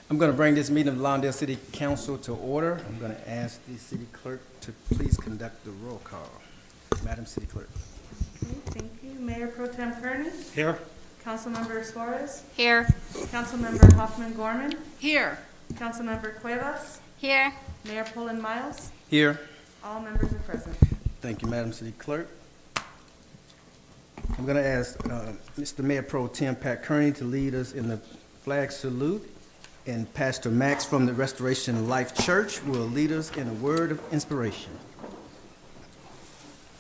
I'm going to bring this meeting of the Lawndale City Council to order. I'm going to ask the city clerk to please conduct the roll call. Madam City Clerk. Okay, thank you. Mayor Pro Tem Kearney. Here. Councilmember Suarez. Here. Councilmember Hoffman-Gorman. Here. Councilmember Cuevas. Here. Mayor Pullen Miles. Here. All members are present. Thank you, Madam City Clerk. I'm going to ask Mr. Mayor Pro Tem Pat Kearney to lead us in the flag salute, and Pastor Max from the Restoration Life Church will lead us in a word of inspiration.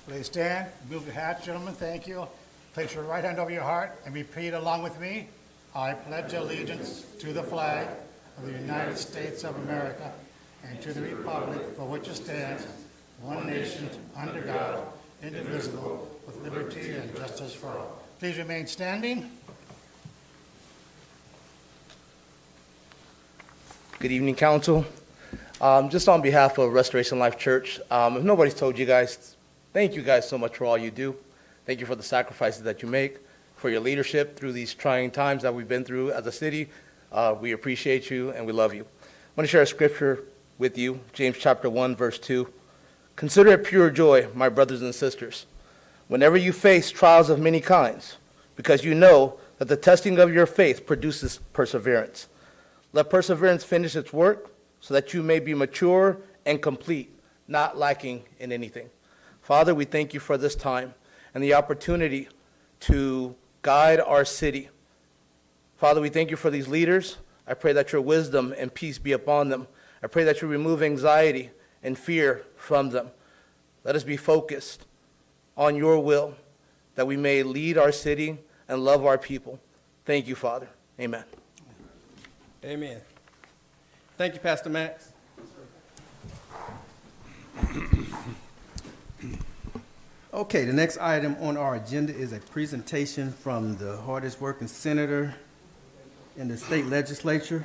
Please stand, move your hat, gentlemen, thank you. Place your right hand over your heart and repeat along with me. I pledge allegiance to the flag of the United States of America and to the republic for which it stands, one nation, under God, indivisible, with liberty and justice for all. Please remain standing. Good evening, Council. Just on behalf of Restoration Life Church, if nobody's told you guys, thank you guys so much for all you do. Thank you for the sacrifices that you make, for your leadership through these trying times that we've been through as a city. We appreciate you and we love you. I want to share a scripture with you, James chapter 1, verse 2. Consider it pure joy, my brothers and sisters, whenever you face trials of many kinds, because you know that the testing of your faith produces perseverance. Let perseverance finish its work so that you may be mature and complete, not lacking in anything. Father, we thank you for this time and the opportunity to guide our city. Father, we thank you for these leaders. I pray that your wisdom and peace be upon them. I pray that you remove anxiety and fear from them. Let us be focused on your will, that we may lead our city and love our people. Thank you, Father. Amen. Amen. Thank you, Pastor Max. Okay, the next item on our agenda is a presentation from the hardest working senator in the state legislature.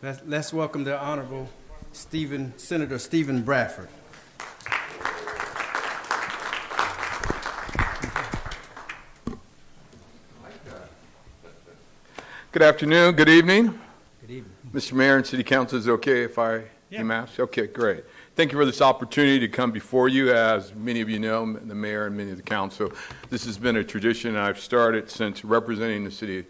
Let's welcome the Honorable Senator Stephen Bradford. Good afternoon, good evening. Good evening. Mr. Mayor and City Council, is it okay if I am asked? Okay, great. Thank you for this opportunity to come before you. As many of you know, the mayor and many of the council, this has been a tradition I've started since representing the city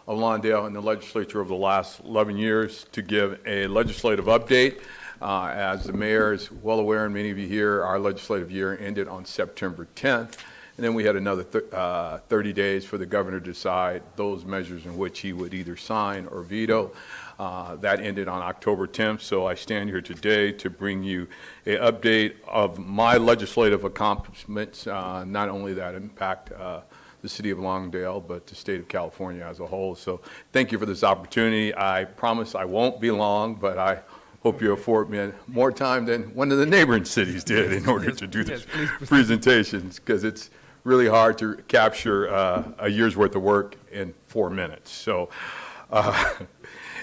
of Lawndale in the legislature over the last 11 years to give a legislative update. As the mayor is well aware, and many of you here, our legislative year ended on September 10th. And then we had another 30 days for the governor to decide those measures in which he would either sign or veto. That ended on October 10th, so I stand here today to bring you an update of my legislative accomplishments, not only that impact the city of Lawndale, but the state of California as a whole. So thank you for this opportunity. I promise I won't be long, but I hope you afford me more time than one of the neighboring cities did in order to do this presentations, because it's really hard to capture a year's worth of work in 4 minutes. So,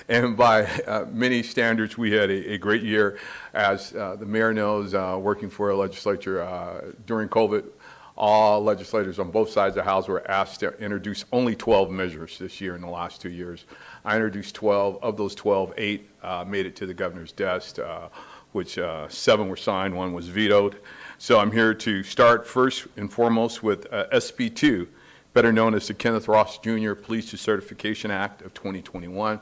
and by many standards, we had a great year. As the mayor knows, working for a legislature during COVID, all legislators on both sides of the House were asked to introduce only 12 measures this year in the last 2 years. I introduced 12. Of those 12, 8 made it to the governor's desk, which 7 were signed, 1 was vetoed. So I'm here to start first and foremost with SB 2, better known as the Kenneth Ross Jr. Police Certification Act of 2021.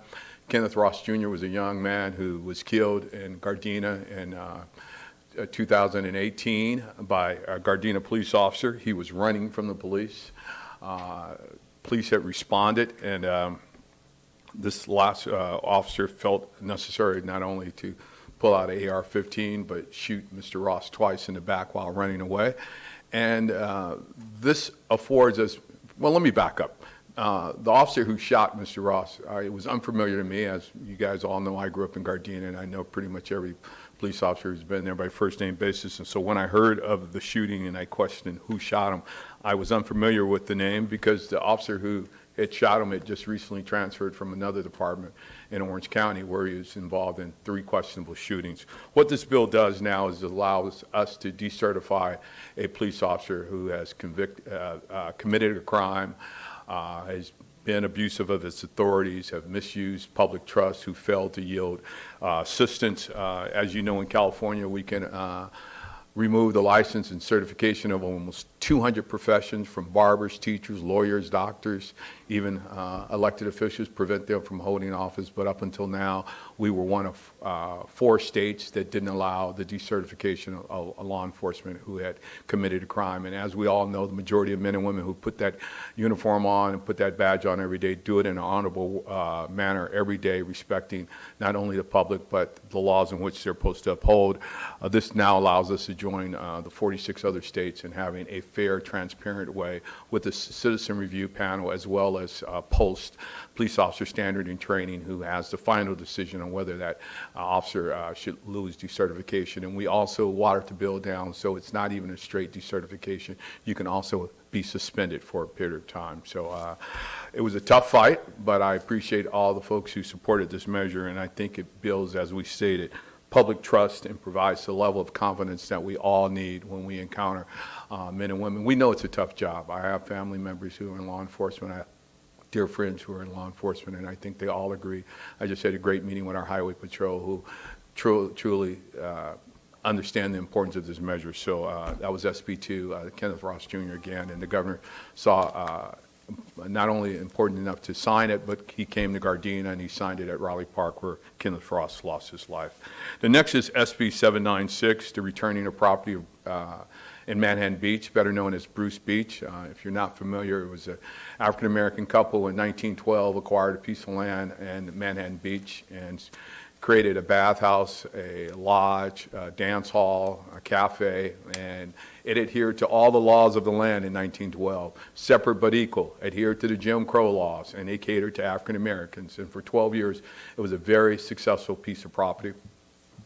Kenneth Ross Jr. was a young man who was killed in Gardena in 2018 by a Gardena police officer. He was running from the police. Police had responded, and this last officer felt necessary not only to pull out an AR-15, but shoot Mr. Ross twice in the back while running away. And this affords us, well, let me back up. The officer who shot Mr. Ross, it was unfamiliar to me. As you guys all know, I grew up in Gardena, and I know pretty much every police officer who's been there by first name basis. And so when I heard of the shooting and I questioned who shot him, I was unfamiliar with the name because the officer who had shot him had just recently transferred from another department in Orange County where he was involved in 3 questionable shootings. What this bill does now is it allows us to decertify a police officer who has committed a crime, has been abusive of its authorities, have misused public trust, who failed to yield assistance. As you know, in California, we can remove the license and certification of almost 200 professions, from barbers, teachers, lawyers, doctors, even elected officials, prevent them from holding office. But up until now, we were one of 4 states that didn't allow the decertification of law enforcement who had committed a crime. And as we all know, the majority of men and women who put that uniform on and put that badge on every day do it in an honorable manner every day, respecting not only the public but the laws in which they're supposed to uphold. This now allows us to join the 46 other states in having a fair, transparent way with a citizen review panel, as well as post police officer standard and training, who has the final decision on whether that officer should lose decertification. And we also watered the bill down, so it's not even a straight decertification. You can also be suspended for a period of time. So it was a tough fight, but I appreciate all the folks who supported this measure, and I think it builds, as we stated, public trust and provides the level of confidence that we all need when we encounter men and women. We know it's a tough job. I have family members who are in law enforcement. I have dear friends who are in law enforcement, and I think they all agree. I just had a great meeting with our highway patrol, who truly understand the importance of this measure. So that was SB2, Kenneth Ross Jr. again, and the governor saw not only important enough to sign it, but he came to Gardena and he signed it at Raleigh Park, where Kenneth Ross lost his life. The next is SB 796, the returning of property in Manhattan Beach, better known as Bruce Beach. If you're not familiar, it was an African-American couple in 1912 acquired a piece of land in Manhattan Beach and created a bathhouse, a lodge, a dance hall, a cafe, and it adhered to all the laws of the land in 1912, separate but equal, adhered to the Jim Crow laws, and they catered to African Americans. And for 12 years, it was a very successful piece of property,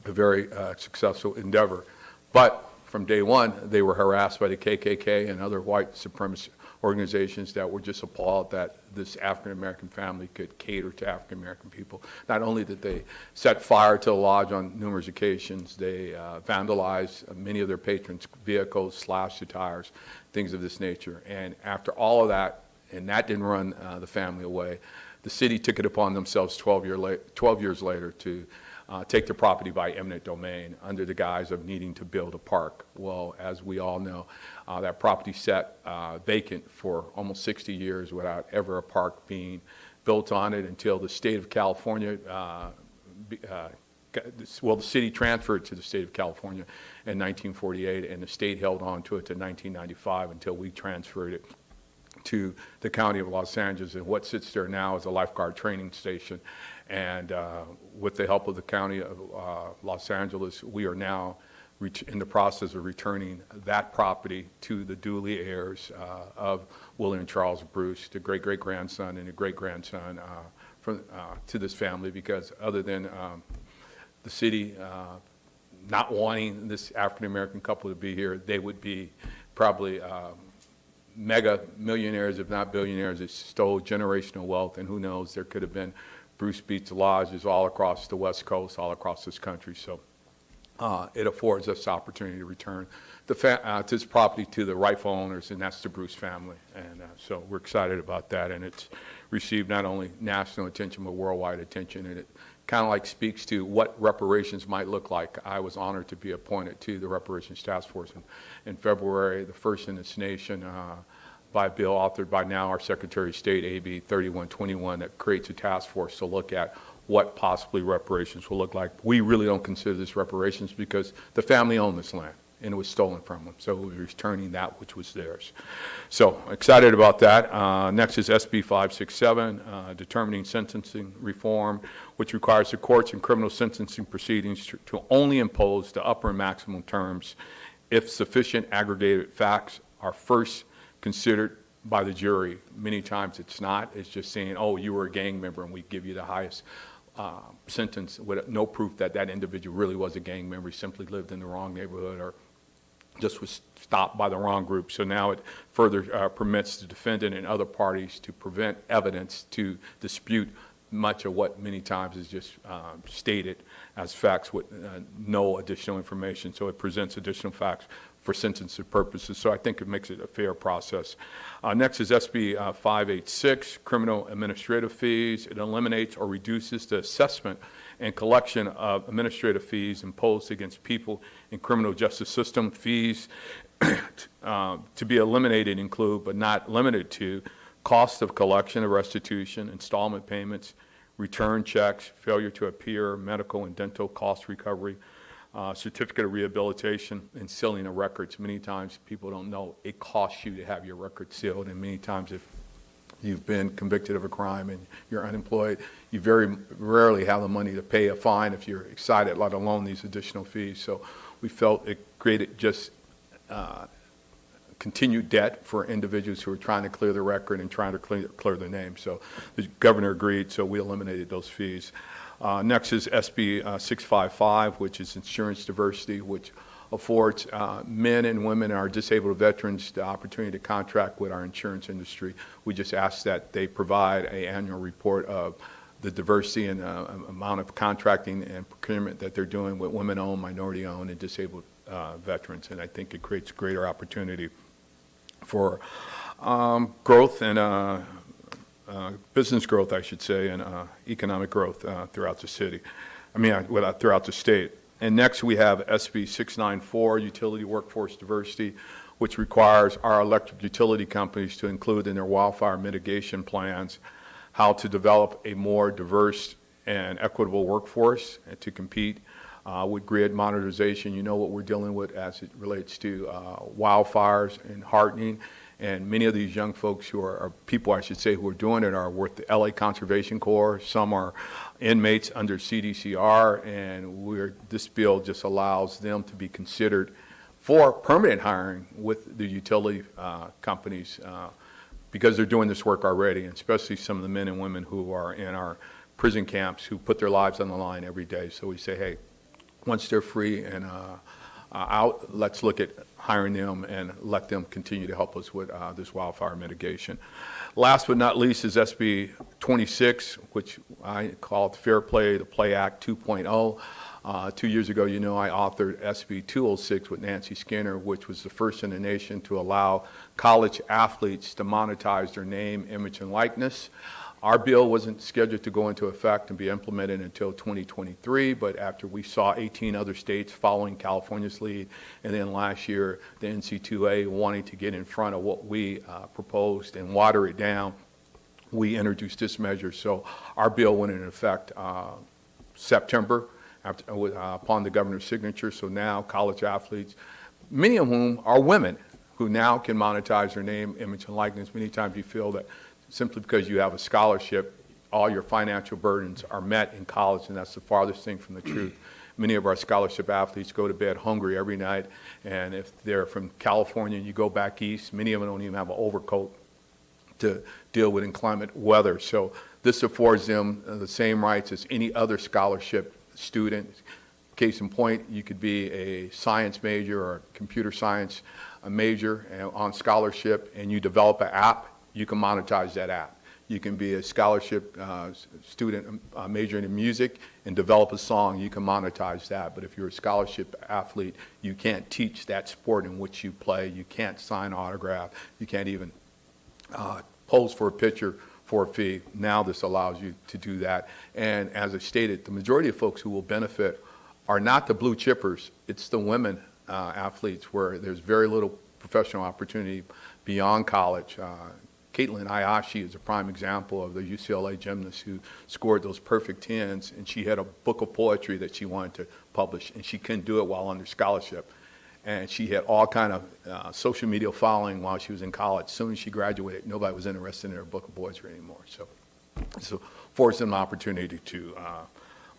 a very successful endeavor. But from day one, they were harassed by the KKK and other white supremacist organizations that were just appalled that this African-American family could cater to African-American people. Not only did they set fire to the lodge on numerous occasions, they vandalized many of their patrons' vehicles, slashed the tires, things of this nature. And after all of that, and that didn't run the family away, the city took it upon themselves 12 years later to take the property by eminent domain under the guise of needing to build a park. Well, as we all know, that property sat vacant for almost 60 years without ever a park being built on it until the state of California, the city transferred to the state of California in 1948, and the state held on to it to 1995 until we transferred it to the county of Los Angeles. And what sits there now is a lifeguard training station. And with the help of the county of Los Angeles, we are now in the process of returning that property to the duly heirs of William Charles Bruce, the great-great-grandson and the great-grandson to this family, because other than the city not wanting this African-American couple to be here, they would be probably mega millionaires, if not billionaires, that stole generational wealth. And who knows, there could have been Bruce Beach lodges all across the West Coast, all across this country. So it affords us the opportunity to return this property to the rightful owners, and that's the Bruce family. And so we're excited about that, and it's received not only national attention but worldwide attention, and it kind of like speaks to what reparations might look like. I was honored to be appointed to the Reparations Task Force in February, the first in this nation, by a bill authored by now our Secretary of State, AB 3121, that creates a task force to look at what possibly reparations will look like. We really don't consider this reparations because the family owned this land and it was stolen from them. So we're returning that which was theirs. So excited about that. Next is SB 567, determining sentencing reform, which requires the courts in criminal sentencing proceedings to only impose the upper and maximum terms if sufficient aggregated facts are first considered by the jury. Many times it's not. It's just saying, oh, you were a gang member and we give you the highest sentence with no proof that that individual really was a gang member. He simply lived in the wrong neighborhood or just was stopped by the wrong group. So now it further permits the defendant and other parties to prevent evidence to dispute much of what many times is just stated as facts with no additional information. So it presents additional facts for sentencing purposes. So I think it makes it a fair process. Next is SB 586, criminal administrative fees. It eliminates or reduces the assessment and collection of administrative fees imposed against people in criminal justice system. Fees to be eliminated include, but not limited to, cost of collection of restitution, installment payments, return checks, failure to appear, medical and dental cost recovery, certificate of rehabilitation, and sealing of records. Many times people don't know it costs you to have your records sealed, and many times if you've been convicted of a crime and you're unemployed, you very rarely have the money to pay a fine if you're excited, let alone these additional fees. So we felt it created just continued debt for individuals who are trying to clear the record and trying to clear their name. So the governor agreed, so we eliminated those fees. Next is SB 655, which is insurance diversity, which affords men and women and our disabled veterans the opportunity to contract with our insurance industry. We just ask that they provide an annual report of the diversity and amount of contracting and procurement that they're doing with women-owned, minority-owned, and disabled veterans. And I think it creates greater opportunity for growth and business growth, I should say, and economic growth throughout the city. Throughout the state. And next we have SB 694, utility workforce diversity, which requires our electric utility companies to include in their wildfire mitigation plans how to develop a more diverse and equitable workforce and to compete with grid modernization. You know what we're dealing with as it relates to wildfires and hardening. And many of these young folks who are people, I should say, who are doing it are with the LA Conservation Corps. Some are inmates under CDCR, and this bill just allows them to be considered for permanent hiring with the utility companies because they're doing this work already, and especially some of the men and women who are in our prison camps who put their lives on the line every day. So we say, hey, once they're free and out, let's look at hiring them and let them continue to help us with this wildfire mitigation. Last but not least is SB 26, which I call it Fair Play, the Play Act 2.0. 2 years ago, you know, I authored SB 206 with Nancy Skinner, which was the first in the nation to allow college athletes to monetize their name, image, and likeness. Our bill wasn't scheduled to go into effect and be implemented until 2023, but after we saw 18 other states following California's lead, and then last year the NC2A wanting to get in front of what we proposed and water it down, we introduced this measure. So our bill went into effect September upon the governor's signature. So now college athletes, many of whom are women, who now can monetize their name, image, and likeness. Many times you feel that simply because you have a scholarship, all your financial burdens are met in college, and that's the farthest thing from the truth. Many of our scholarship athletes go to bed hungry every night, and if they're from California and you go back east, many of them don't even have an overcoat to deal with inclement weather. So this affords them the same rights as any other scholarship student. Case in point, you could be a science major or a computer science major on scholarship, and you develop an app. You can monetize that app. You can be a scholarship student majoring in music and develop a song. You can monetize that. But if you're a scholarship athlete, you can't teach that sport in which you play. You can't sign autograph. You can't even pose for a picture for a fee. Now this allows you to do that. And as I stated, the majority of folks who will benefit are not the blue chippers. It's the women athletes where there's very little professional opportunity beyond college. Caitlin Ayashi is a prime example of the UCLA gymnast who scored those perfect 10s, and she had a book of poetry that she wanted to publish, and she couldn't do it while under scholarship. And she had all kind of social media following while she was in college. As soon as she graduated, nobody was interested in her book of poetry anymore. So forced them an opportunity to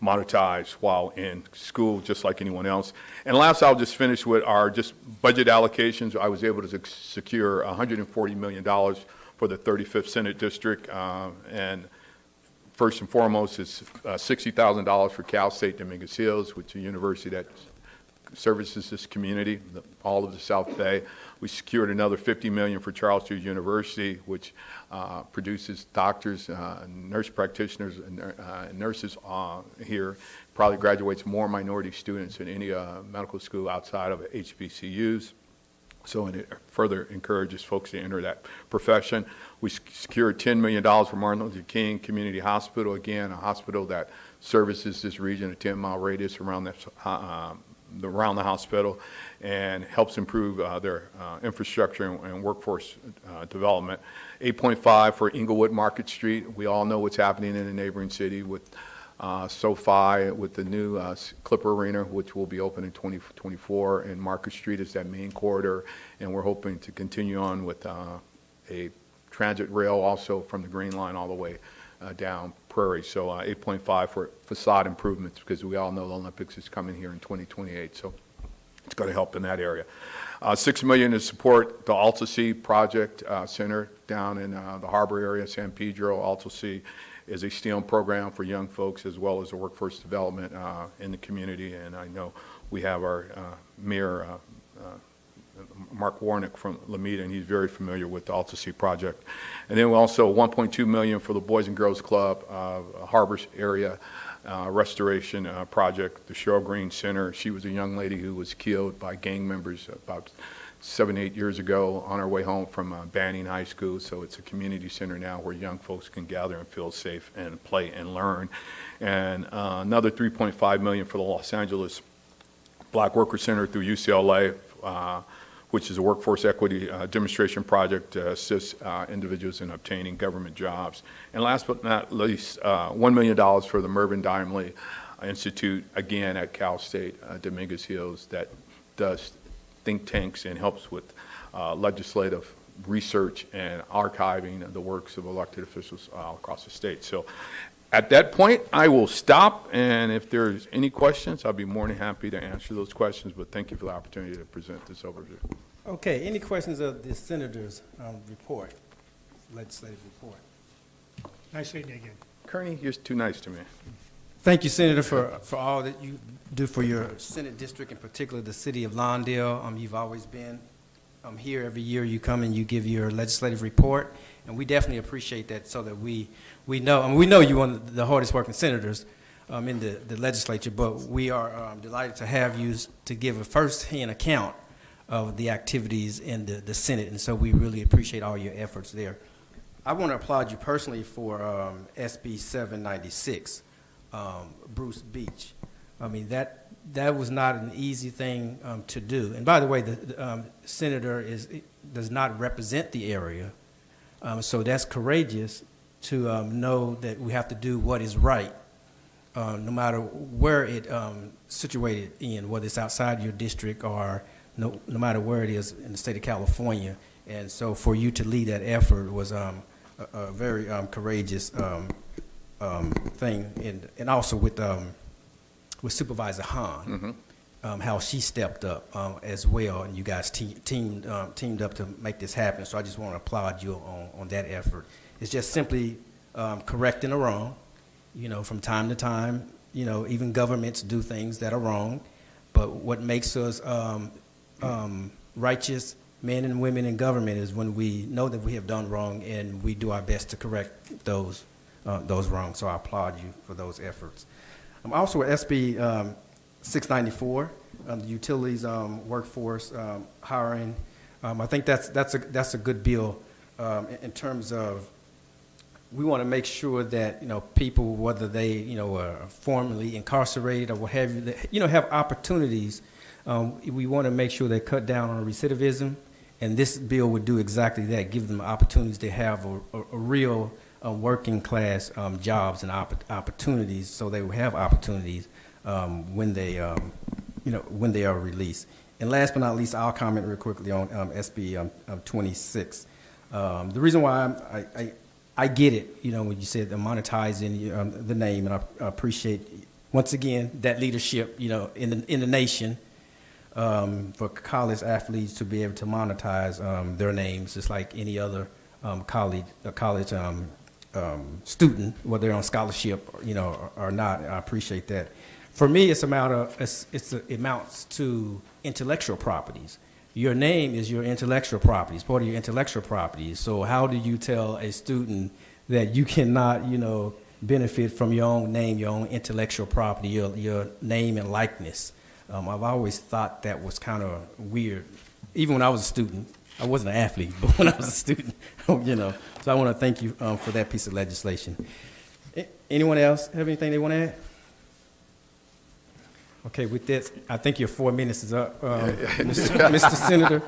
monetize while in school, just like anyone else. And last, I'll just finish with our just budget allocations. I was able to secure $140 million for the 35th Senate District, and first and foremost is $60,000 for Cal State Dominguez Hills, which is a university that's services this community, all of the South Bay. We secured another $50 million for Charles Stewart University, which produces doctors, nurse practitioners, and nurses here. Probably graduates more minority students than any medical school outside of HBCUs. So it further encourages folks to enter that profession. We secured $10 million for Martin Luther King Community Hospital, again, a hospital that services this region, a 10-mile radius around around the hospital, and helps improve their infrastructure and workforce development. 8.5 for Inglewood Market Street. We all know what's happening in the neighboring city with SoFi, with the new Clipper Arena, which will be open in 2024, and Market Street is that main corridor, and we're hoping to continue on with a transit rail also from the Green Line all the way down Prairie. So 8.5 for facade improvements, because we all know the Olympics is coming here in 2028, so it's going to help in that area. $6 million to support the Alta-C Project Center down in the harbor area, San Pedro. Alta-C is a STEM program for young folks as well as a workforce development in the community, and I know we have our Mayor Mark Warnick from Lameda, and he's very familiar with the Alta-C project. And then also $1.2 million for the Boys and Girls Club Harbors area restoration project, the Cheryl Green Center. She was a young lady who was killed by gang members about 7-8 years ago on our way home from Banning High School. So it's a community center now where young folks can gather and feel safe and play and learn. And another $3.5 million for the Los Angeles Black Worker Center through UCLA, which is a workforce equity demonstration project to assist individuals in obtaining government jobs. And last but not least, $1 million for the Mervyn Dimley Institute, again at Cal State Dominguez Hills, that does think tanks and helps with legislative research and archiving the works of elected officials across the state. So at that point, I will stop, and if there's any questions, I'll be more than happy to answer those questions, but thank you for the opportunity to present this overview. Okay, any questions of the senator's report, legislative report? Nice seeing you again. Kearney, you're too nice to me. Thank you, Senator, for all that you do for your Senate district, in particular the city of Lawndale. You've always been here every year. You come and you give your legislative report, and we definitely appreciate that, so that we know. I mean, we know you're one of the hardest working senators in the legislature, but we are delighted to have you to give a first-hand account of the activities in the Senate, and so we really appreciate all your efforts there. I want to applaud you personally for SB 796. Bruce Beach. I mean, that was not an easy thing to do. And by the way, the senator does not represent the area, so that's courageous to know that we have to do what is right, no matter where it situated in, whether it's outside your district or no matter where it is in the state of California. And so for you to lead that effort was a very courageous thing, and also with Supervisor Hahn, how she stepped up as well, and you guys teamed up to make this happen. So I just want to applaud you on that effort. It's just simply correcting a wrong. You know, from time to time, you know, even governments do things that are wrong, but what makes us righteous men and women in government is when we know that we have done wrong and we do our best to correct those wrongs. So I applaud you for those efforts. Also with SB 694, the utilities workforce hiring. I think that's a good bill in terms of we want to make sure that, you know, people, whether they, you know, are formerly incarcerated or what have you, that, you know, have opportunities. We want to make sure they cut down on recidivism, and this bill would do exactly that, give them opportunities to have a real working class jobs and opportunities, so they will have opportunities when they, you know, when they are released. And last but not least, I'll comment real quickly on SB 26. The reason why I get it, you know, when you said monetizing the name, and I appreciate once again that leadership, you know, in the nation. For college athletes to be able to monetize their names, just like any other college student, whether they're on scholarship, you know, or not. I appreciate that. for me, it's it amounts to intellectual properties. Your name is your intellectual property. It's part of your intellectual property. So how do you tell a student that you cannot, benefit from your own name, your own intellectual property, your name and likeness? I've always thought that was kind of weird. Even when I was a student, I wasn't an athlete, but when I was a student, So I want to thank you for that piece of legislation. Anyone else have anything they want to add? Okay, with that, I think your 4 minutes is up, Mr. Senator.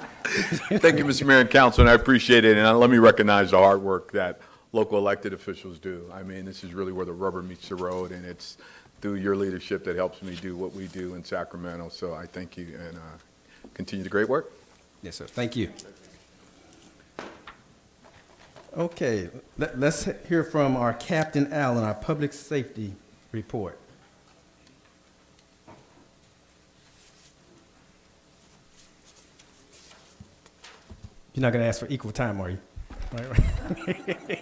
Thank you, Mr. Mayor and Council, and I appreciate it. And let me recognize the hard work that local elected officials do. I mean, this is really where the rubber meets the road, and it's through your leadership that helps me do what we do in Sacramento. So I thank you, and continue the great work. Yes, sir. Thank you. Okay, let's hear from our Captain Allen, our public safety report. You're not going to ask for equal time, are you? Right.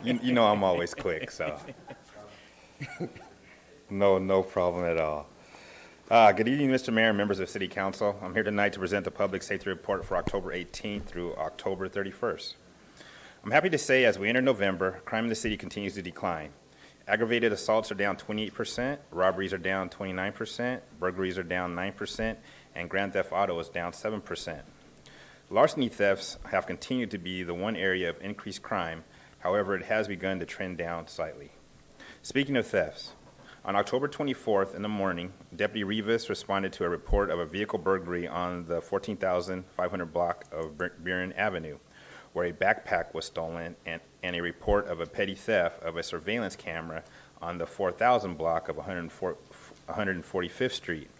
You know I'm always quick, so no problem at all. Good evening, Mr. Mayor and members of City Council. I'm here tonight to present the Public Safety Report for October 18th through October 31st. I'm happy to say as we enter November, crime in the city continues to decline. Aggravated assaults are down 28%, robberies are down 29%, burglaries are down 9%, and grand theft auto is down 7%. Larceny thefts have continued to be the one area of increased crime. However, it has begun to trend down slightly. Speaking of thefts, on October 24th in the morning, Deputy Rivas responded to a report of a vehicle burglary on the 14,500 block of Buren Avenue, where a backpack was stolen, and a report of a petty theft of a surveillance camera on the 4,000 block of 145th Street,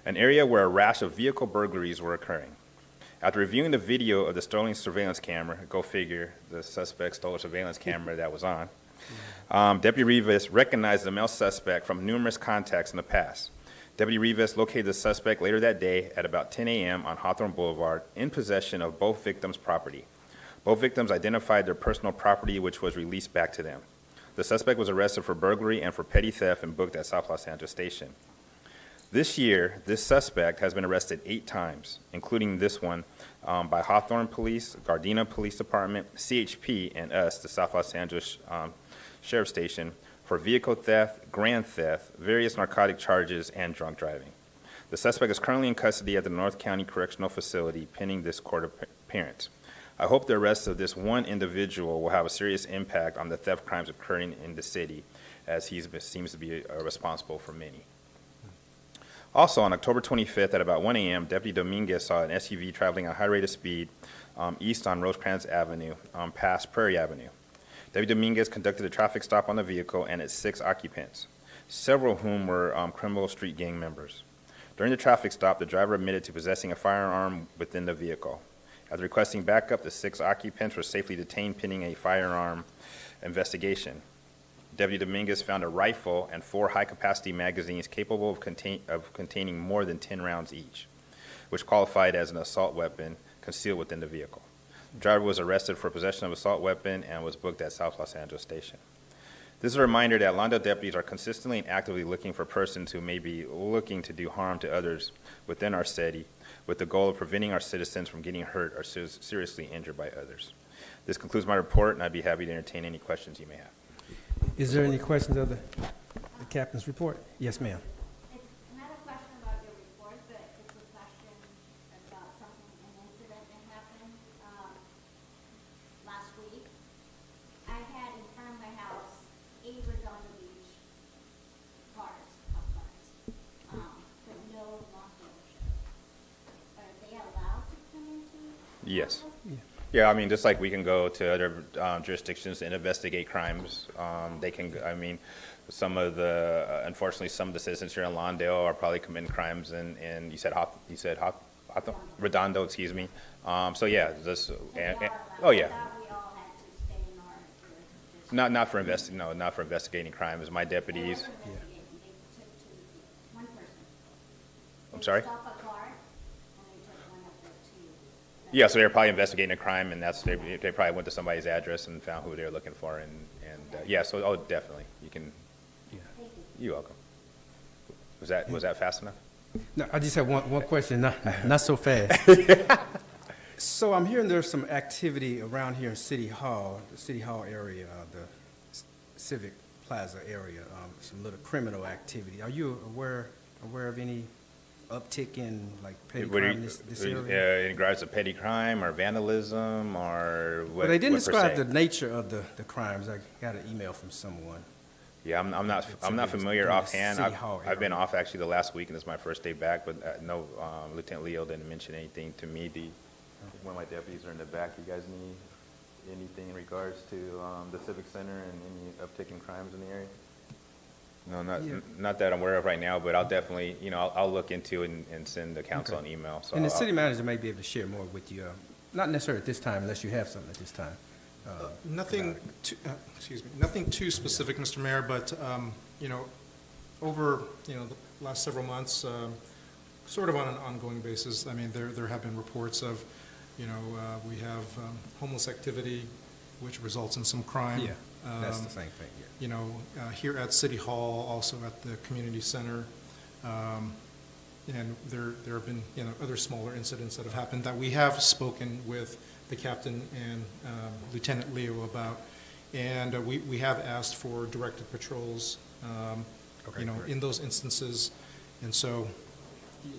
an area where a rash of vehicle burglaries were occurring. After reviewing the video of the stolen surveillance camera, go figure, the suspect stole a surveillance camera that was on, Deputy Rivas recognized the male suspect from numerous contacts in the past. Deputy Rivas located the suspect later that day at about 10 a.m. on Hawthorne Boulevard in possession of both victims' property. Both victims identified their personal property, which was released back to them. The suspect was arrested for burglary and for petty theft and booked at South Los Angeles Station. This year, this suspect has been arrested 8 times, including this one by Hawthorne Police, Gardena Police Department, CHP, and us, the South Los Angeles Sheriff Station, for vehicle theft, grand theft, various narcotic charges, and drunk driving. The suspect is currently in custody at the North County Correctional Facility pending this court appearance. I hope the arrest of this one individual will have a serious impact on the theft crimes occurring in the city, as he seems to be responsible for many. Also, on October 25th at about 1 a.m., Deputy Dominguez saw an SUV traveling at a high rate of speed east on Rosecrans Avenue past Prairie Avenue. Deputy Dominguez conducted a traffic stop on the vehicle and its 6 occupants, several of whom were criminal street gang members. During the traffic stop, the driver admitted to possessing a firearm within the vehicle. After requesting backup, the 6 occupants were safely detained pending a firearm investigation. Deputy Dominguez found a rifle and 4 high-capacity magazines capable of containing more than 10 rounds each, which qualified as an assault weapon concealed within the vehicle. The driver was arrested for possession of assault weapon and was booked at South Los Angeles Station. This is a reminder that Lawndale deputies are consistently and actively looking for persons who may be looking to do harm to others within our city, with the goal of preventing our citizens from getting hurt or seriously injured by others. This concludes my report, and I'd be happy to entertain any questions you may have. Is there any questions of the captain's report? Yes, ma'am. It's not a question about your report, but it's a question about something, an incident that happened last week. I had in front of my house 8 Redondo Beach cars, but no Lawndale show. Are they allowed to come into? Yes. Yeah, I mean, just like we can go to other jurisdictions and investigate crimes, they can, I mean, unfortunately, some of the citizens here in Lawndale are probably committing crimes, and you said Redondo, excuse me. So yeah, this, oh yeah. We all had to stay in our jurisdiction. Not for investigating crimes. My deputies. They took 1 person. I'm sorry? They stopped a car, and they took one of the 2. Yeah, so they were probably investigating a crime, and they probably went to somebody's address and found who they were looking for, and yeah, so definitely you can. Thank you. You're welcome. Was that fast enough? No, I just have one question, not so fast. So I'm hearing there's some activity around here in City Hall, the City Hall area, the Civic Plaza area, some little criminal activity. Are you aware of any uptick in like petty What do crime in you- this area? in regards to petty crime or vandalism or what? Well, they didn't what per describe se? the nature of the crimes. I got an email from someone. Yeah, I'm not It familiar was in the offhand. City Hall I've been area. off actually the last week, and this is my first day back, but no, Lieutenant Leo didn't mention anything to me. One of my deputies are in the back. You guys need anything in regards to the Civic Center and any uptick in crimes in the area? No, Yeah. not that I'm aware of right now, but I'll definitely, I'll look into it and send the council Okay. an email. So And the I'll- city manager may be able to share more with you, not necessarily at this time, unless you have something at this time. Nothing, nothing too specific, Mr. Mayor, but, over, the last several months, sort of on an ongoing basis, I mean, there have been reports of, we have homeless activity, which results in some crime. Yeah, that's the same thing, yeah. Here at City Hall, also at the community center. And there have been, other smaller incidents that have happened that we have spoken with the captain and Lieutenant Leo about. And we have asked for directed patrols, Okay, great. in those instances. And so,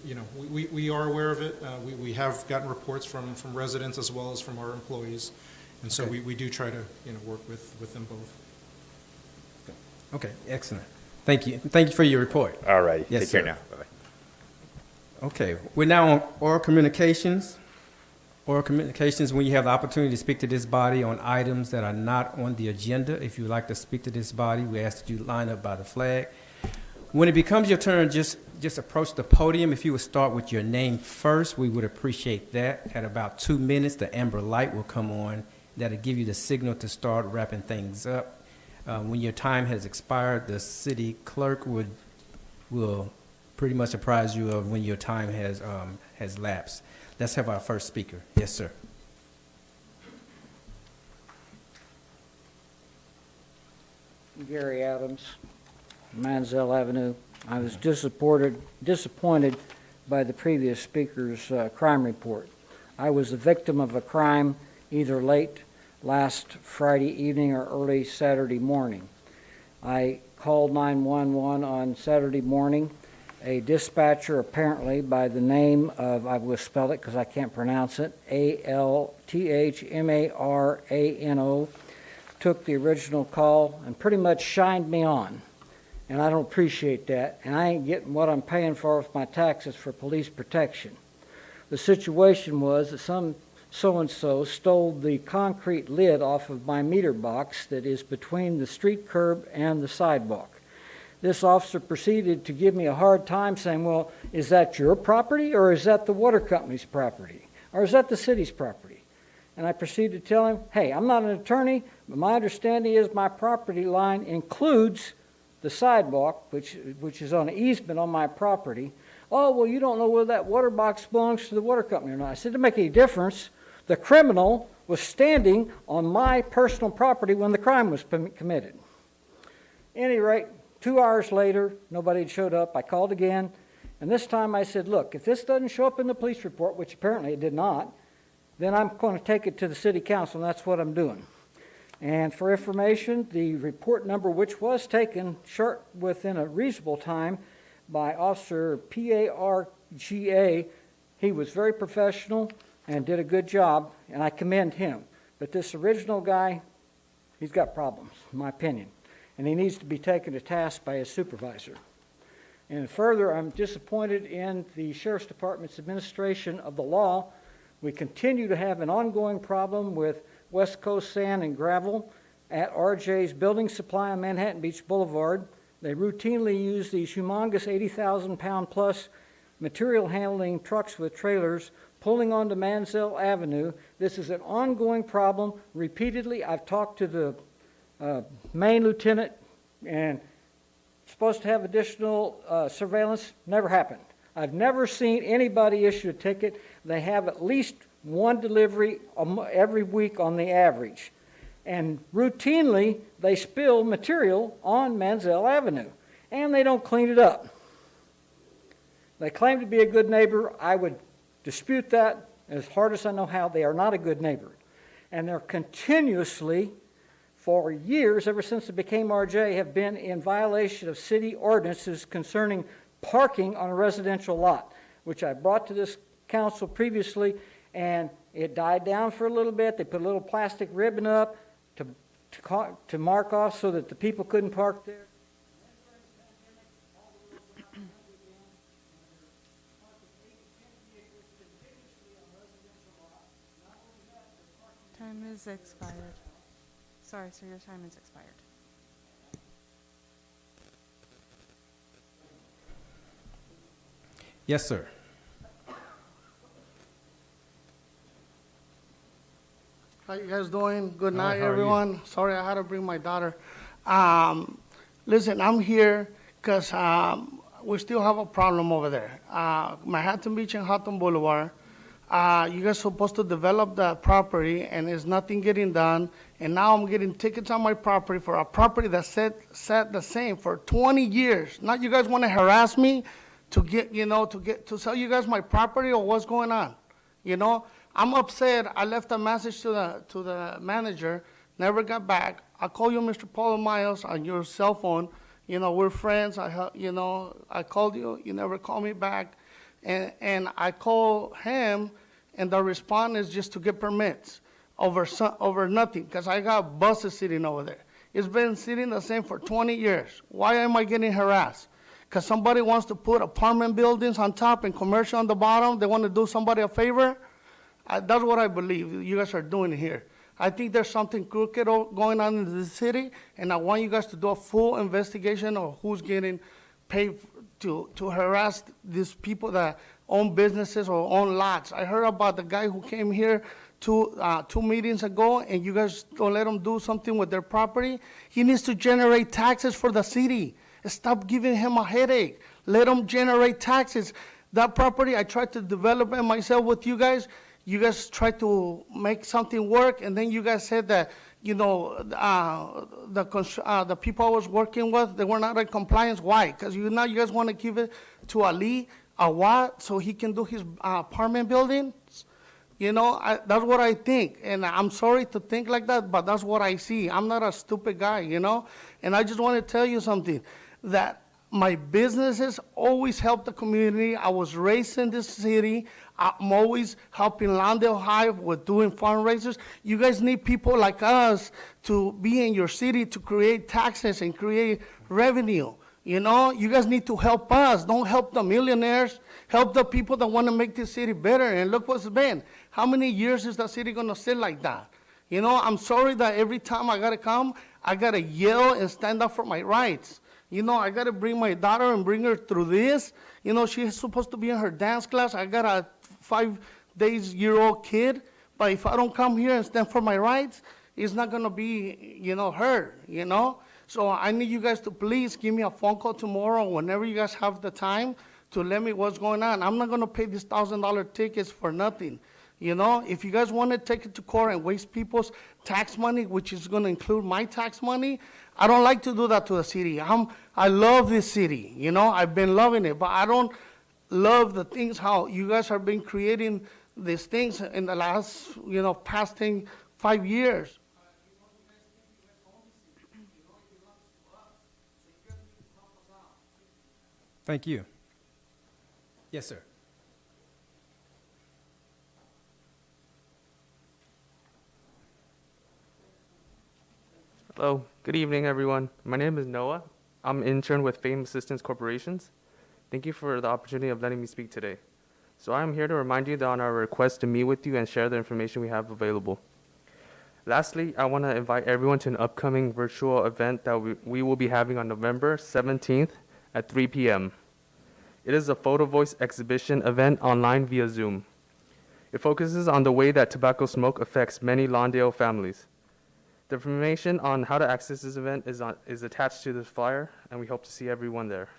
we are aware of it. We have gotten reports from residents as well as from our employees. And so Okay. we do try to, work with them both. Okay, excellent. Thank you. Thank you for your report. All right, Yes, take care sir. now. Bye-bye. Okay, we're now on oral communications. Oral communications, when you have the opportunity to speak to this body on items that are not on the agenda. If you'd like to speak to this body, we ask that you line up by the flag. When it becomes your turn, just approach the podium. If you would start with your name first, we would appreciate that. At about 2 minutes, the amber light will come on. That'll give you the signal to start wrapping things up. When your time has expired, the city clerk will pretty much apprise you of when your time has lapsed. Let's have our first speaker. Yes, sir. Gary Adams, Mansell Avenue. I was disappointed by the previous speaker's crime report. I was the victim of a crime either late last Friday evening or early Saturday morning. I called 911 on Saturday morning. A dispatcher, apparently by the name of, I will spell it because I can't pronounce it, Althmarano, took the original call and pretty much shined me on. And I don't appreciate that. And I ain't getting what I'm paying for with my taxes for police protection. The situation was that some so-and-so stole the concrete lid off of my meter box that is between the street curb and the sidewalk. This officer proceeded to give me a hard time saying, well, is that your property or is that the water company's property? Or is that the city's property? And I proceeded to tell him, hey, I'm not an attorney, but my understanding is my property line includes the sidewalk, which is on an easement on my property. Oh, well, you don't know whether that water box belongs to the water company or not. I said, it doesn't make any difference. The criminal was standing on my personal property when the crime was committed. At any rate, 2 hours later, nobody had showed up. I called again, and this time I said, look, if this doesn't show up in the police report, which apparently it did not, then I'm going to take it to the city council, and that's what I'm doing. And for information, the report number, which was taken short within a reasonable time by Officer Parga, he was very professional and did a good job, and I commend him. But this original guy, he's got problems, in my opinion, and he needs to be taken to task by his supervisor. And further, I'm disappointed in the Sheriff's Department's administration of the law. We continue to have an ongoing problem with West Coast sand and gravel at RJ's Building Supply on Manhattan Beach Boulevard. They routinely use these humongous 80,000-pound plus material handling trucks with trailers pulling onto Mansell Avenue. This is an ongoing problem. Repeatedly, I've talked to the main lieutenant and supposed to have additional surveillance. Never happened. I've never seen anybody issue a ticket. They have at least one delivery every week on the average. And routinely, they spill material on Mansell Avenue, and they don't clean it up. They claim to be a good neighbor. I would dispute that as hard as I know how. They are not a good neighbor. And they're continuously, for years, ever since it became RJ, have been in violation of city ordinances concerning parking on a residential lot, which I brought to this council previously, and it died down for a little bit. They put a little plastic ribbon up to mark off so that the people couldn't park there. Time is expired. Sorry, sir, your time is expired. Yes, sir. How you guys doing? Good Hi, night, how are you? everyone. Sorry, I had to bring my daughter. Listen, I'm here because we still have a problem over there. Manhattan Beach and Houghton Boulevard. You guys supposed to develop that property, and there's nothing getting done. And now I'm getting tickets on my property for a property that sat the same for 20 years. Now you guys want to harass me to get, to sell you guys my property, or what's going on? I'm upset. I left a message to the manager, never got back. I called you, Mr. Paul Miles, on your cell phone. We're friends. I called you. You never called me back. And I called him, and the response is just to get permits over nothing, because I got buses sitting over there. It's been sitting the same for 20 years. Why am I getting harassed? Because somebody wants to put apartment buildings on top and commercial on the bottom. They want to do somebody a favor. That's what I believe you guys are doing here. I think there's something crooked going on in the city, and I want you guys to do a full investigation of who's getting paid to harass these people that own businesses or own lots. I heard about the guy who came here two meetings ago, and you guys don't let him do something with their property. He needs to generate taxes for the city. Stop giving him a headache. Let him generate taxes. That property, I tried to develop it myself with you guys. You guys tried to make something work, and then you guys said that, the people I was working with, they were not in compliance. Why? Because now you guys want to give it to Ali, Awad, so he can do his apartment buildings? That's what I think, and I'm sorry to think like that, but that's what I see. I'm not a stupid guy, and I just want to tell you something, that my businesses always help the community. I was raised in this city. I'm always helping Lawndale High with doing fundraisers. You guys need people like us to be in your city to create taxes and create revenue. You guys need to help us. Don't help the millionaires. Help the people that want to make this city better. And look what's been. How many years is the city going to sit like that? I'm sorry that every time I got to come, I got to yell and stand up for my rights. I got to bring my daughter and bring her through this. She's supposed to be in her dance class. I got a 5-year-old kid. But if I don't come here and stand for my rights, it's not going to be, heard, So I need you guys to please give me a phone call tomorrow, whenever you guys have the time, to let me what's going on. I'm not going to pay these $1,000 tickets for nothing. If you guys want to take it to court and waste people's tax money, which is going to include my tax money, I don't like to do that to the city. I love this city, I've been loving it, but I don't love the things how you guys have been creating these things in the last, past 5 years. Thank you. Yes, sir. Hello, good evening, everyone. My name is Noah. I'm an intern with Fame Assistance Corporations. Thank you for the opportunity of letting me speak today. So I'm here to remind you that on our request to meet with you and share the information we have available. Lastly, I want to invite everyone to an upcoming virtual event that we will be having on November 17th at 3 p.m. It is a photo voice exhibition event online via Zoom. It focuses on the way that tobacco smoke affects many Lawndale families. The information on how to access this event is attached to this flyer, and we hope to see everyone there.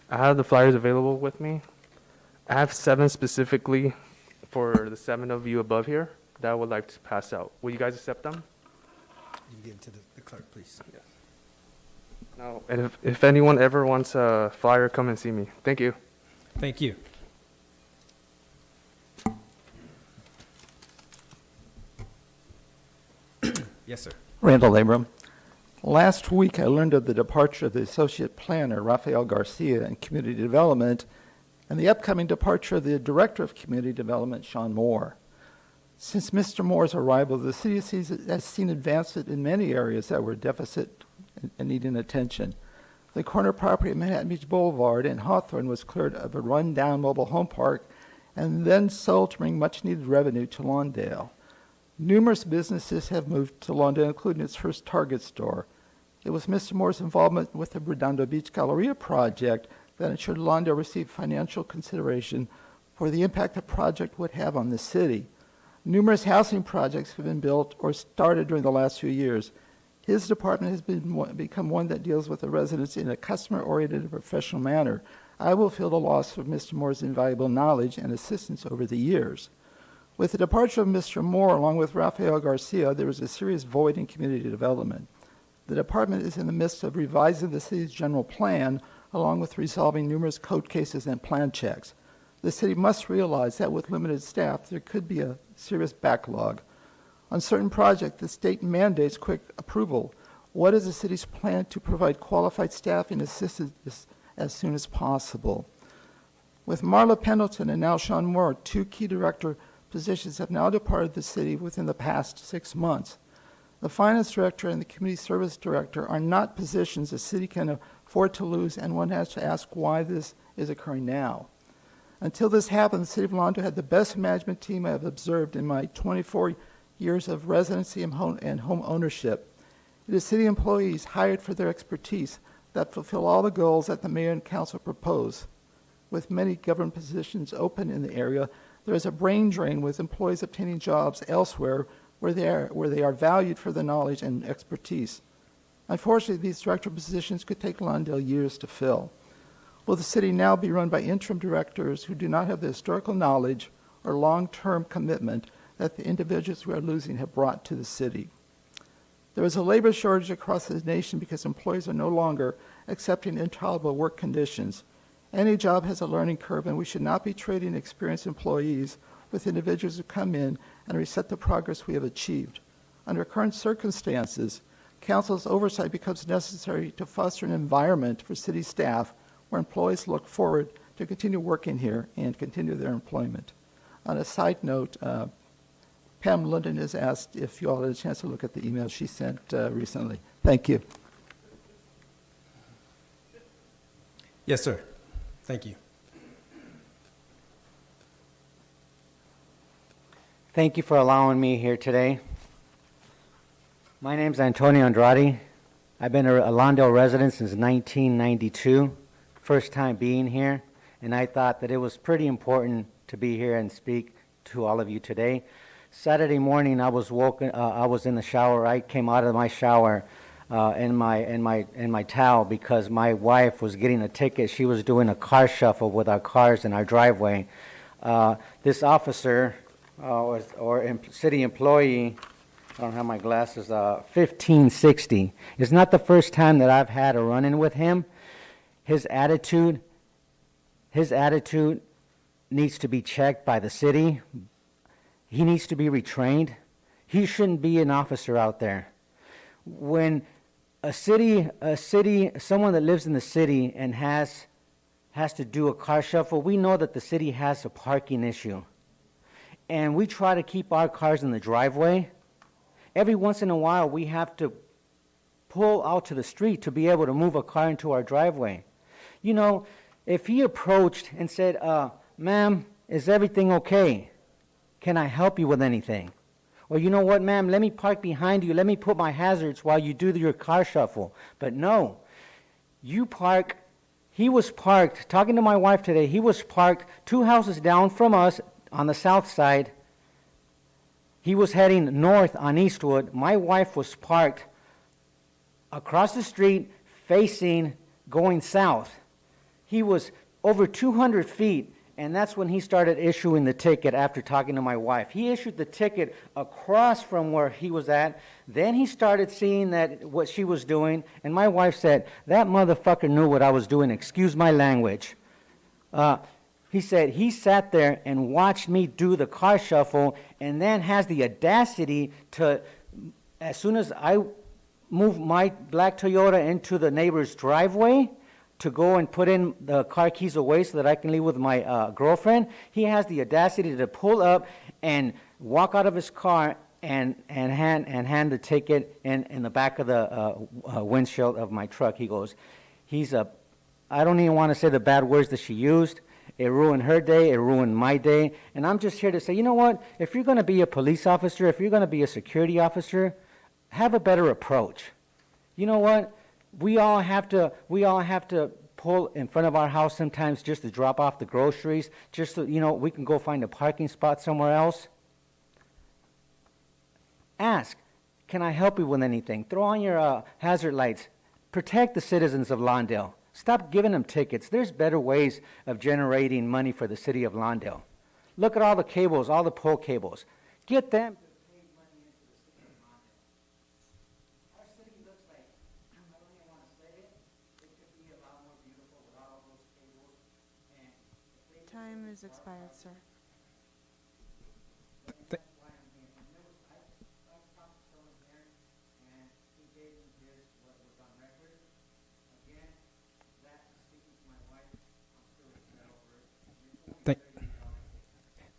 I have the flyers available with me. I have 7 specifically for the 7 of you above here that I would like to pass out. Will you guys accept them? You can give it to the clerk, please. Yes. Now, and if anyone ever wants a flyer, come and see me. Thank you. Thank you. Yes, sir. Randall Abram. Last week, I learned of the departure of the Associate Planner, Rafael Garcia, in Community Development, and the upcoming departure of the Director of Community Development, Sean Moore. Since Mr. Moore's arrival, the city has seen advancement in many areas that were deficit and needing attention. The corner property at Manhattan Beach Boulevard in Hawthorne was cleared of a run-down mobile home park and then sold to bring much-needed revenue to Lawndale. Numerous businesses have moved to Lawndale, including its first Target store. It was Mr. Moore's involvement with the Redondo Beach Galleria project that ensured Lawndale received financial consideration for the impact the project would have on the city. Numerous housing projects have been built or started during the last few years. His department has become one that deals with the residents in a customer-oriented and professional manner. I will feel the loss of Mr. Moore's invaluable knowledge and assistance over the years. With the departure of Mr. Moore, along with Rafael Garcia, there is a serious void in community development. The department is in the midst of revising the city's general plan, along with resolving numerous code cases and plan checks. The city must realize that with limited staff, there could be a serious backlog. On certain projects, the state mandates quick approval. What is the city's plan to provide qualified staff and assistance as soon as possible? With Marla Pendleton and now Sean Moore, two key director positions have now departed the city within the past 6 months. The finance director and the community service director are not positions the city can afford to lose, and one has to ask why this is occurring now. Until this happened, the city of Lawndale had the best management team I have observed in my 24 years of residency and home ownership. It is city employees hired for their expertise that fulfill all the goals that the mayor and council propose. With many government positions open in the area, there is a brain drain with employees obtaining jobs elsewhere where they are valued for their knowledge and expertise. Unfortunately, these director positions could take Lawndale years to fill. Will the city now be run by interim directors who do not have the historical knowledge or long-term commitment that the individuals we are losing have brought to the city? There is a labor shortage across the nation because employees are no longer accepting intolerable work conditions. Any job has a learning curve, and we should not be trading experienced employees with individuals who come in and reset the progress we have achieved. Under current circumstances, council's oversight becomes necessary to foster an environment for city staff where employees look forward to continue working here and continue their employment. On a side note, Pam London has asked if you all had a chance to look at the email she sent recently. Thank you. Yes, sir. Thank you. Thank you for allowing me here today. My name's Antonio Andrade. I've been a Lawndale resident since 1992, first time being here, and I thought that it was pretty important to be here and speak to all of you today. Saturday morning, I was in the shower. I came out of my shower in my towel because my wife was getting a ticket. She was doing a car shuffle with our cars in our driveway. This officer or city employee, I don't have my glasses, 1560. It's not the first time that I've had a run-in with him. His attitude needs to be checked by the city. He needs to be retrained. He shouldn't be an officer out there. When someone that lives in the city and has to do a car shuffle, we know that the city has a parking issue. And we try to keep our cars in the driveway. Every once in a while, we have to pull out to the street to be able to move a car into our driveway. You know, if he approached and said, ma'am, is everything okay? Can I help you with anything? Or you know what, ma'am, let me park behind you. Let me put my hazards while you do your car shuffle. But no, he was parked, talking to my wife today, he was parked 2 houses down from us on the south side. He was heading north on Eastwood. My wife was parked across the street going south. He was over 200 feet. And that's when he started issuing the ticket after talking to my wife. He issued the ticket across from where he was at. Then he started seeing what she was doing. And my wife said, that motherfucker knew what I was doing. Excuse my language. He said he sat there and watched me do the car shuffle and then has the audacity to, as soon as I move my black Toyota into the neighbor's driveway to go and put in the car keys away so that I can leave with my girlfriend, he has the audacity to pull up and walk out of his car and hand the ticket in the back of the windshield of my truck. He goes, I don't even want to say the bad words that she used. It ruined her day, it ruined my day, and I'm just here to say, you know what? If you're going to be a police officer, if you're going to be a security officer, have a better approach. You know what? We all have to pull in front of our house sometimes just to drop off the groceries, just so, we can go find a parking spot somewhere else. Ask, can I help you with anything? Throw on your hazard lights. Protect the citizens of Lawndale. Stop giving them tickets. There's better ways of generating money for the city of Lawndale. Look at all the cables, all the pole cables. Get them to pay money into the city of Lawndale. Our city looks like, I don't even want to say it, it could be a lot more beautiful without all those cables. Time is expired, sir.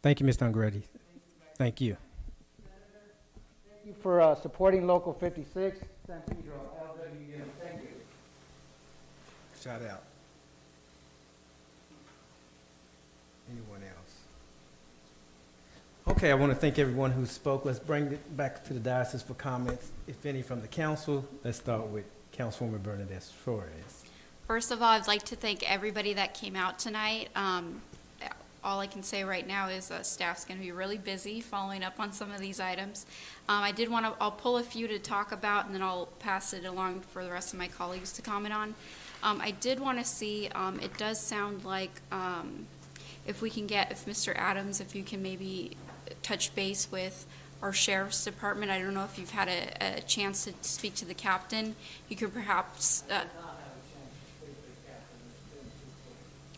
Thank you, Mr. Ungrady. Thank you. Thank you for supporting Local 56, San Pedro, LWU. Thank you. Shout out. Anyone else? Okay, I want to thank everyone who spoke. Let's bring it back to the diocese for comments, if any, from the council. Let's start with Councilwoman Bernadette Flores. First of all, I'd like to thank everybody that came out tonight. All I can say right now is staff's going to be really busy following up on some of these items. I'll pull a few to talk about, and then I'll pass it along for the rest of my colleagues to comment on. I did want to see, it does sound like if Mr. Adams, if you can maybe touch base with our sheriff's department. I don't know if you've had a chance to speak to the captain. You could perhaps...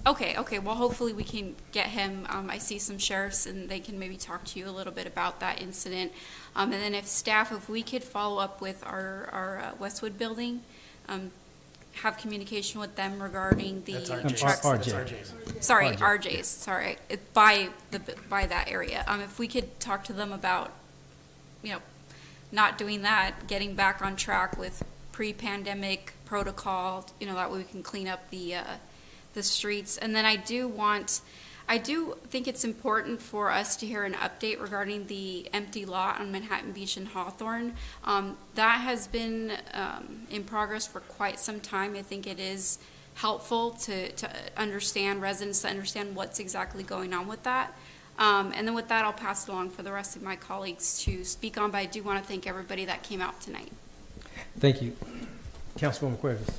Okay, well, hopefully we can get him. I see some sheriffs, and they can maybe talk to you a little bit about that incident. And then if we could follow up with our Westwood building, have communication with them regarding the trucks. RJ's, sorry, by that area. If we could talk to them about, not doing that, getting back on track with pre-pandemic protocol, that way we can clean up the streets. And then I do think it's important for us to hear an update regarding the empty lot on Manhattan Beach and Hawthorne. That has been in progress for quite some time. I think it is helpful to understand, residents to understand what's exactly going on with that. And then with that, I'll pass it along for the rest of my colleagues to speak on, but I do want to thank everybody that came out tonight. Thank you. Councilwoman Cuevas.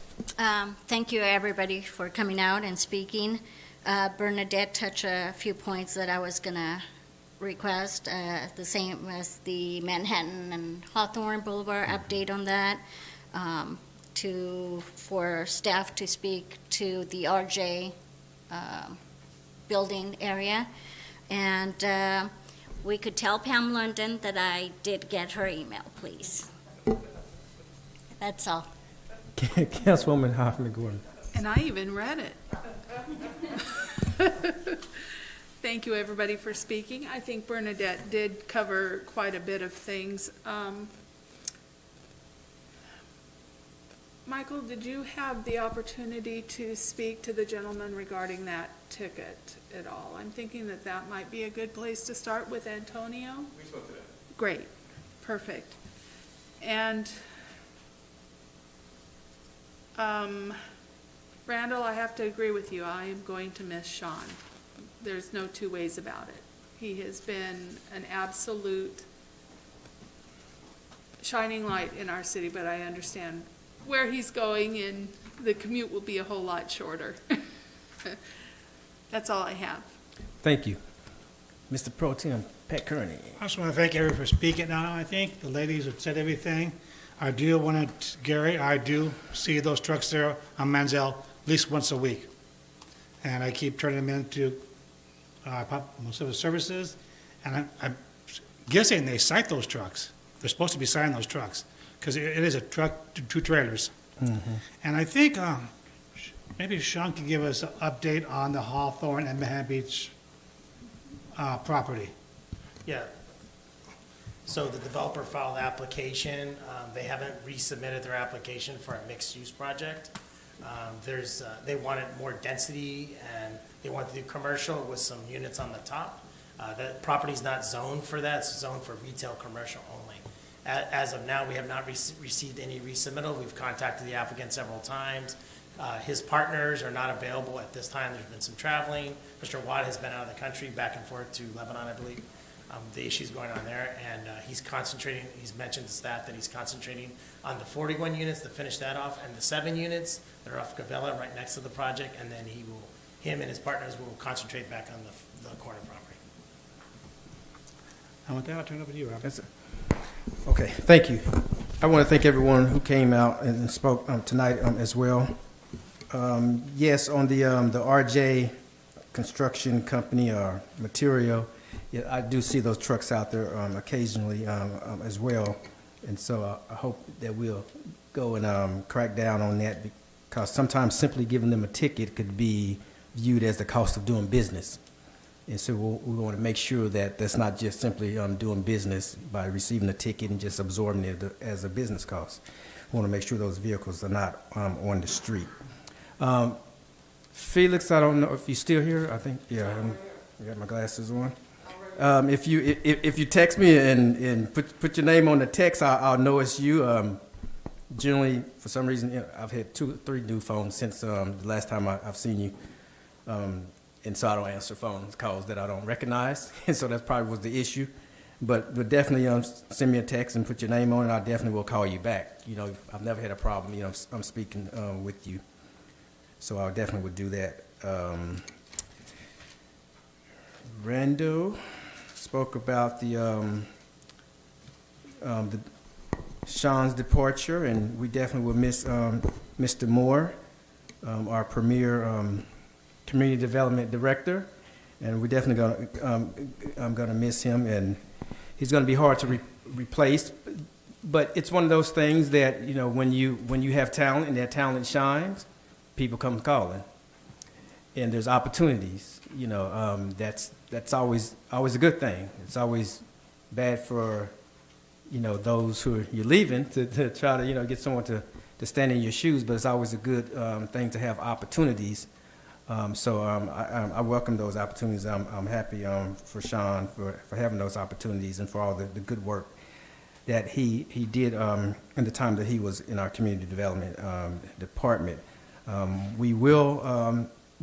Thank you, everybody, for coming out and speaking. Bernadette touched a few points that I was going to request, the same as the Manhattan and Hawthorne Boulevard update on that, for staff to speak to the RJ building area. And we could tell Pam London that I did get her email, please. That's all. Councilwoman Hoffman-Gorman. And I even read it. Thank you, everybody, for speaking. I think Bernadette did cover quite a bit of things. Michael, did you have the opportunity to speak to the gentleman regarding that ticket at all? I'm thinking that might be a good place to start with Antonio. We spoke to them. Great. Perfect. And Randall, I have to agree with you. I am going to miss Sean. There's no two ways about it. He has been an absolute shining light in our city, but I understand where he's going, and the commute will be a whole lot shorter. That's all I have. Thank you. Mr. Pro Tem Pat Kearney. I just want to thank everyone for speaking now. I think the ladies have said everything. I do want to, Gary, I do see those trucks there on Manziel at least once a week. And I keep turning them in to civil services, and I'm guessing they cite those trucks. They're supposed to be citing those trucks, because it is a truck, two trailers. And I think maybe Sean can give us an update on the Hawthorne and Manhattan Beach property. Yeah. So the developer filed the application. They haven't resubmitted their application for a mixed-use project. They wanted more density, and they wanted to do commercial with some units on the top. The property's not zoned for that. It's zoned for retail commercial only. As of now, we have not received any resubmittal. We've contacted the applicant several times. His partners are not available at this time. There's been some traveling. Mr. Watt has been out of the country, back and forth to Lebanon, I believe. The issues going on there, and he's concentrating. He's mentioned to staff that he's concentrating on the 41 units to finish that off, and the 7 units that are off Gavella right next to the project, and then him and his partners will concentrate back on the corner property. And with that, I'll turn it over to you, Rob. That's it. Okay, thank you. I want to thank everyone who came out and spoke tonight as well. Yes, on the RJ Construction Company material, yeah, I do see those trucks out there occasionally as well, and so I hope that we'll go and crack down on that, because sometimes simply giving them a ticket could be viewed as the cost of doing business. And so we want to make sure that that's not just simply doing business by receiving a ticket and just absorbing it as a business cost. We want to make sure those vehicles are not on the street. Felix, I don't know if you're still here. I think, yeah, I got my glasses on. If you text me and put your name on the text, I'll know it's you. Generally, for some reason, I've had 2 or 3 new phones since the last time I've seen you. And so I don't answer phone calls that I don't recognize, and so that probably was the issue. But definitely send me a text and put your name on it. I definitely will call you back. I've never had a problem. I'm speaking with you, so I definitely would do that. Rando spoke about the Sean's departure, and we definitely will miss Mr. Moore, our premier community development director, and we're definitely going to miss him, and he's going to be hard to replace. But it's one of those things that when you have talent and that talent shines, people come calling, and there's opportunities. That's always a good thing. It's always bad for those who you're leaving to try to get someone to stand in your shoes, but it's always a good thing to have opportunities. So I welcome those opportunities. I'm happy for Sean for having those opportunities and for all the good work that he did in the time that he was in our community development department.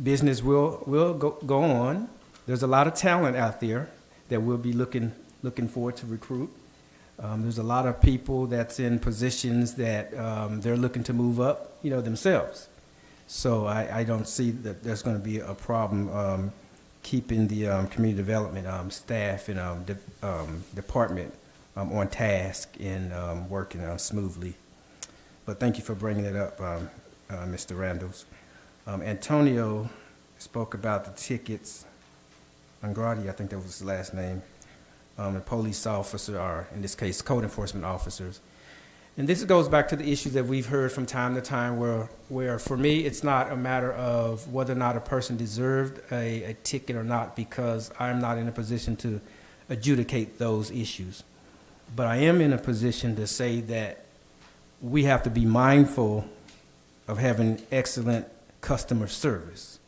Business will go on. There's a lot of talent out there that we'll be looking forward to recruit. There's a lot of people that's in positions that they're looking to move up, themselves. So I don't see that there's going to be a problem keeping the community development staff and department on task and working smoothly. But thank you for bringing it up, Mr. Randalls. Antonio spoke about the tickets. Andrade, I think that was his last name. The police officer, or in this case, code enforcement officers. And this goes back to the issues that we've heard from time to time where for me, it's not a matter of whether or not a person deserved a ticket or not, because I'm not in a position to adjudicate those issues. But I am in a position to say that we have to be mindful of having excellent customer service.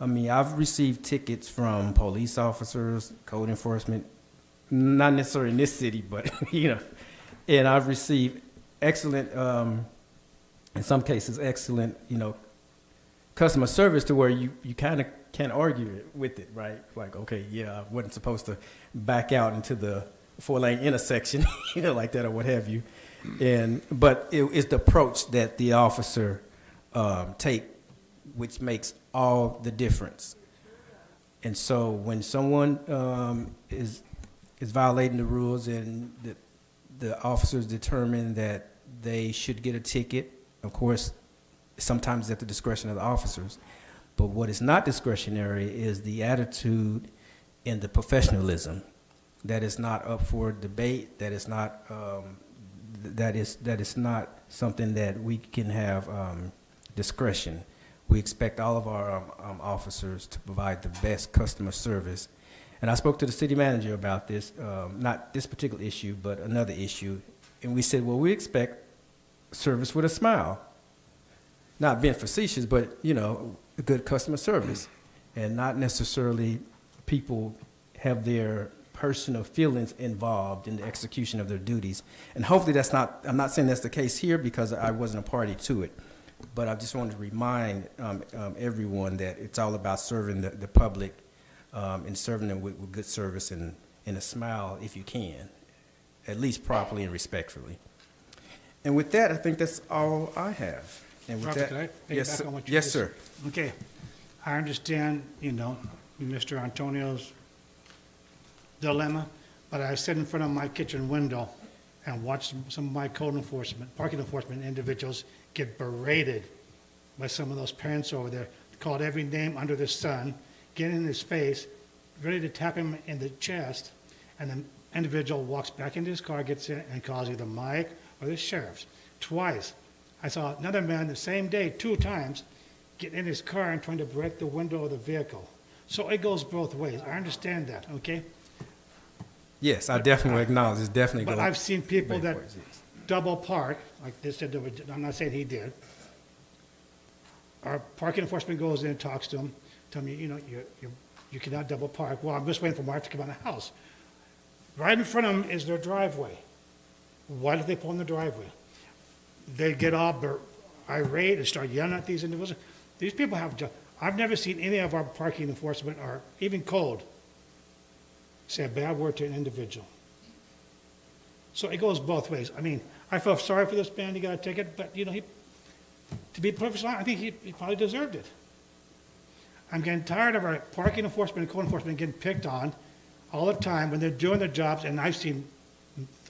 I mean, I've received tickets from police officers, code enforcement, not necessarily in this city, but, and I've received excellent, in some cases, excellent, customer service to where you kind of can't argue with it, right? Like, okay, yeah, I wasn't supposed to back out into the 4-lane intersection, like that or what have you. But it's the approach that the officer take, which makes all the difference. And so when someone is violating the rules and the officers determine that they should get a ticket, of course, sometimes it's at the discretion of the officers. But what is not discretionary is the attitude and the professionalism. That is not up for debate. That is not that is not something that we can have discretion. We expect all of our officers to provide the best customer service. And I spoke to the city manager about this, not this particular issue, but another issue. And we said, well, we expect service with a smile. Not being facetious, but, you know, good customer service. And not necessarily people have their personal feelings involved in the execution of their duties. And hopefully that's not, I'm not saying that's the case here because I wasn't a party to it. But I just wanted to remind everyone that it's all about serving the public and serving them with good service and a smile if you can, at least properly and respectfully. And with that, I think that's all I have. And with Robert, that, can I yes, piggyback on what you yes, just sir. said? Okay, I understand, you know, Mr. Antonio's dilemma, but I sit in front of my kitchen window and watch some of my code enforcement, parking enforcement individuals get berated by some of those parents over there, called every name under the sun, get in his face, ready to tap him in the chest, and the individual walks back into his car, gets in, and calls either Mike or the sheriff's. Twice. I saw another man the same day, 2 times, get in his car and trying to break the window of the vehicle. So it goes both ways. I understand that, okay? Yes, I definitely acknowledge it's definitely But going I've seen people both that ways, yes. double park, like they said, I'm not saying he did. Our parking enforcement goes in and talks to him, tell me, you know, you cannot double park. Well, I'm just waiting for Mark to come out of the house. Right in front of them is their driveway. Why do they pull in the driveway? They get all irate and start yelling at these individuals. These people have, I've never seen any of our parking enforcement or even code say a bad word to an individual. So it goes both ways. I mean, I felt sorry for this man, he got a ticket, but, you know, to be perfectly honest, I think he probably deserved it. I'm getting tired of our parking enforcement and code enforcement getting picked on all the time when they're doing their jobs, and I've seen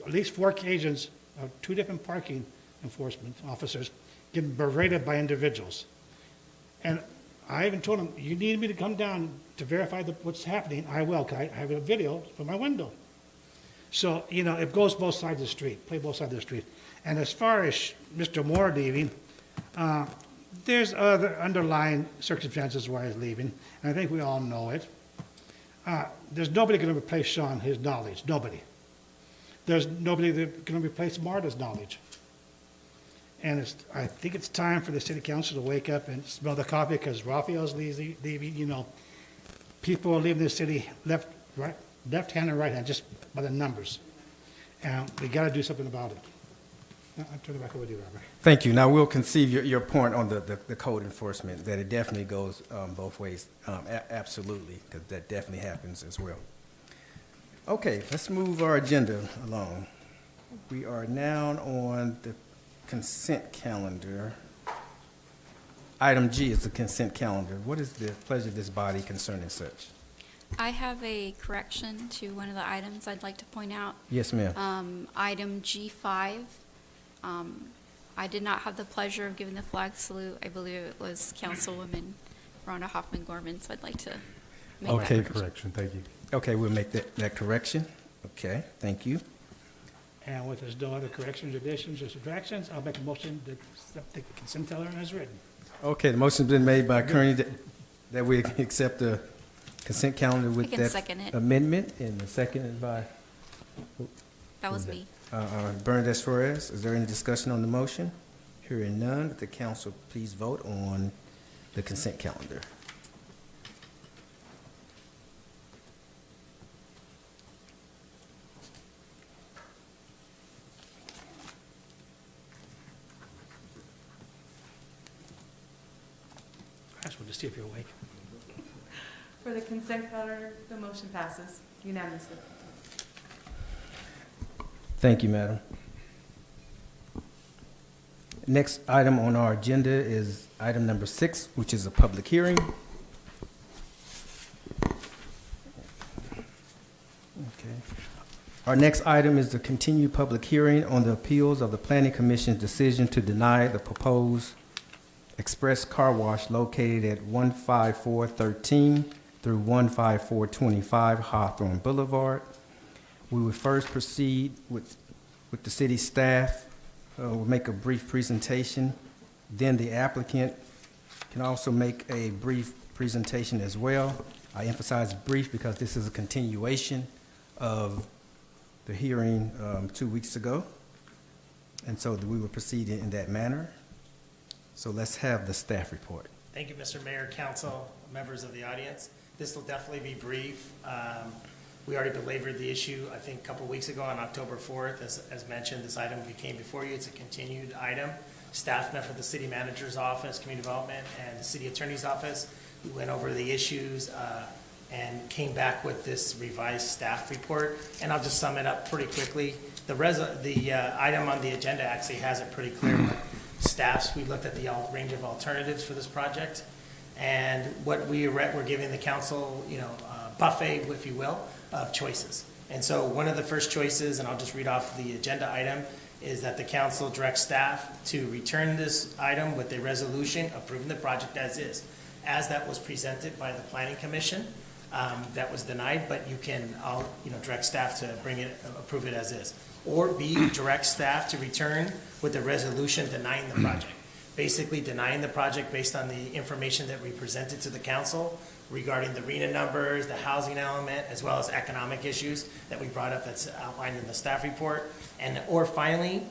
at least 4 occasions of 2 different parking enforcement officers getting berated by individuals. And I even told them, you need me to come down to verify what's happening. I will, 'cause I have a video from my window. So, you know, it goes both sides of the street, play both sides of the street. And as far as Mr. Moore leaving, there's other underlying circumstances why he's leaving, and I think we all know it. There's nobody going to replace Sean, his knowledge, nobody. There's nobody that can replace Marta's knowledge. And I think it's time for the city council to wake up and smell the coffee, because Raphael's leaving, you know. People are leaving the city left hand and right hand, just by the numbers. And we got to do something about it. I'll turn it back over to you, Robert. Thank you. Now, we'll conceive your point on the code enforcement, that it definitely goes both ways. Absolutely, because that definitely happens as well. Okay, let's move our agenda along. We are now on the consent calendar. Item G is the consent calendar. What is the pleasure of this body concerning such? I have a correction to one of the items I'd like to point out. Yes, ma'am. Item G5, I did not have the pleasure of giving the flag salute. I believe it was Councilwoman Rhonda Hoffman-Gorman, so I'd like to make that Okay, Correction, thank you. okay, we'll make that correction. Okay, thank you. And with there's no other corrections, additions, or subtractions, I'll make a motion to accept the consent calendar as written. Okay, the motion's been made by Kearney that we accept the consent calendar with I can that second it. amendment, and seconded by That was me. Bernadette Suarez. Is there any discussion on the motion? Hearing none, would the council please vote on the consent calendar? I just wanted to see if you're awake. For the consent calendar, the motion passes unanimously. Thank you, madam. Next item on our agenda is item number 6, which is a public hearing. Okay. Our next item is the continued public hearing on the appeals of the Planning Commission's decision to deny the proposed Express Car Wash located at 15413 through 15425 Hawthorne Boulevard. We will first proceed with the city staff. We'll make a brief presentation. Then the applicant can also make a brief presentation as well. I emphasize brief because this is a continuation of the hearing 2 weeks ago. And so we will proceed in that manner. So let's have the staff report. Thank you, Mr. Mayor, council, members of the audience. This will definitely be brief. We already belabored the issue, I think, a couple weeks ago on October 4th. As mentioned, this item came before you. It's a continued item. Staff met with the city manager's office, community development, and the city attorney's office. We went over the issues and came back with this revised staff report. And I'll just sum it up pretty quickly. The item on the agenda actually has it pretty clear. But staffs, we looked at the range of alternatives for this project, and what we're giving the council, buffet, if you will, of choices. And so one of the first choices, and I'll just read off the agenda item, is that the council directs staff to return this item with a resolution approving the project as is, as that was presented by the Planning Commission. That was denied, but you can, direct staff to approve it as is. Or B, direct staff to return with a resolution denying the project. Basically denying the project based on the information that we presented to the council regarding the RENA numbers, the housing element, as well as economic issues that we brought up that's outlined in the staff report. Or finally,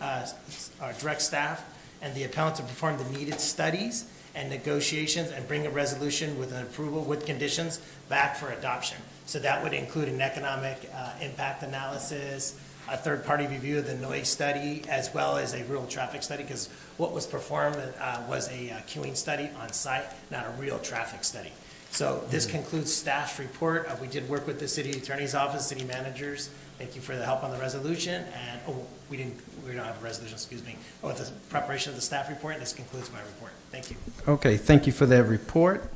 direct staff and the appellant to perform the needed studies and negotiations and bring a resolution with an approval with conditions back for adoption. So that would include an economic impact analysis, a third-party review of the noise study, as well as a real traffic study, because what was performed was a queuing study on site, not a real traffic study. So this concludes staff's report. We did work with the city attorney's office, city managers. Thank you for the help on the resolution. And we don't have a resolution, excuse me. With the preparation of the staff report, and this concludes my report. Thank you. Okay, thank you for that report.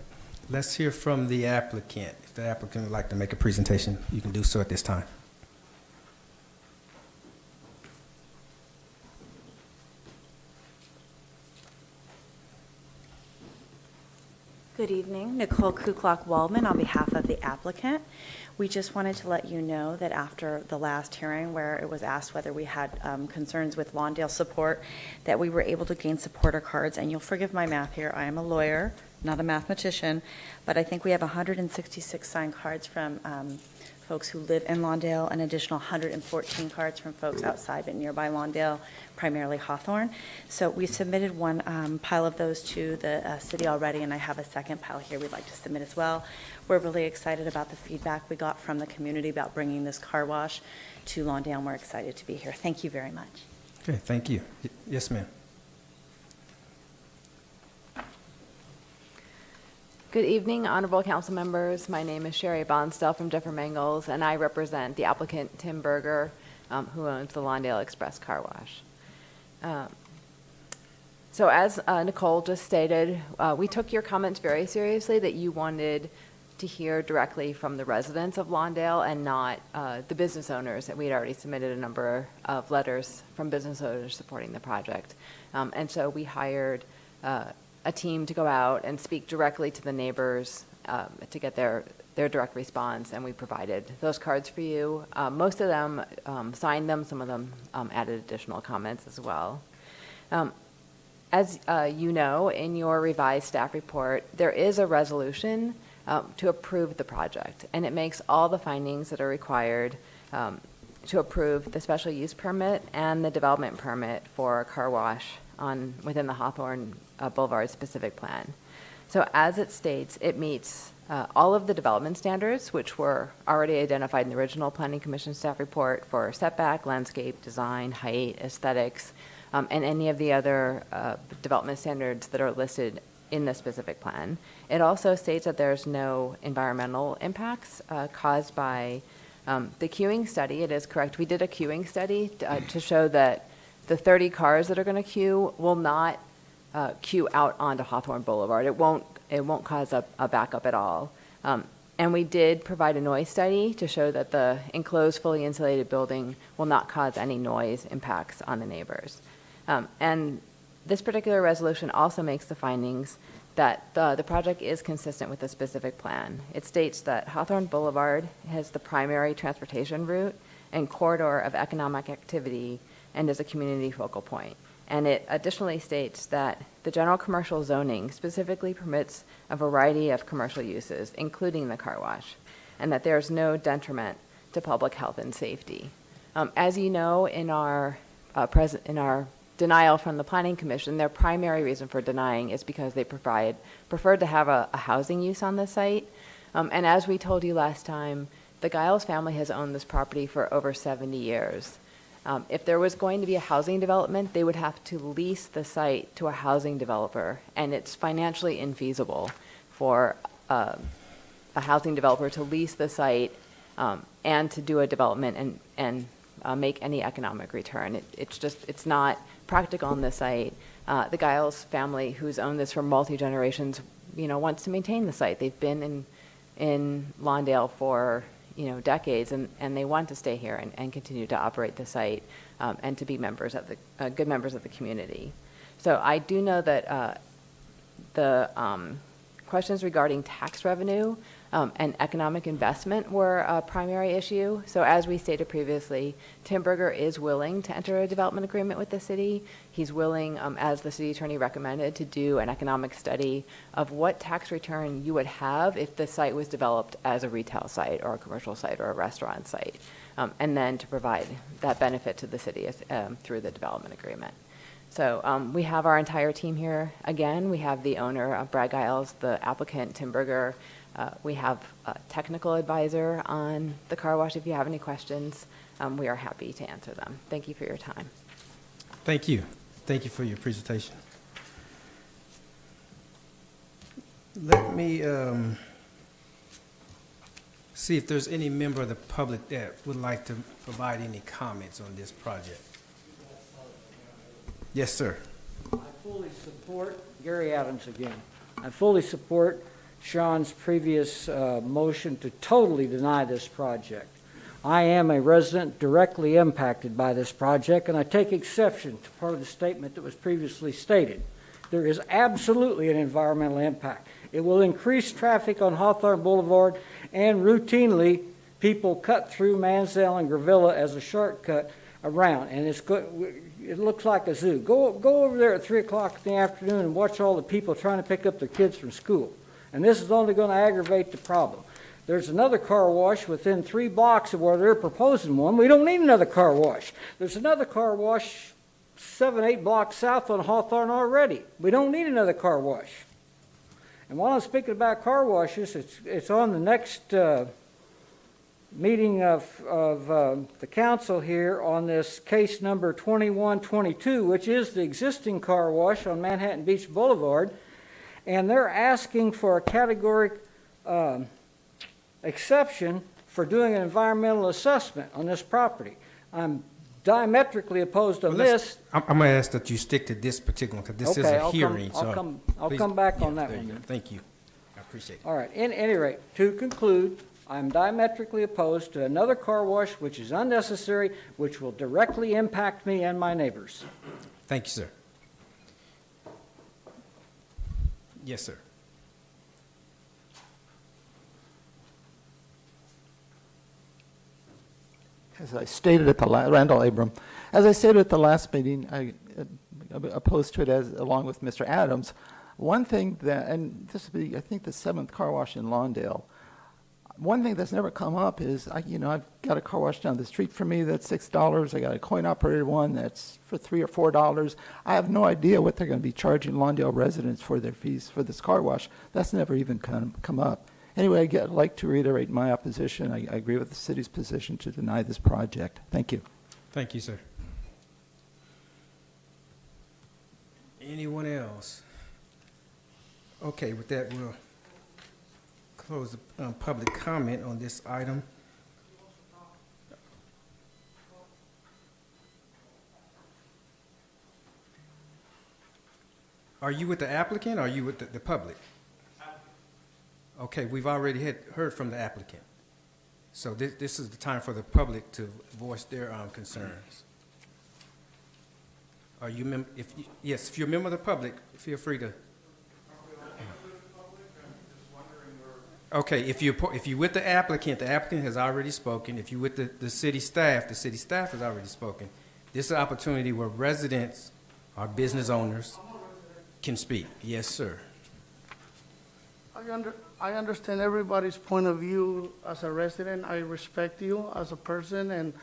Let's hear from the applicant. If the applicant would like to make a presentation, you can do so at this time. Good evening, Nicole Kuklak-Waldman on behalf of the applicant. We just wanted to let you know that after the last hearing where it was asked whether we had concerns with Lawndale support, that we were able to gain supporter cards, and you'll forgive my math here, I am a lawyer, not a mathematician, but I think we have 166 signed cards from folks who live in Lawndale, an additional 114 cards from folks outside but nearby Lawndale, primarily Hawthorne. So we submitted one pile of those to the city already, and I have a second pile here we'd like to submit as well. We're really excited about the feedback we got from the community about bringing this car wash to Lawndale, and we're excited to be here. Thank you very much. Okay, thank you. Yes, ma'am. Good evening, honorable council members. My name is Sherry Bonsdell from Jeffer Mangles, and I represent the applicant Tim Berger, who owns the Lawndale Express Car Wash. So as Nicole just stated, we took your comments very seriously that you wanted to hear directly from the residents of Lawndale and not the business owners. That we had already submitted a number of letters from business owners supporting the project. And so we hired a team to go out and speak directly to the neighbors to get their direct response, and we provided those cards for you. Most of them signed them, some of them added additional comments as well. As you know, in your revised staff report, there is a resolution to approve the project, and it makes all the findings that are required to approve the special use permit and the development permit for a car wash within the Hawthorne Boulevard specific plan. So as it states, it meets all of the development standards, which were already identified in the original Planning Commission staff report for setback, landscape, design, height, aesthetics, and any of the other development standards that are listed in the specific plan. It also states that there's no environmental impacts caused by the queuing study. It is correct. We did a queuing study to show that the 30 cars that are going to queue will not queue out onto Hawthorne Boulevard. It won't cause a backup at all. And we did provide a noise study to show that the enclosed, fully insulated building will not cause any noise impacts on the neighbors. And This particular resolution also makes the findings that the project is consistent with the specific plan. It states that Hawthorne Boulevard has the primary transportation route and corridor of economic activity and is a community focal point. And it additionally states that the general commercial zoning specifically permits a variety of commercial uses, including the car wash, and that there's no detriment to public health and safety. As you know, in our denial from the Planning Commission, their primary reason for denying is because they preferred to have a housing use on the site. And as we told you last time, the Giles family has owned this property for over 70 years. If there was going to be a housing development, they would have to lease the site to a housing developer, and it's financially infeasible for a housing developer to lease the site and to do a development and make any economic return. It's not practical on this site. The Giles family, who's owned this for multi-generations, wants to maintain the site. They've been in Lawndale for decades, and they want to stay here and continue to operate the site and to be members of good members of the community. So I do know that the questions regarding tax revenue and economic investment were a primary issue. So as we stated previously, Tim Berger is willing to enter a development agreement with the city. He's willing, as the city attorney recommended, to do an economic study of what tax return you would have if the site was developed as a retail site or a commercial site or a restaurant site, and then to provide that benefit to the city through the development agreement. So we have our entire team here. Again, we have the owner, Brad Giles, the applicant, Tim Berger. We have a technical advisor on the car wash. If you have any questions, we are happy to answer them. Thank you for your time. Thank you. Thank you for your presentation. Let me see if there's any member of the public that would like to provide any comments on this project. Yes, sir. I fully support, Gary Adams again. I fully support Sean's previous motion to totally deny this project. I am a resident directly impacted by this project, and I take exception to part of the statement that was previously stated. There is absolutely an environmental impact. It will increase traffic on Hawthorne Boulevard, and routinely people cut through Mansell and Gravilla as a shortcut around, and it looks like a zoo. Go over there at 3 o'clock in the afternoon and watch all the people trying to pick up their kids from school. And this is only going to aggravate the problem. There's another car wash within 3 blocks of where they're proposing one. We don't need another car wash. There's another car wash 7, 8 blocks south on Hawthorne already. We don't need another car wash. And while I'm speaking about car washes, it's on the next meeting of the council here on this case number 2122, which is the existing car wash on Manhattan Beach Boulevard. And they're asking for a categoric exception for doing an environmental assessment on this property. I'm diametrically opposed on this. I'm going to ask that you stick to this particular one, because this is a hearing. I'll come back on that one. Thank you. I appreciate it. All right. In any rate, to conclude, I'm diametrically opposed to another car wash which is unnecessary, which will directly impact me and my neighbors. Thank you, sir. Yes, sir. As I stated at the Randall Abram, as I stated at the last meeting, I opposed to it along with Mr. Adams. One thing that, and this will be, I think, the 7th car wash in Lawndale. One thing that's never come up is, I've got a car wash down the street from me that's $6. I got a coin-operated one that's for $3 or $4. I have no idea what they're going to be charging Lawndale residents for their fees for this car wash. That's never even come up. Anyway, I'd like to reiterate my opposition. I agree with the city's position to deny this project. Thank you. Thank you, sir. Anyone else? Okay, with that, we'll close the public comment on this item. Are you with the applicant or are you with the public? Okay, we've already heard from the applicant. So this is the time for the public to voice their concerns. Are you yes, if you're a member of the public, feel free to. Okay, if you're with the applicant has already spoken. If you're with the city staff has already spoken. This is an opportunity where residents or business owners can speak. Yes, sir. I understand everybody's point of view as a resident. I respect you as a person, and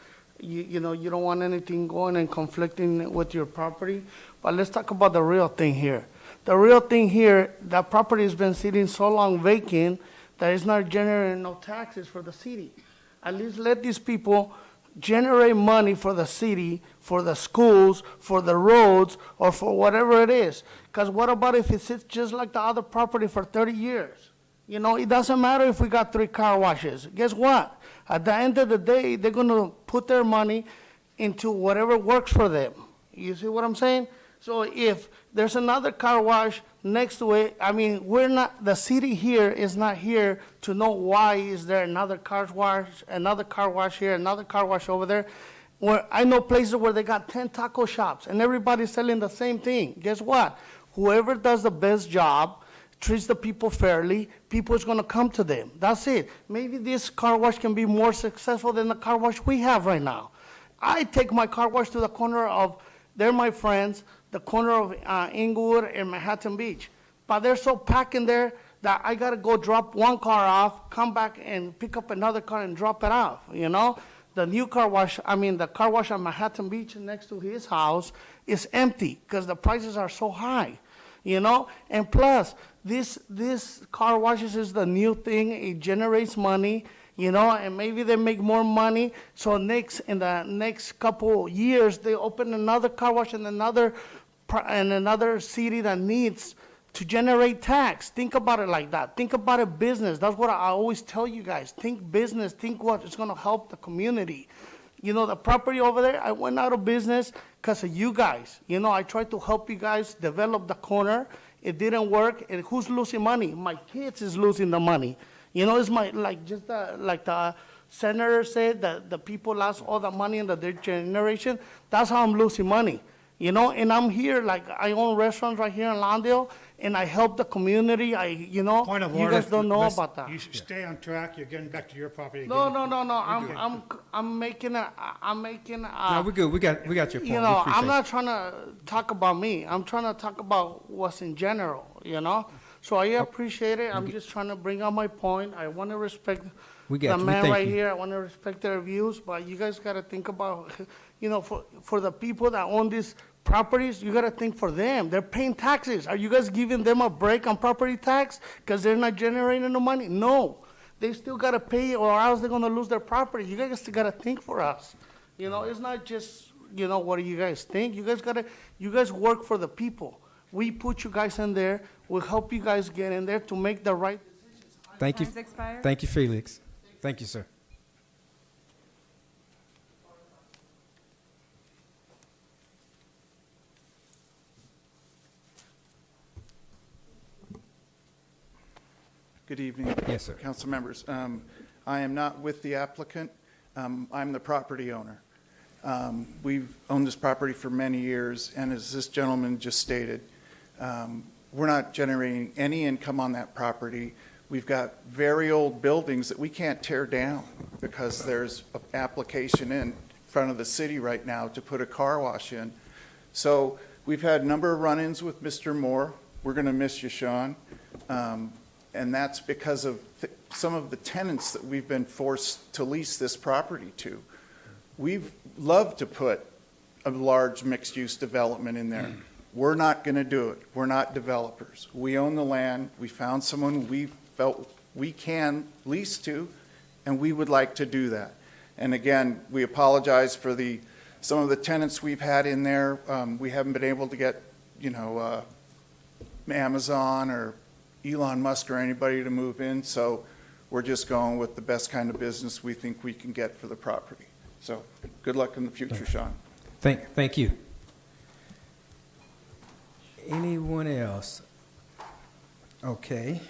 you know, you don't want anything going and conflicting with your property. But let's talk about the real thing here. The real thing here, that property has been sitting so long vacant that it's not generating no taxes for the city. At least let these people generate money for the city, for the schools, for the roads, or for whatever it is. Because what about if it sits just like the other property for 30 years? You know, it doesn't matter if we got 3 car washes. Guess what? At the end of the day, they're going to put their money into whatever works for them. You see what I'm saying? So if there's another car wash next to it, I mean, the city here is not here to know why is there another car wash here, another car wash over there. Where I know places where they got 10 taco shops and everybody's selling the same thing. Guess what? Whoever does the best job, treats the people fairly, people is going to come to them. That's it. Maybe this car wash can be more successful than the car wash we have right now. I take my car wash to the corner of, they're my friends, the corner of Inglewood and Manhattan Beach. But they're so packed in there that I got to go drop one car off, come back and pick up another car and drop it off, you know? The new car wash, the car wash on Manhattan Beach next to his house is empty because the prices are so high, you know? And plus, this car washes is the new thing. It generates money, you know, and maybe they make more money. So in the next couple years, they open another car wash in another city that needs to generate tax. Think about it like that. Think about it business. That's what I always tell you guys. Think business. Think what is going to help the community. You know, the property over there, I went out of business because of you guys. You know, I tried to help you guys develop the corner. It didn't work. And who's losing money? My kids is losing the money. You know, it's like the senator said, that the people lost all the money in their generation. That's how I'm losing money. You know, and I'm here, like I own restaurants right here in Lawndale, and I help the community. Point of you order. guys don't know about that. You should stay on track. You're getting back to your property again. No. I'm making. No, we're good. We got your point. You know, I'm not trying to talk about me. I'm trying to talk about what's in general. You know, so I appreciate it. I'm just trying to bring out my point. I want to respect the man right here. I want to respect their views, but you guys got to think about, you know, for the people that own these properties, you got to think for them. They're paying taxes. Are you guys giving them a break on property tax because they're not generating the money? No. They still got to pay, or else they're going to lose their property. You guys got to think for us. You know, it's not just, you know, what do you guys think? You guys work for the people. We put you guys in there. We'll help you guys get in there to make the right decisions. Thank you. Thank you, Felix. Thank you, sir. Good evening. Yes, sir. Council members. I am not with the applicant. I'm the property owner. We've owned this property for many years, and as this gentleman just stated, we're not generating any income on that property. We've got very old buildings that we can't tear down because there's an application in front of the city right now to put a car wash in. So we've had a number of run-ins with Mr. Moore. We're going to miss you, Sean. And that's because of some of the tenants that we've been forced to lease this property to. We've loved to put a large mixed-use development in there. We're not going to do it. We're not developers. We own the land. We found someone we felt we can lease to, and we would like to do that. And again, we apologize for some of the tenants we've had in there. We haven't been able to get, you know, Amazon or Elon Musk or anybody to move in, so we're just going with the best kind of business we think we can get for the property. So good luck in the future, Sean. Thank you. Anyone else? Okay.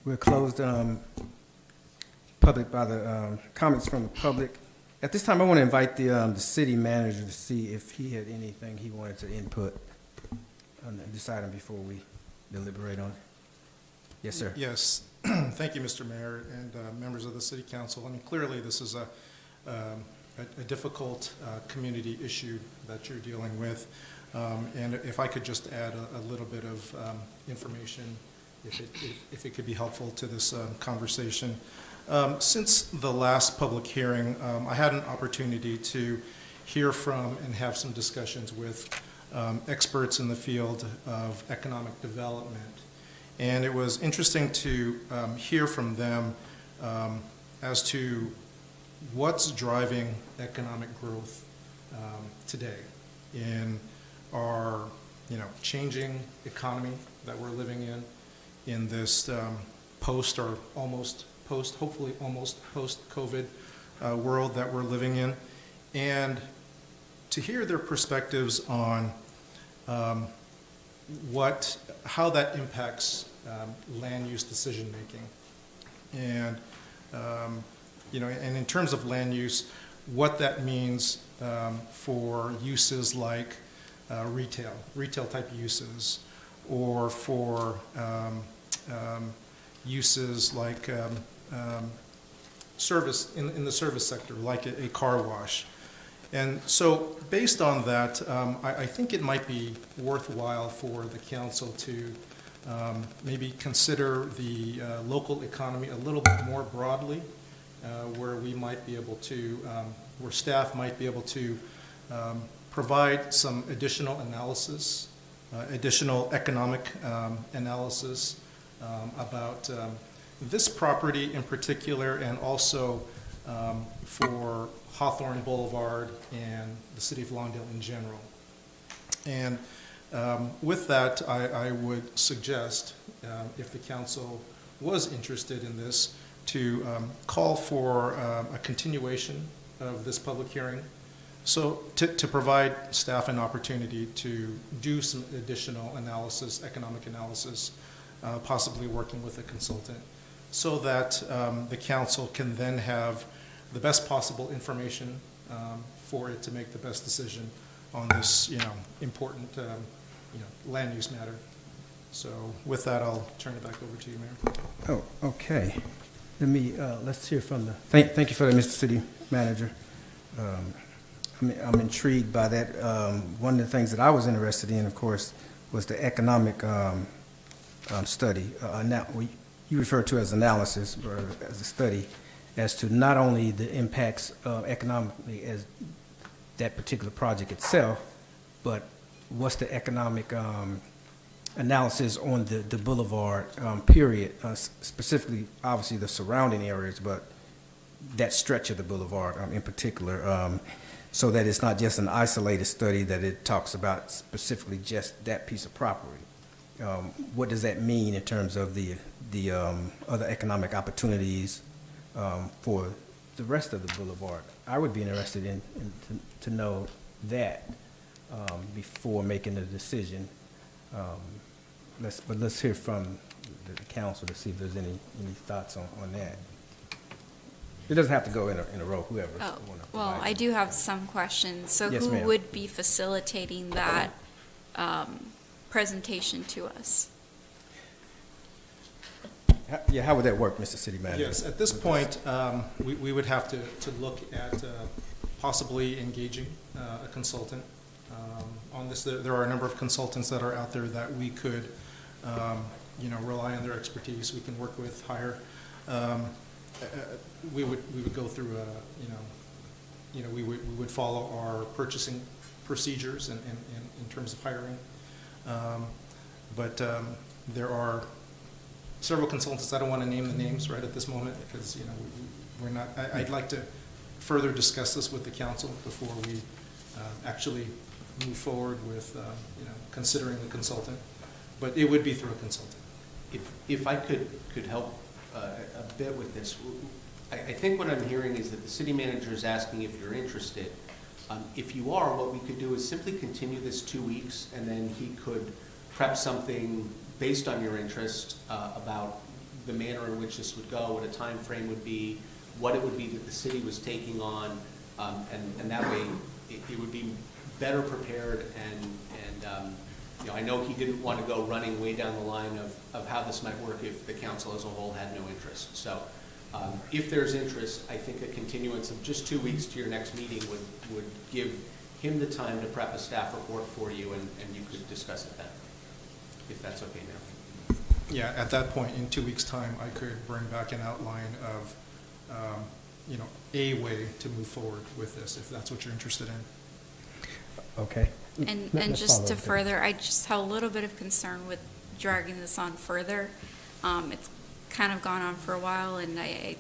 We'll close the public by the comments from the public At this time, I want to invite the city manager to see if he had anything he wanted to input on this item before we deliberate on it. Yes, sir. Yes. Thank you, Mr. Mayor and members of the City Council. I mean, clearly this is a difficult community issue that you're dealing with. And if I could just add a little bit of information, if it could be helpful to this conversation. Since the last public hearing, I had an opportunity to hear from and have some discussions with experts in the field of economic development. And it was interesting to hear from them as to what's driving economic growth today in our changing economy that we're living in this post or almost post, hopefully almost post-COVID world that we're living in, and to hear their perspectives on how that impacts land use decision making, and and in terms of land use, what that means for uses like retail type uses, or for uses like service in the service sector, like a car wash. And so based on that, I think it might be worthwhile for the council to maybe consider the local economy a little bit more broadly, where we might be able to, where staff might be able to provide some additional analysis, additional economic analysis about this property in particular, and also for Hawthorne Boulevard and the city of Lawndale in general. And with that, I would suggest, if the council was interested in this, to call for a continuation of this public hearing, so to provide staff an opportunity to do some additional analysis, economic analysis, possibly working with a consultant, so that the council can then have the best possible information for it to make the best decision on this, important, land use matter. So with that, I'll turn it back over to you, Mayor. Oh, okay. Let's hear from the, thank you for that, Mr. City Manager. I'm intrigued by that. One of the things that I was interested in, of course, was the economic study. Now, you refer to as analysis or as a study as to not only the impacts economically as that particular project itself, but what's the economic analysis on the boulevard period, specifically, obviously, the surrounding areas, but that stretch of the boulevard in particular, so that it's not just an isolated study, that it talks about specifically just that piece of property. What does that mean in terms of the other economic opportunities for the rest of the boulevard? I would be interested in to know that before making a decision. Let's hear from the council to see if there's any thoughts on that. It doesn't have to go in a row, whoever. Oh, well, I do have some questions. So Yes, who ma'am. would be facilitating that presentation to us? How would that work, Mr. City Manager? Yes, at this point, we would have to look at possibly engaging a consultant on this. There are a number of consultants that are out there that we could, rely on their expertise. We can work with, hire. We would go through we would follow our purchasing procedures and in terms of hiring. But there are several consultants. I don't want to name the names right at this moment because we're not. I'd like to further discuss this with the council before we actually move forward with considering the consultant. But it would be through a consultant. If I could help a bit with this, I think what I'm hearing is that the city manager is asking if you're interested. If you are, what we could do is simply continue this 2 weeks, and then he could prep something based on your interest about the manner in which this would go, what a time frame would be, what it would be that the city was taking on, And that way, it would be better prepared you know, I know he didn't want to go running way down the line of how this might work if the council as a whole had no interest. So if there's interest, I think a continuance of just 2 weeks to your next meeting would give him the time to prep a staff report for you, and you could discuss it then, if that's okay now. Yeah, at that point, in 2 weeks' time, I could bring back an outline of, you know, a way to move forward with this, if that's what you're interested in. Okay. And Let's just follow to up there. further, I just have a little bit of concern with dragging this on further. It's kind of gone on for a while, and I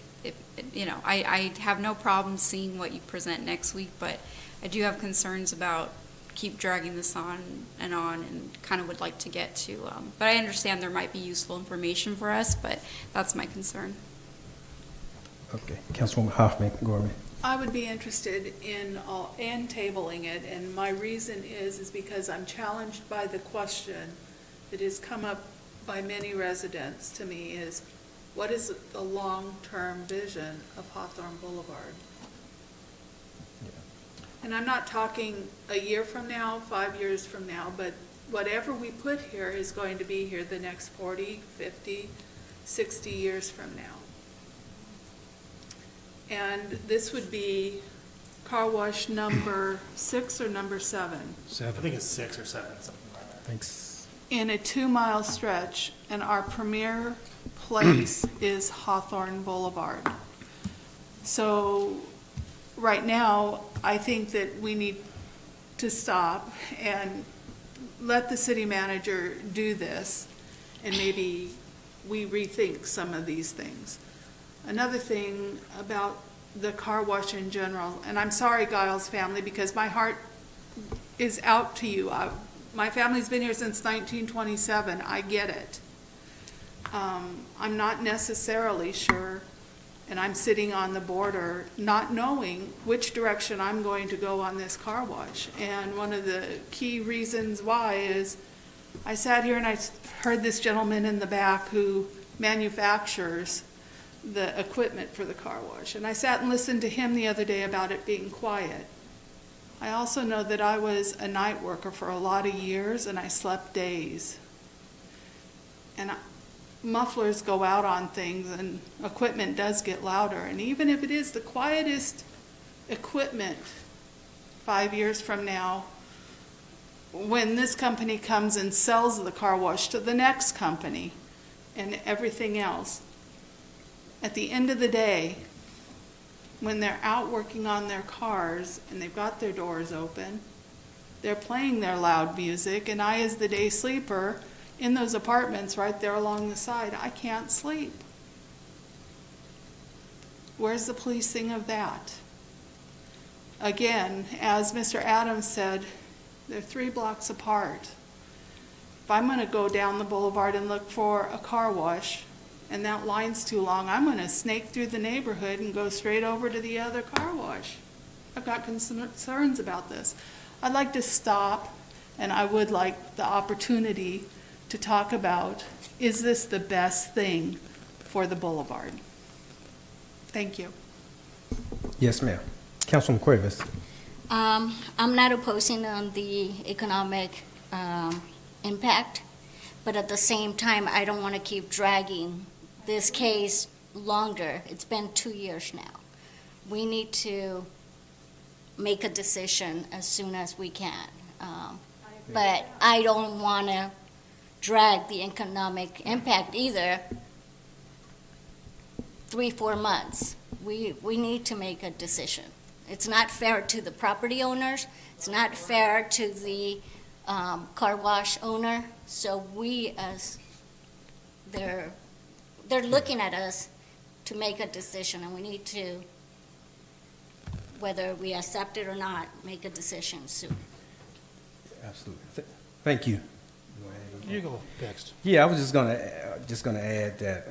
have no problem seeing what you present next week, but I do have concerns about keep dragging this on, and kind of would like to get to, but I understand there might be useful information for us, but that's my concern. Okay, Councilwoman Hoffman-Gorman. I would be interested in tabling it, and my reason is because I'm challenged by the question that has come up by many residents to me is, what is the long-term vision of Hawthorne Boulevard? And I'm not talking a year from now, 5 years from now, but whatever we put here is going to be here the next 40, 50, 60 years from now. And this would be car wash number 6 or number 7? I think it's 6 or 7, something like that. Thanks. In a 2-mile stretch, and our premier place is Hawthorne Boulevard. So right now, I think that we need to stop and let the city manager do this, and maybe we rethink some of these things. Another thing about the car wash in general, and I'm sorry, Giles family, because my heart is out to you. My family's been here since 1927. I get it. I'm not necessarily sure, and I'm sitting on the border not knowing which direction I'm going to go on this car wash. And one of the key reasons why is I sat here and I heard this gentleman in the back who manufactures the equipment for the car wash. And I sat and listened to him the other day about it being quiet. I also know that I was a night worker for a lot of years, and I slept days. And mufflers go out on things, and equipment does get louder. And even if it is the quietest equipment 5 years from now, when this company comes and sells the car wash to the next company and everything else, at the end of the day, when they're out working on their cars and they've got their doors open, they're playing their loud music, and I, as the day sleeper in those apartments right there along the side, I can't sleep. Where's the policing of that? Again, as Mr. Adams said, they're 3 blocks apart. If I'm going to go down the boulevard and look for a car wash, and that line's too long, I'm going to snake through the neighborhood and go straight over to the other car wash. I've got concerns about this. I'd like to stop, and I would like the opportunity to talk about, is this the best thing for the boulevard? Thank you. Yes, ma'am. Councilwoman Cuevas. I'm not opposing on the economic impact, but at the same time, I don't want to keep dragging this case longer. It's been 2 years now. We need to make a decision as soon as we can. But I don't want to drag the economic impact either 3-4 months. We need to make a decision. It's not fair to the property owners. It's not fair to the car wash owner. So we, as they're looking at us to make a decision, and we need to, whether we accept it or not, make a decision soon. Absolutely. Thank you. You go next. Yeah, I was just gonna add that.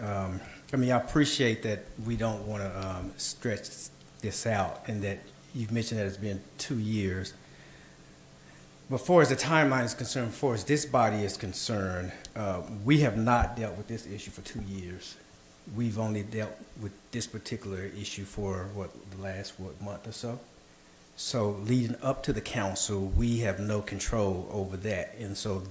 I mean, I appreciate that we don't want to stretch this out, and that you've mentioned that it's been 2 years. But far as the timeline is concerned, as far as this body is concerned, we have not dealt with this issue for 2 years. We've only dealt with this particular issue for the last month or so. So leading up to the council, we have no control over that. And so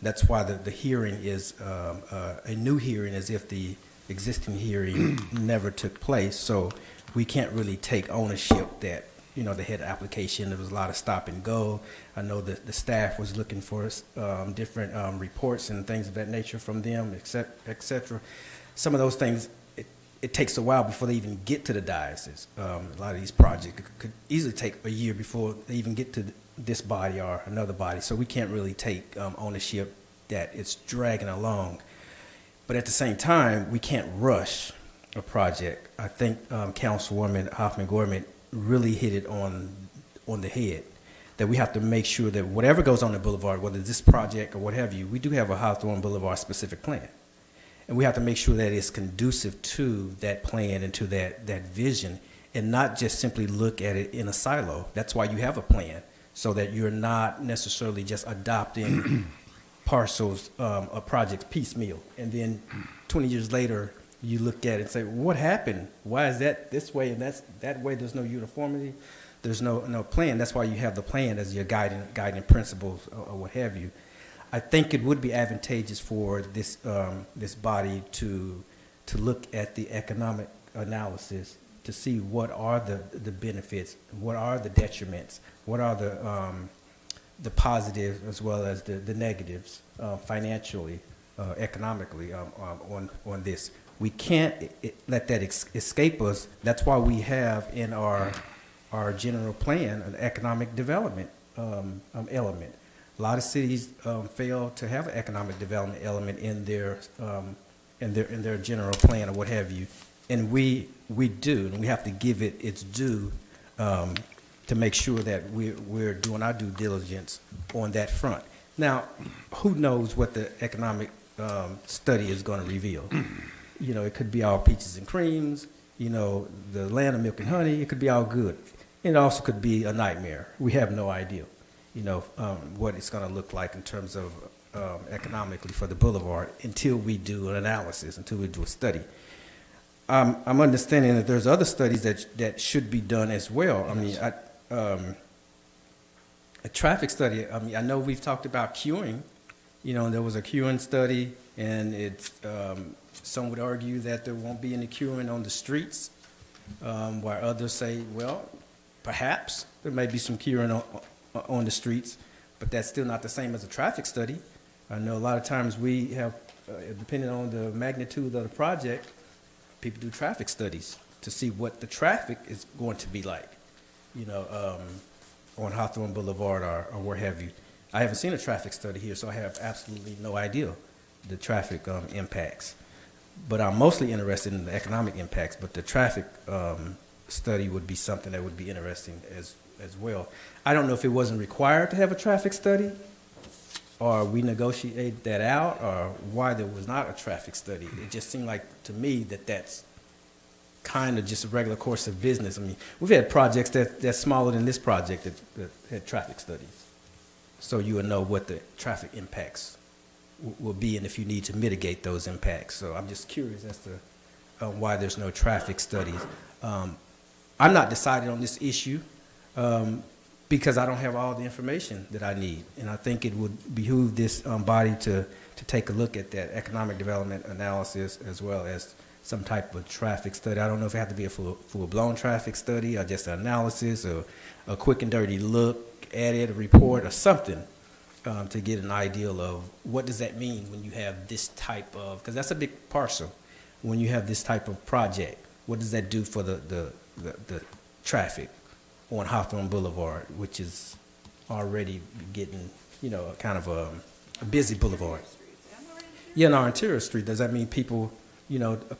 that's why the hearing is a new hearing, as if the existing hearing never took place. So we can't really take ownership that, they had an application. There was a lot of stop and go. I know that the staff was looking for different reports and things of that nature from them, et cetera. Some of those things, it takes a while before they even get to the diocese. A lot of these projects could easily take a year before they even get to this body or another body. So we can't really take ownership that it's dragging along. But at the same time, we can't rush a project. I think Councilwoman Hoffman-Gorman really hit it on the head, that we have to make sure that whatever goes on the boulevard, whether it's this project or what have you, we do have a Hawthorne Boulevard specific plan. And we have to make sure that it's conducive to that plan and to that vision, and not just simply look at it in a silo. That's why you have a plan, so that you're not necessarily just adopting parcels of projects piecemeal. And then 20 years later, you look at it and say, what happened? Why is that this way and that's that way? There's no uniformity. There's no plan. That's why you have the plan as your guiding principles or what have you. I think it would be advantageous for this body to look at the economic analysis to see what are the benefits, what are the detriments, what are the positives as well as the negatives financially, economically on this. We can't let that escape us. That's why we have in our general plan an economic development element. A lot of cities fail to have an economic development element in their general plan or what have you, and we do, and we have to give it its due to make sure that we're doing our due diligence on that front. Now, who knows what the economic study is going to reveal? It could be all peaches and creams. The land of milk and honey. It could be all good. It also could be a nightmare. We have no idea. What it's going to look like in terms of economically for the boulevard until we do an analysis, until we do a study. I'm understanding that there's other studies that should be done as well. I mean, a traffic study. I mean, I know we've talked about queuing. There was a queuing study, and it's some would argue that there won't be any queuing on the streets, while others say, well, perhaps there may be some queuing on the streets, but that's still not the same as a traffic study. I know a lot of times we have, depending on the magnitude of the project, people do traffic studies to see what the traffic is going to be like, on Hawthorne Boulevard or where have you. I haven't seen a traffic study here, so I have absolutely no idea the traffic impacts. But I'm mostly interested in the economic impacts, but the traffic study would be something that would be interesting as well. I don't know if it wasn't required to have a traffic study, or we negotiated that out, or why there was not a traffic study. It just seemed like to me that's kind of just a regular course of business. I mean, we've had projects that's smaller than this project that had traffic studies, so you would know what the traffic impacts will be and if you need to mitigate those impacts. So I'm just curious as to why there's no traffic studies. I'm not decided on this issue. Because I don't have all the information that I need. And I think it would behoove this body to take a look at that economic development analysis as well as some type of traffic study. I don't know if it has to be a full-blown traffic study or just an analysis or a quick and dirty look at it, a report or something to get an idea of what does that mean when you have this type of, because that's a big parcel, when you have this type of project. What does that do for the traffic on Hawthorne Boulevard, which is already getting, kind of a busy boulevard. Yeah, in our interior street, does that mean people,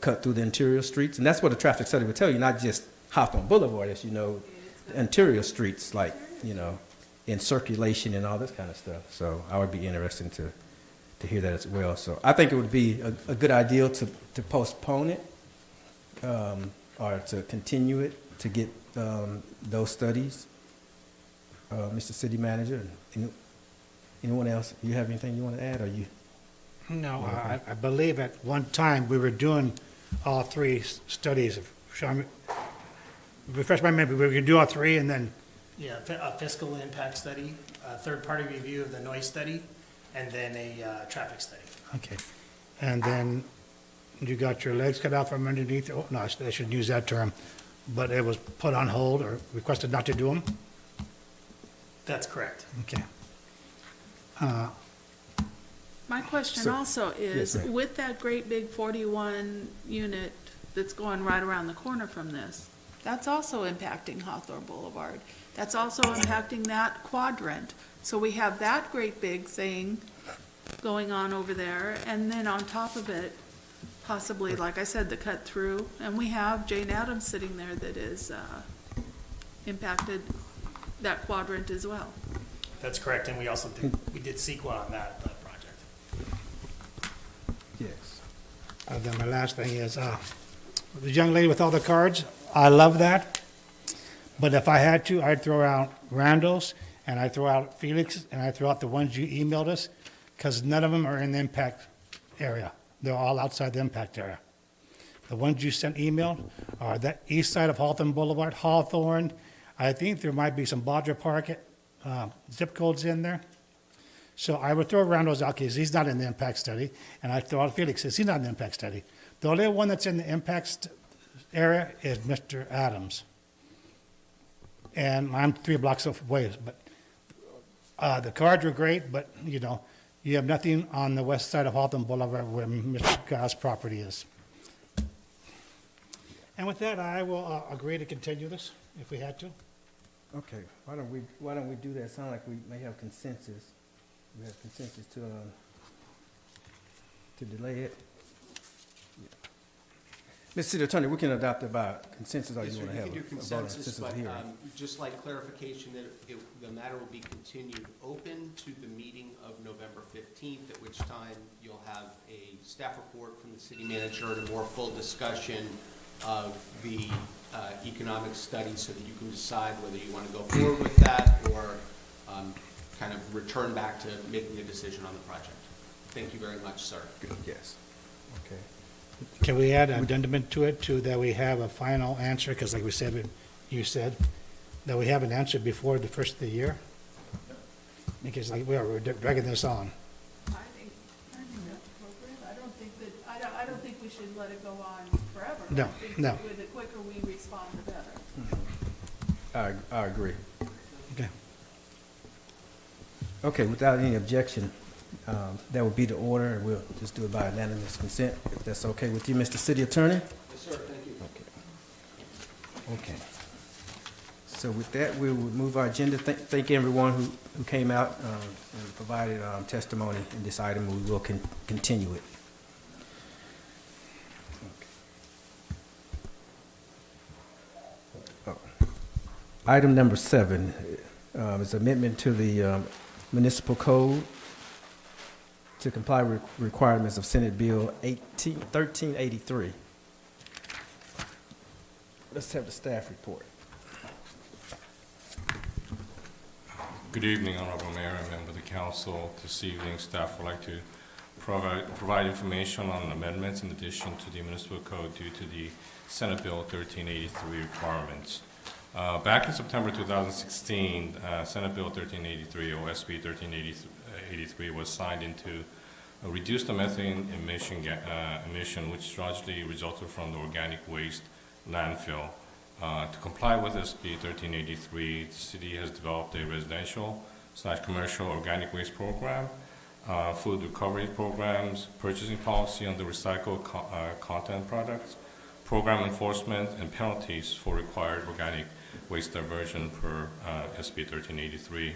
cut through the interior streets? And that's what a traffic study would tell you, not just Hawthorne Boulevard, as interior streets, like, in circulation and all this kind of stuff. So I would be interested to hear that as well. So I think it would be a good idea to postpone it or to continue it to get those studies. Mr. City Manager, anyone else? You have anything you want to add, or you? No, I believe at one time we were doing all three studies. Refresh my memory. We were going to do all three, and then Yeah, a fiscal impact study, a third-party review of the noise study, and then a traffic study. Okay. And then you got your legs cut out from underneath, oh, no, I shouldn't use that term, but it was put on hold or requested not to do them? That's correct. Okay. My question So- also is, Yes, ma'am. with that great big 41 unit that's going right around the corner from this, that's also impacting Hawthorne Boulevard. That's also impacting that quadrant. So we have that great big thing going on over there, and then on top of it, possibly, like I said, the cut through, and we have Jane Addams sitting there that is impacted that quadrant as well. That's correct, and we also did CEQA on that project. Yes. Then my last thing is, the young lady with all the cards, I love that. But if I had to, I'd throw out Randall's, and I'd throw out Felix, and I'd throw out the ones you emailed us, because none of them are in the impact area. They're all outside the impact area. The ones you sent emailed are the east side of Hawthorne Boulevard, Hawthorne. I think there might be some Bodger Park zip codes in there. So I would throw Randall's out because he's not in the impact study, and I'd throw out Felix because he's not in the impact study. The only one that's in the impact area is Mr. Adams. And I'm 3 blocks away, but the cards were great, but, you know, you have nothing on the west side of Hawthorne Boulevard where Mr. Gow's property is. And with that, I will agree to continue this if we had to. Okay, why don't we do that? Sound like we may have consensus. We have consensus to delay it. Mr. City Attorney, we can adopt it by consensus, or Yes, you sir, want to have you can do a vote on consensus, consensus but hearing? just like clarification that the matter will be continued open to the meeting of November 15th, at which time you'll have a staff report from the city manager and a more full discussion of the economic study so that you can decide whether you want to go forward with that or kind of return back to making a decision on the project. Thank you very much, sir. Good, yes. Okay. Can we add an addendum to it, to that we have a final answer? Because like we said, you said, that we have an answer before the first of the year? Because like we're dragging this on. I think that's appropriate. I don't think we should let it go on forever. No, I think no. that the quicker we respond, the better. I agree. Okay. Okay, without any objection, that would be the order, and we'll just do it by unanimous consent, if that's okay with you, Mr. City Attorney? Yes, sir. Thank you. Okay. So with that, we will move our agenda. Thank everyone who came out and provided testimony in this item. We will continue it. Okay. Item number 7 is amendment to the municipal code to comply with requirements of Senate Bill 1383. Let's have the staff report. Good evening, Honorable Mayor and members of the council. This evening, staff would like to provide information on amendments in addition to the municipal code due to the Senate Bill 1383 requirements. Back in September 2016, Senate Bill 1383, or SB 1383, was signed into a reduced the methane emission, which largely resulted from the organic waste landfill. To comply with SB 1383, the city has developed a residential/commercial organic waste program, food recovery programs, purchasing policy on the recycled content products, program enforcement, and penalties for required organic waste diversion per SB 1383.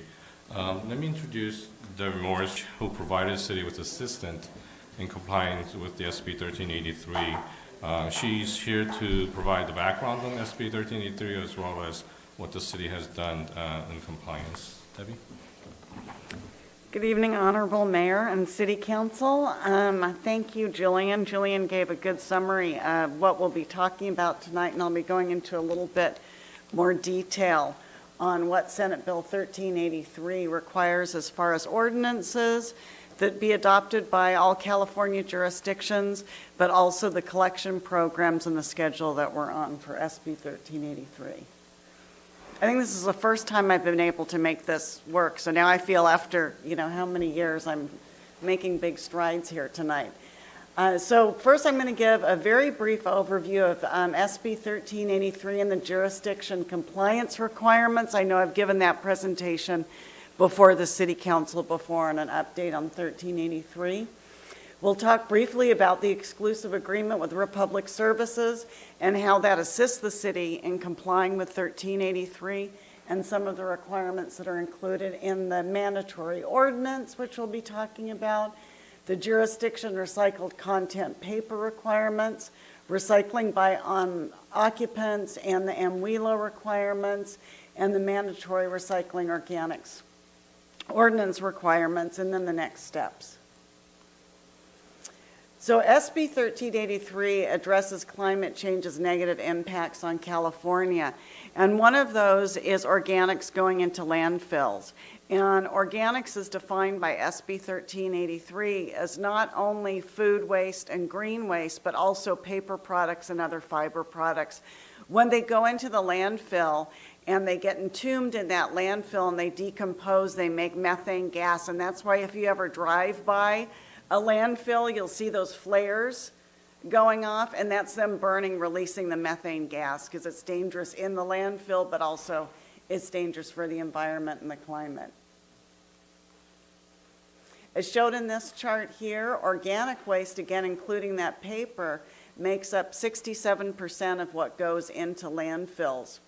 Let me introduce Debbie Morris, who provided the city with assistance in compliance with the SB 1383. She's here to provide the background on SB 1383 as well as what the city has done in compliance. Debbie? Good evening, Honorable Mayor and City Council. Thank you, Jillian. Jillian gave a good summary of what we'll be talking about tonight, and I'll be going into a little bit more detail on what Senate Bill 1383 requires as far as ordinances that be adopted by all California jurisdictions, but also the collection programs and the schedule that we're on for SB 1383. I think this is the first time I've been able to make this work. So now I feel after, how many years I'm making big strides here tonight. So first I'm going to give a very brief overview of SB 1383 and the jurisdiction compliance requirements. I know I've given that presentation before the City Council before on an update on 1383. We'll talk briefly about the exclusive agreement with Republic Services and how that assists the city in complying with 1383 and some of the requirements that are included in the mandatory ordinance, which we'll be talking about, the jurisdiction recycled content paper requirements, recycling by occupants and the MWELA requirements, and the mandatory recycling organics ordinance requirements, and then the next steps. So SB 1383 addresses climate change's negative impacts on California. And one of those is organics going into landfills. And organics is defined by SB 1383 as not only food waste and green waste, but also paper products and other fiber products. When they go into the landfill and they get entombed in that landfill and they decompose, they make methane gas. And that's why if you ever drive by a landfill, you'll see those flares going off, and that's them burning, releasing the methane gas, because it's dangerous in the landfill, but also it's dangerous for the environment and the climate. As shown in this chart here, organic waste, again including that paper, makes up 67% of what goes into landfills.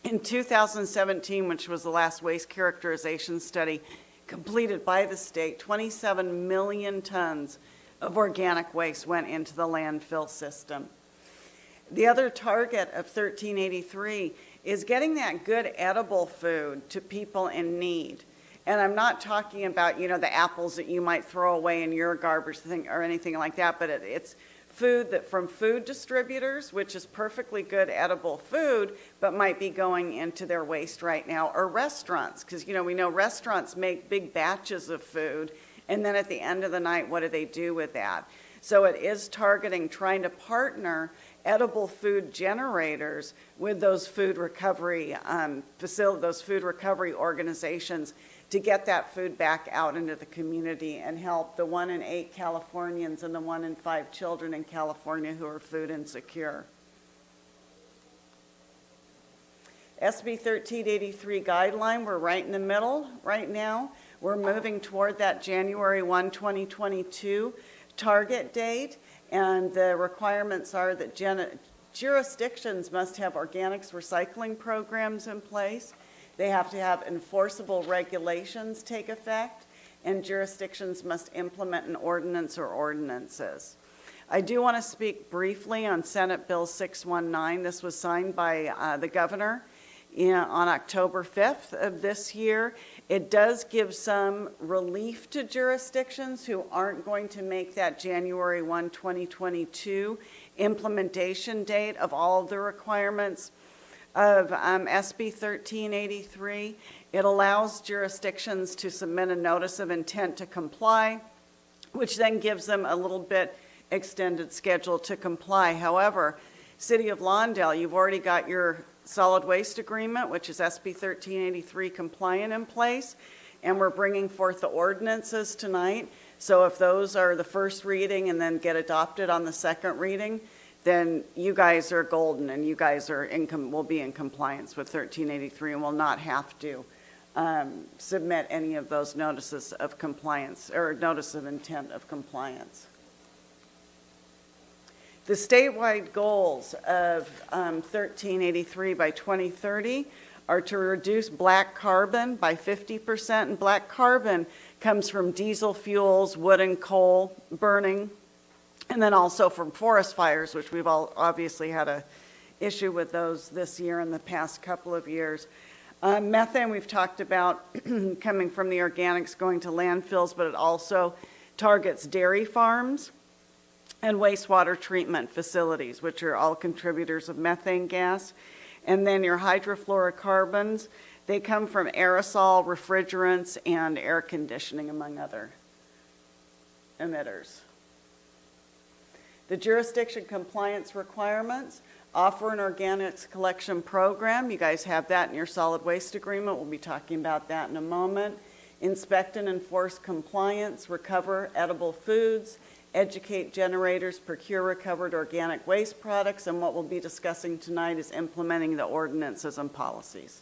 In 2017, which was the last waste characterization study completed by the state, 27 million tons of organic waste went into the landfill system. The other target of 1383 is getting that good edible food to people in need. And I'm not talking about, the apples that you might throw away in your garbage thing or anything like that, but it's food that from food distributors, which is perfectly good edible food, but might be going into their waste right now, or restaurants, because we know restaurants make big batches of food, and then at the end of the night, what do they do with that? So it is targeting trying to partner edible food generators with those food recovery those food recovery organizations to get that food back out into the community and help the 1 in 8 Californians and the 1 in 5 children in California who are food insecure. SB 1383 guideline, we're right in the middle right now. We're moving toward that January 1, 2022 target date, and the requirements are that jurisdictions must have organics recycling programs in place. They have to have enforceable regulations take effect, and jurisdictions must implement an ordinance or ordinances. I do want to speak briefly on Senate Bill 619. This was signed by the governor on October 5th of this year. It does give some relief to jurisdictions who aren't going to make that January 1, 2022 implementation date of all of the requirements of SB 1383. It allows jurisdictions to submit a notice of intent to comply, which then gives them a little bit extended schedule to comply. However, City of Lawndale, you've already got your solid waste agreement, which is SB 1383 compliant in place, and we're bringing forth the ordinances tonight. So if those are the first reading and then get adopted on the second reading, then you guys are golden, and you guys are will be in compliance with 1383 and will not have to submit any of those notices of compliance or notice of intent of compliance. The statewide goals of 1383 by 2030 are to reduce black carbon by 50%, and black carbon comes from diesel fuels, wood and coal burning, and then also from forest fires, which we've all obviously had a issue with those this year and the past couple of years. Methane we've talked about coming from the organics going to landfills, but it also targets dairy farms and wastewater treatment facilities, which are all contributors of methane gas. And then your hydrofluorocarbons, they come from aerosol, refrigerants, and air conditioning, among other emitters. The jurisdiction compliance requirements Offer an organics collection program. You guys have that in your solid waste agreement. We'll be talking about that in a moment. Inspect and enforce compliance, recover edible foods, educate generators, procure recovered organic waste products, and what we'll be discussing tonight is implementing the ordinances and policies.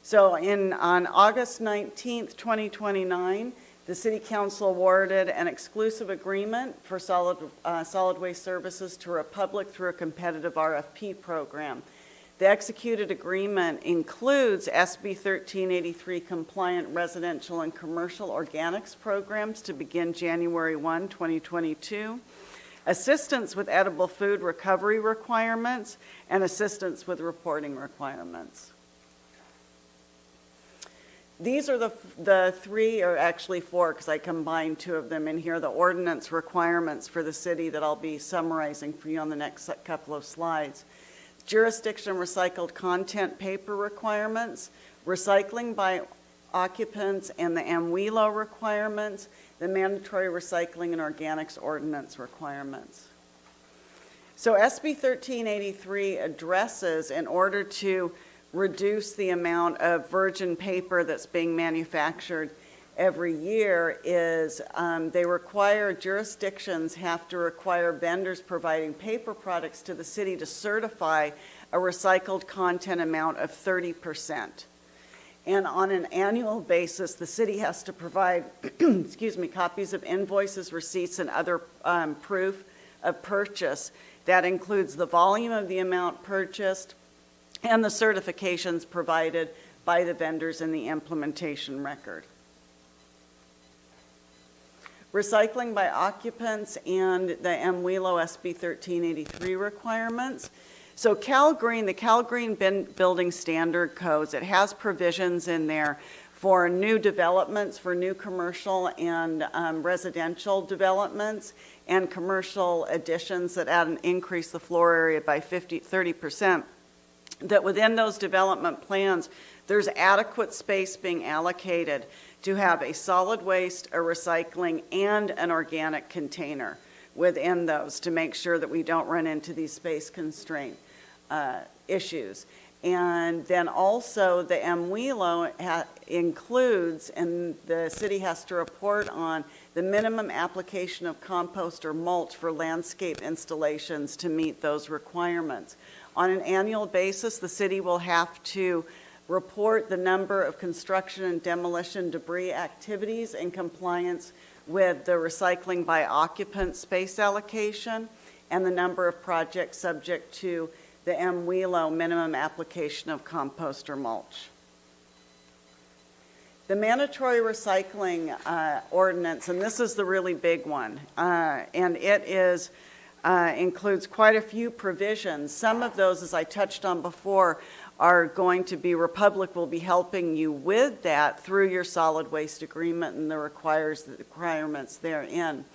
So on August 19th, 2029, the City Council awarded an exclusive agreement for solid waste services to Republic through a competitive RFP program. The executed agreement includes SB 1383 compliant residential and commercial organics programs to begin January 1, 2022, assistance with edible food recovery requirements, and assistance with reporting requirements. These are the three, or actually four, because I combined two of them in here, the ordinance requirements for the city that I'll be summarizing for you on the next couple of slides. Jurisdiction recycled content paper requirements, recycling by occupants and the MWELO requirements, the mandatory recycling and organics ordinance requirements. So SB 1383 addresses, in order to reduce the amount of virgin paper that's being manufactured every year, is they require, jurisdictions have to require vendors providing paper products to the city to certify a recycled content amount of 30%. And on an annual basis, the city has to provide copies of invoices, receipts, and other proof of purchase. That includes the volume of the amount purchased and the certifications provided by the vendors in the implementation record. Recycling by occupants and the MWELO SB 1383 requirements. So the Cal Green Building Standard Codes, it has provisions in there for new developments, for new commercial and residential developments, and commercial additions that add and increase the floor area by 30%. That within those development plans, there's adequate space being allocated to have a solid waste, a recycling, and an organic container within those to make sure that we don't run into these space constraint issues. And then also the MWELO includes, and the city has to report on, the minimum application of compost or mulch for landscape installations to meet those requirements. On an annual basis, the city will have to report the number of construction and demolition debris activities in compliance with the recycling by occupant space allocation and the number of projects subject to the MWELO minimum application of compost or mulch. The mandatory recycling ordinance, and this is the really big one, and it is includes quite a few provisions. Some of those, as I touched on before, are going to be, Republic will be helping you with that through your solid waste agreement and the requirements therein.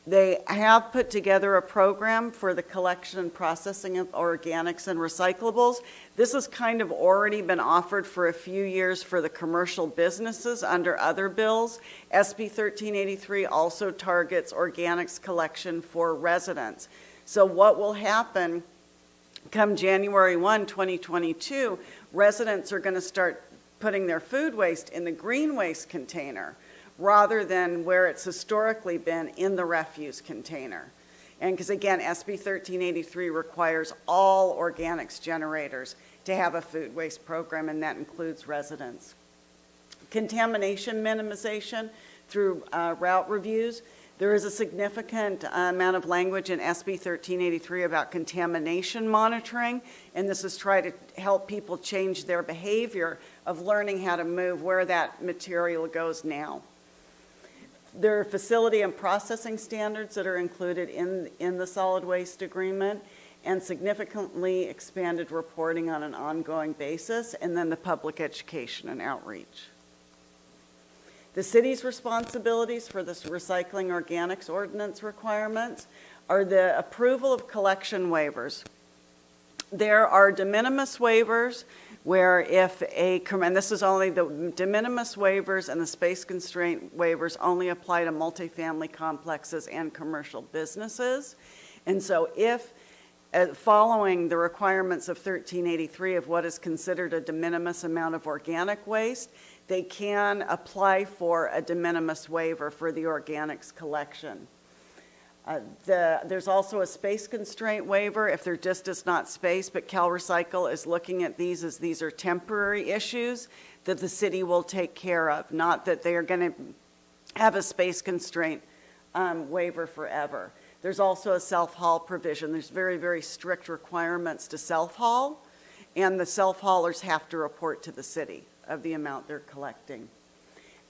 They have put together a program for the collection and processing of organics and recyclables. This has kind of already been offered for a few years for the commercial businesses under other bills. SB 1383 also targets organics collection for residents. So what will happen come January 1, 2022, residents are going to start putting their food waste in the green waste container, rather than where it's historically been in the refuse container. And because again, SB 1383 requires all organics generators to have a food waste program, and that includes residents. Contamination minimization through route reviews. There is a significant amount of language in SB 1383 about contamination monitoring, and this is trying to help people change their behavior of learning how to move where that material goes now. There are facility and processing standards that are included in the solid waste agreement, and significantly expanded reporting on an ongoing basis, and then the public education and outreach. The city's responsibilities for this recycling organics ordinance requirements are the approval of collection waivers. There are de minimis waivers where if and this is only the de minimis waivers and the space constraint waivers only apply to multifamily complexes and commercial businesses. And so if following the requirements of 1383 of what is considered a de minimis amount of organic waste, they can apply for a de minimis waiver for the organics collection. There's also a space constraint waiver if there just is not space, but CalRecycle is looking at these as these are temporary issues that the city will take care of, not that they are going to have a space constraint waiver forever. There's also a self-haul provision. There's very, very strict requirements to self-haul, and the self-haulers have to report to the city of the amount they're collecting.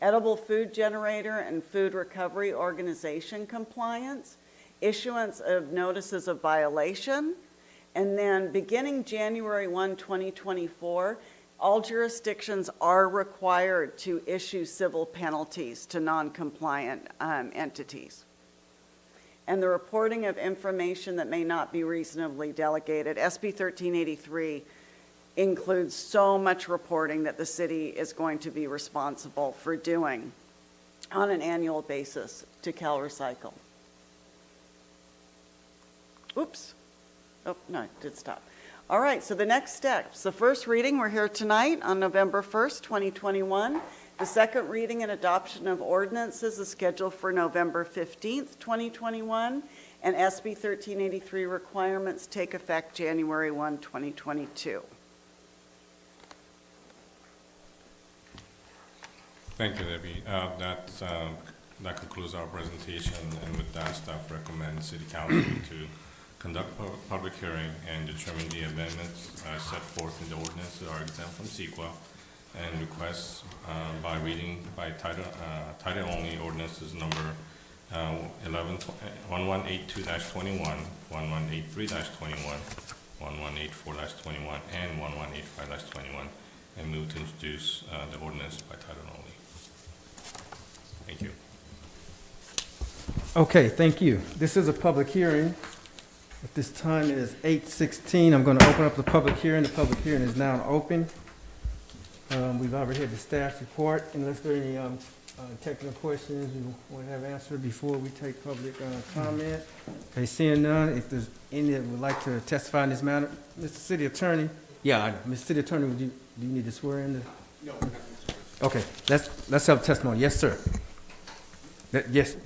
Edible food generator and food recovery organization compliance, issuance of notices of violation, and then beginning January 1, 2024, all jurisdictions are required to issue civil penalties to non-compliant entities. And the reporting of information that may not be reasonably delegated. SB 1383 includes so much reporting that the city is going to be responsible for doing on an annual basis to CalRecycle. Oops. Oh, no, it did stop. All right, so the next steps. The first reading, we're here tonight on November 1st, 2021. The second reading and adoption of ordinances is scheduled for November 15th, 2021, and SB 1383 requirements take effect January 1, 2022. Thank you, Debbie. That concludes our presentation, and with that, staff recommends City Council to conduct a public hearing and determine the amendments set forth in the ordinance that are exempt from CEQA, and requests by reading by title only ordinances number 1182-21, 1183-21, 1184-21, and 1185-21, and move to introduce the ordinance by title only. Thank you. Okay, thank you. This is a public hearing. At this time it is 8:16. I'm going to open up the public hearing. The public hearing is now open. We've already had the staff report. Unless there are any technical questions you want to have answered before we take public comment. Okay, seeing none, if there's any that would like to testify in this matter, Mr. City Attorney. Yeah, Mr. City Attorney, do you need to swear in? No. Okay, let's have testimony. Yes, sir. Yes.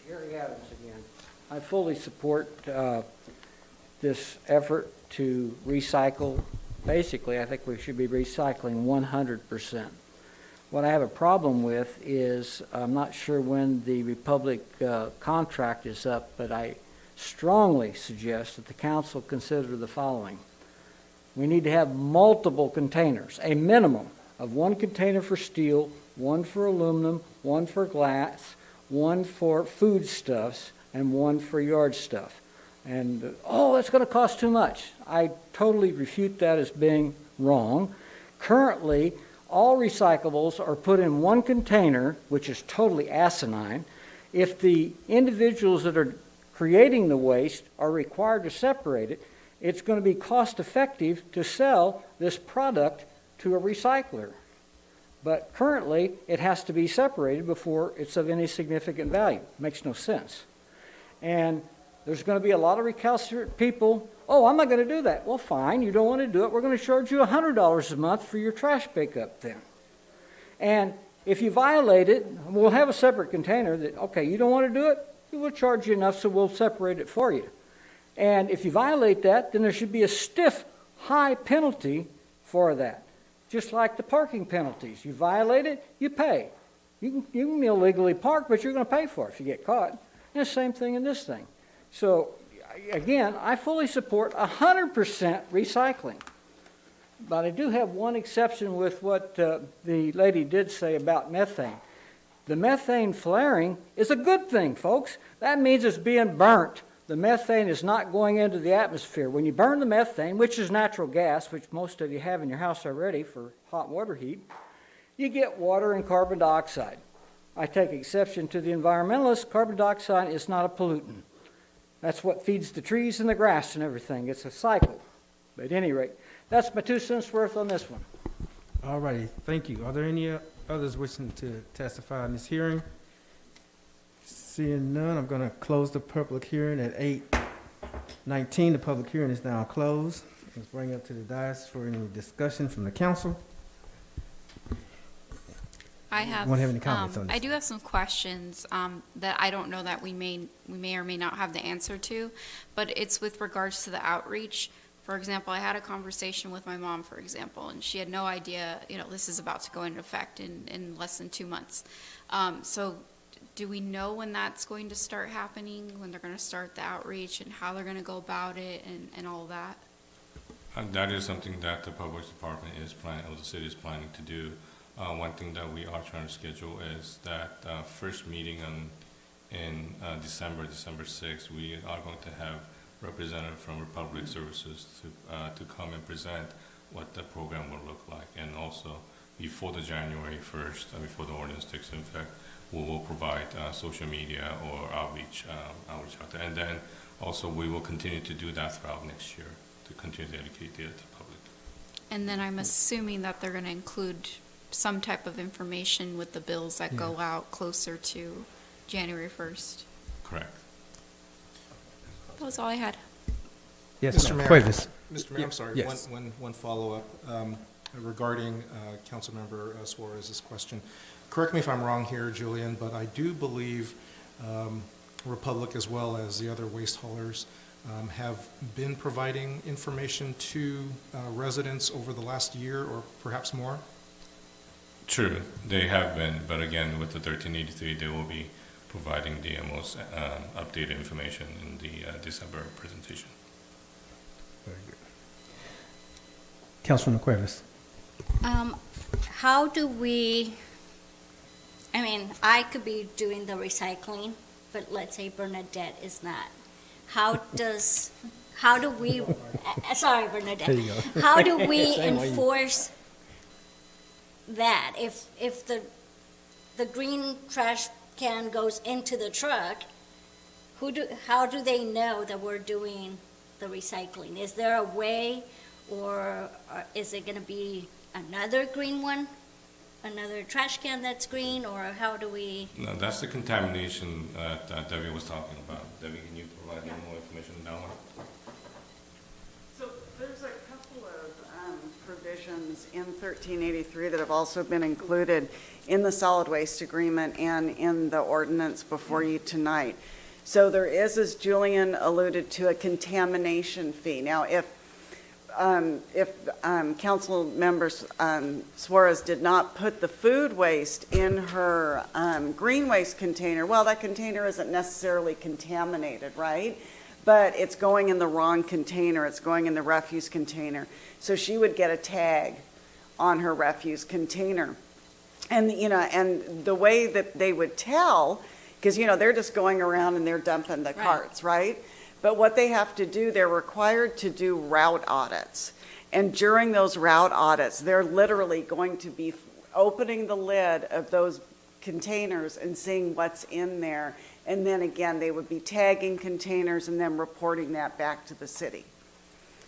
Gary Adams again. I fully support this effort to recycle. Basically, I think we should be recycling 100%. What I have a problem with is, I'm not sure when the Republic contract is up, but I strongly suggest that the council consider the following. We need to have multiple containers, a minimum of one container for steel, one for aluminum, one for glass, one for foodstuffs, and one for yard stuff. And, that's going to cost too much. I totally refute that as being wrong. Currently, all recyclables are put in one container, which is totally asinine. If the individuals that are creating the waste are required to separate it, it's going to be cost effective to sell this product to a recycler. But currently, it has to be separated before it's of any significant value. It makes no sense. And there's going to be a lot of recalcitrant people. Oh, I'm not going to do that. Well, fine, you don't want to do it. We're going to charge you $100 a month for your trash pickup then. And if you violate it, we'll have a separate container that, okay, you don't want to do it, we'll charge you enough so we'll separate it for you. And if you violate that, then there should be a stiff, high penalty for that. Just like the parking penalties. You violate it, you pay. You can illegally park, but you're going to pay for it if you get caught. And the same thing in this thing. So, again, I fully support 100% recycling. But I do have one exception with what the lady did say about methane. The methane flaring is a good thing, folks. That means it's being burnt. The methane is not going into the atmosphere. When you burn the methane, which is natural gas, which most of you have in your house already for hot water heat, you get water and carbon dioxide. I take exception to the environmentalists. Carbon dioxide is not a pollutant. That's what feeds the trees and the grass and everything. It's a cycle. But at any rate, that's my 2 cents worth on this one. All righty, thank you. Are there any others wishing to testify in this hearing? Seeing none, I'm going to close the public hearing at 8:19. The public hearing is now closed. Let's bring it up to the dais for any discussion from the council. I have. Want to have any comments on this? I do have some questions that I don't know that we may or may not have the answer to, but it's with regards to the outreach. For example, I had a conversation with my mom, for example, and she had no idea, this is about to go into effect in less than 2 months. So do we know when that's going to start happening, when they're going to start the outreach and how they're going to go about it and all that? That is something that the public department is planning, or the city is planning to do. One thing that we are trying to schedule is that first meeting in December 6th, we are going to have representative from Republic Services to come and present what the program will look like. And also, before the January 1st, before the ordinance takes effect, we will provide social media or outreach out there. And then also, we will continue to do that throughout next year to continue to educate the public. And then I'm assuming that they're going to include some type of information with the bills that go out closer to January 1st. Correct. That was all I had. Yes, Mr. Mayor. Cuevas. Mr. Mayor, I'm sorry. Yes. One follow-up regarding Councilmember Suarez's question. Correct me if I'm wrong here, Julian, but I do believe Republic, as well as the other waste haulers, have been providing information to residents over the last year or perhaps more? True, they have been, but again, with the 1383, they will be providing the most updated information in the December presentation. Very good. Councilman Cuevas. How do we, I could be doing the recycling, but let's say Bernadette is not. How do we, sorry, Bernadette. There you go. How do we Same way. enforce that? If the green trash can goes into the truck, how do they know that we're doing the recycling? Is there a way, or is it going to be another green one, another trash can that's green, or how do we? No, that's the contamination that Debbie was talking about. Debbie, can you provide any more information on that one? So there's a couple of provisions in 1383 that have also been included in the solid waste agreement and in the ordinance before you tonight. So there is, as Julian alluded to, a contamination fee. Now, if council members Suarez did not put the food waste in her green waste container, well, that container isn't necessarily contaminated, right? But it's going in the wrong container. It's going in the refuse container. So she would get a tag on her refuse container. And, and the way that they would tell, because, they're just going around and they're dumping the carts, right? But what they have to do, they're required to do route audits. And during those route audits, they're literally going to be opening the lid of those containers and seeing what's in there. And then again, they would be tagging containers and then reporting that back to the city.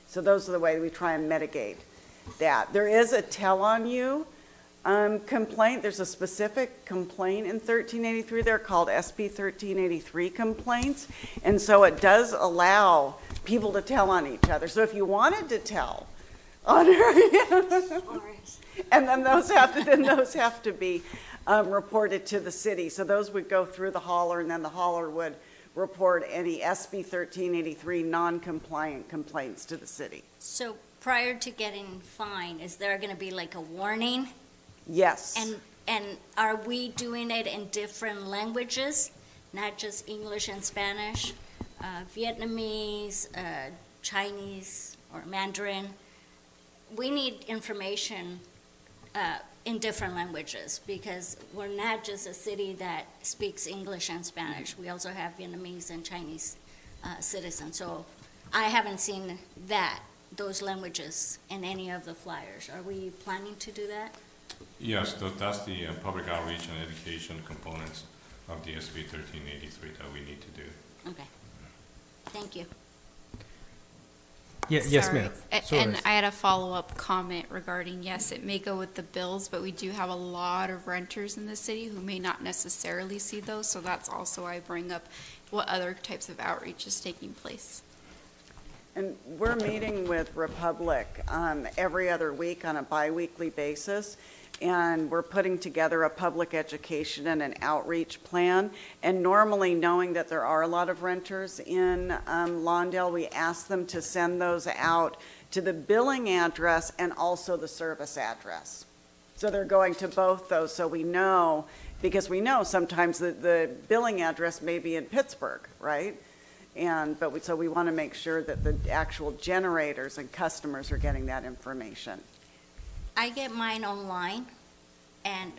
So those are the way we try and mitigate that. There is a tell on you complaint. There's a specific complaint in 1383. They're called SB 1383 complaints. And so it does allow people to tell on each other. So if you wanted to tell on her, and then those have to be reported to the city. So those would go through the hauler, and then the hauler would report any SB 1383 non-compliant complaints to the city. So prior to getting fined, is there going to be like a warning? Yes. And are we doing it in different languages, not just English and Spanish, Vietnamese, Chinese, or Mandarin? We need information in different languages, because we're not just a city that speaks English and Spanish. We also have Vietnamese and Chinese citizens. So I haven't seen those languages in any of the flyers. Are we planning to do that? Yes, that's the public outreach and education components of the SB 1383 that we need to do. Okay. Thank you. Yes, Sorry. ma'am. And I had a follow-up comment regarding, yes, it may go with the bills, but we do have a lot of renters in the city who may not necessarily see those, so that's also why I bring up what other types of outreach is taking place. And we're meeting with Republic every other week on a biweekly basis, and we're putting together a public education and an outreach plan. And normally, knowing that there are a lot of renters in Lawndale, we ask them to send those out to the billing address and also the service address. So they're going to both those, so we know, because we know sometimes the billing address may be in Pittsburgh, right? So we want to make sure that the actual generators and customers are getting that information. I get mine online, and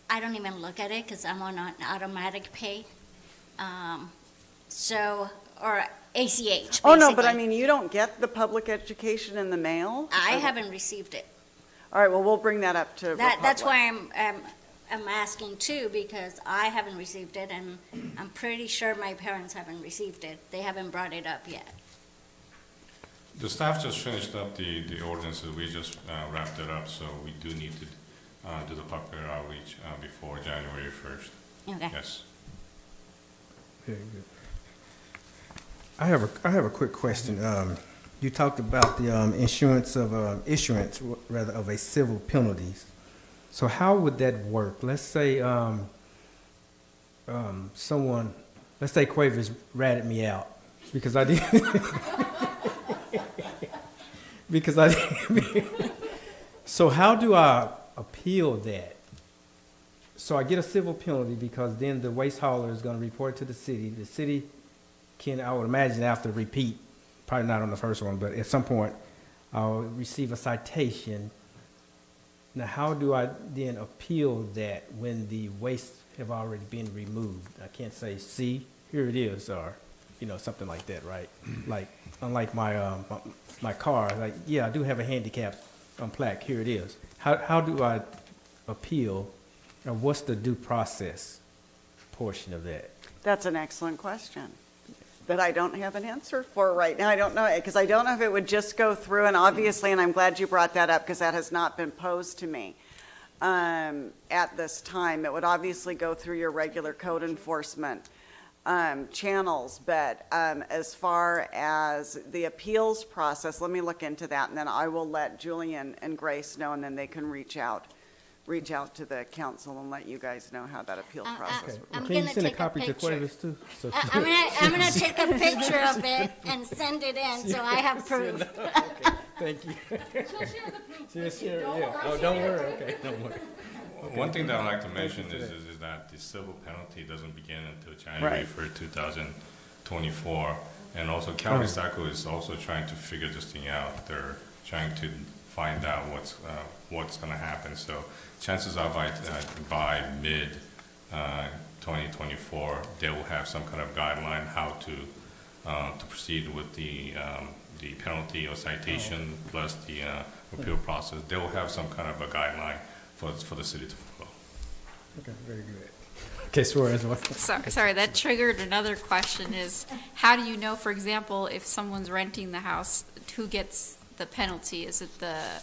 I don't even look at it because I'm on an automatic pay. Or ACH, basically. Oh, no, but I mean, you don't get the public education in the mail? I haven't received it. All right, well, we'll bring that up to Republic. That's why I'm asking too, because I haven't received it, and I'm pretty sure my parents haven't received it. They haven't brought it up yet. The staff just finished up the ordinances. We just wrapped it up, so we do need to do the popular outreach before January 1st. Okay. Yes. Very good. I have a quick question. You talked about the issuance of a civil penalties. So how would that work? Let's say someone, let's say Quavers ratted me out because I did because I did. So how do I appeal that? So I get a civil penalty because then the waste hauler is going to report it to the city. The city can, I would imagine, after repeat, probably not on the first one, but at some point, I'll receive a citation. Now, how do I then appeal that when the waste have already been removed? I can't say, see, here it is, or, something like that, right? Like, unlike my car, like, yeah, I do have a handicap plaque, here it is. How do I appeal, or what's the due process portion of that? That's an excellent question that I don't have an answer for right now. I don't know, because I don't know if it would just go through, and obviously, and I'm glad you brought that up because that has not been posed to me at this time. It would obviously go through your regular code enforcement channels, but as far as the appeals process, let me look into that, and then I will let Julian and Grace know, and then they can reach out to the council and let you guys know how that appeal process would work. Can you send a copy to Quavers too? So I'm gonna take a picture of it and send it in so I have proof. Okay, thank you. She'll share it, yeah. Oh, don't worry, okay, don't worry. Okay. One thing that I'd like to mention is that the civil penalty doesn't begin until January 1st, 2024. And also Cal Recycle is also trying to figure this thing out. They're trying to find out what's going to happen. So chances are by mid 2024, they will have some kind of guideline how to proceed with the penalty or citation plus the appeal process. They will have some kind of a guideline for the city to follow. Okay, very good. Okay, Suarez. Sorry, that triggered another question is, how do you know, for example, if someone's renting the house, who gets the penalty? Is it the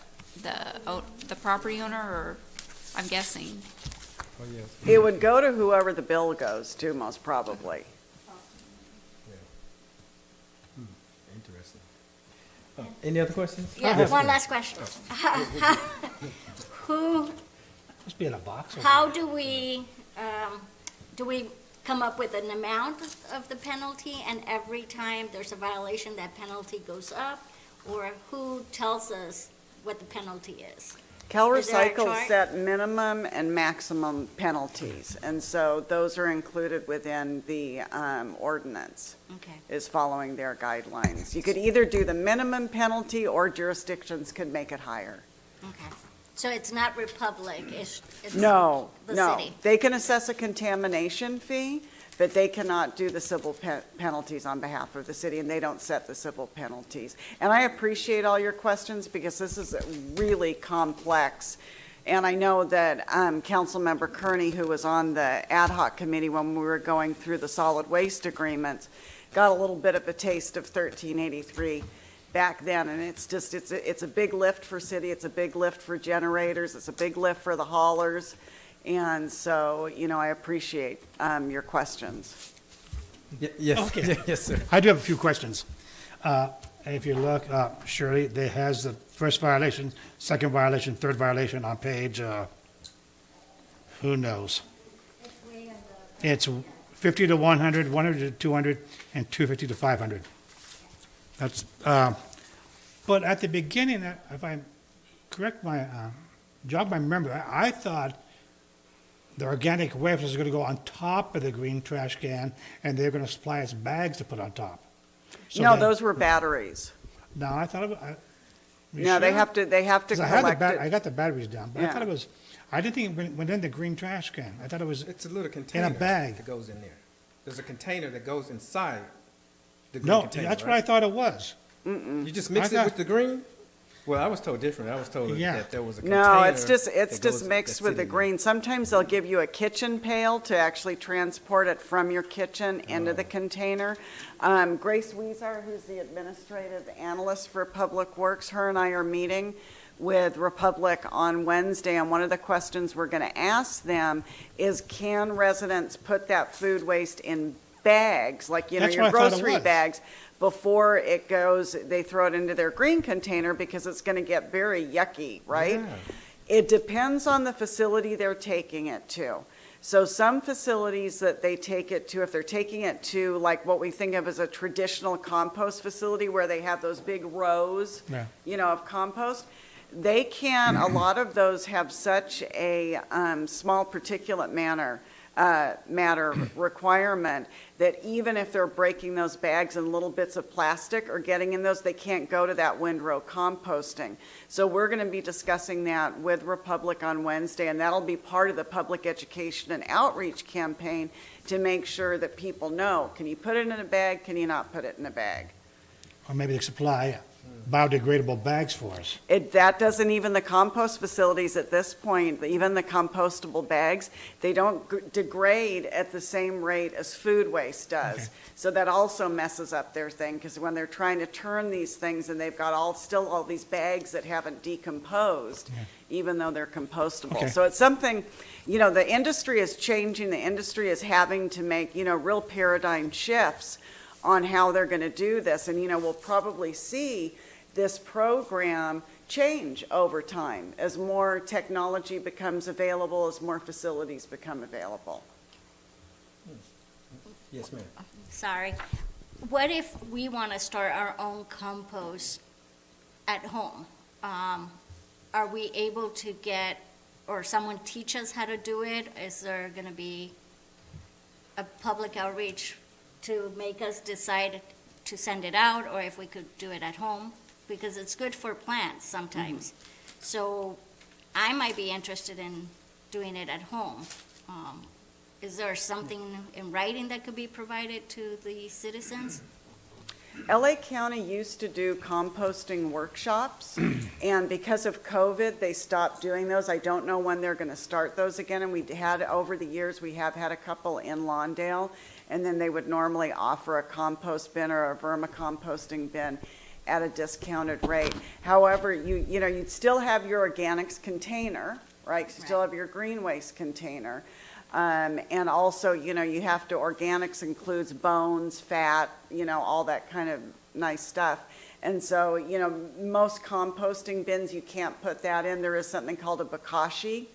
property owner, or I'm guessing? Oh, yes. It would go to whoever the bill goes to, most probably. Interesting. Any other questions? Yeah, one last question. Who? Must be in a box. How do we come up with an amount of the penalty, and every time there's a violation, that penalty goes up, or who tells us what the penalty is? Cal Is there a Recycle chart? set minimum and maximum penalties, and so those are included within the ordinance. Okay. Is following their guidelines. You could either do the minimum penalty, or jurisdictions could make it higher. Okay. So it's not Republic, it's No, the no. city. They can assess a contamination fee, but they cannot do the civil penalties on behalf of the city, and they don't set the civil penalties. And I appreciate all your questions because this is really complex. And I know that Councilmember Kearney, who was on the ad hoc committee when we were going through the solid waste agreements, got a little bit of a taste of 1383 back then, and it's just, it's a big lift for city, it's a big lift for generators, it's a big lift for the haulers, and so, I appreciate your questions. Yes, Okay. yes, sir. I do have a few questions. If you look, Shirley, there has the first violation, second violation, third violation on page, who knows? It's 50 to 100, 100 to 200, and 250 to 500. That's, but at the beginning, if I correct my, jog my memory, I thought the organic waste was going to go on top of the green trash can, and they're going to supply us bags to put on top. So No, then- those were batteries. No, I thought it was. No, they have to 'Cause I had collect it. I got the batteries down, but I Yeah. thought it was. I didn't think it went in the green trash can. I thought it was. It's a little container in a bag. that goes in there. There's a container that goes inside the green No, container, that's right? what I thought it was. You just mix I it thought- with the green? Well, I was told different. I was told Yeah. that there was a container. No, it's just that goes- mixed that's with the sitting green. Sometimes they'll give you a kitchen pail to actually transport it from your kitchen into the container. Grace Weezer, who's the administrative analyst for Public Works, her and I are meeting with Republic on Wednesday, and one of the questions we're going to ask them is, can residents put that food waste in bags, like, That's your what I thought it grocery was. bags, before it goes, they throw it into their green container, because it's going to get very yucky, right? Yeah. It depends on the facility they're taking it to. So some facilities that they take it to, if they're taking it to like what we think of as a traditional compost facility where they have those big rows, Yeah. of compost, they can, a lot of those have such a small particulate matter requirement that even if they're breaking those bags in little bits of plastic or getting in those, they can't go to that windrow composting. So we're going to be discussing that with Republic on Wednesday, and that'll be part of the public education and outreach campaign to make sure that people know, can you put it in a bag, can you not put it in a bag? Or maybe they supply biodegradable bags for us. That doesn't, even the compost facilities at this point, even the compostable bags, they don't degrade at the same rate as food waste does. Okay. So that also messes up their thing, because when they're trying to turn these things and they've got still all these bags that haven't decomposed, even though they're compostable. Okay. So it's something, the industry is changing, the industry is having to make, real paradigm shifts on how they're going to do this. And, we'll probably see this program change over time as more technology becomes available, as more facilities become available. Yes, ma'am. Sorry. What if we want to start our own compost at home? Are we able to get, or someone teach us how to do it? Is there going to be a public outreach to make us decide to send it out, or if we could do it at home? Because it's good for plants sometimes. So I might be interested in doing it at home. Is there something in writing that could be provided to the citizens? LA County used to do composting workshops, and because of COVID, they stopped doing those. I don't know when they're going to start those again, and over the years, we have had a couple in Lawndale, and then they would normally offer a compost bin or a vermicomposting bin at a discounted rate. However, you'd still have your organics container, right? You still have your green waste container. And also, you have to, organics includes bones, fat, all that kind of nice stuff. And so, most composting bins, you can't put that in. There is something called a bokashi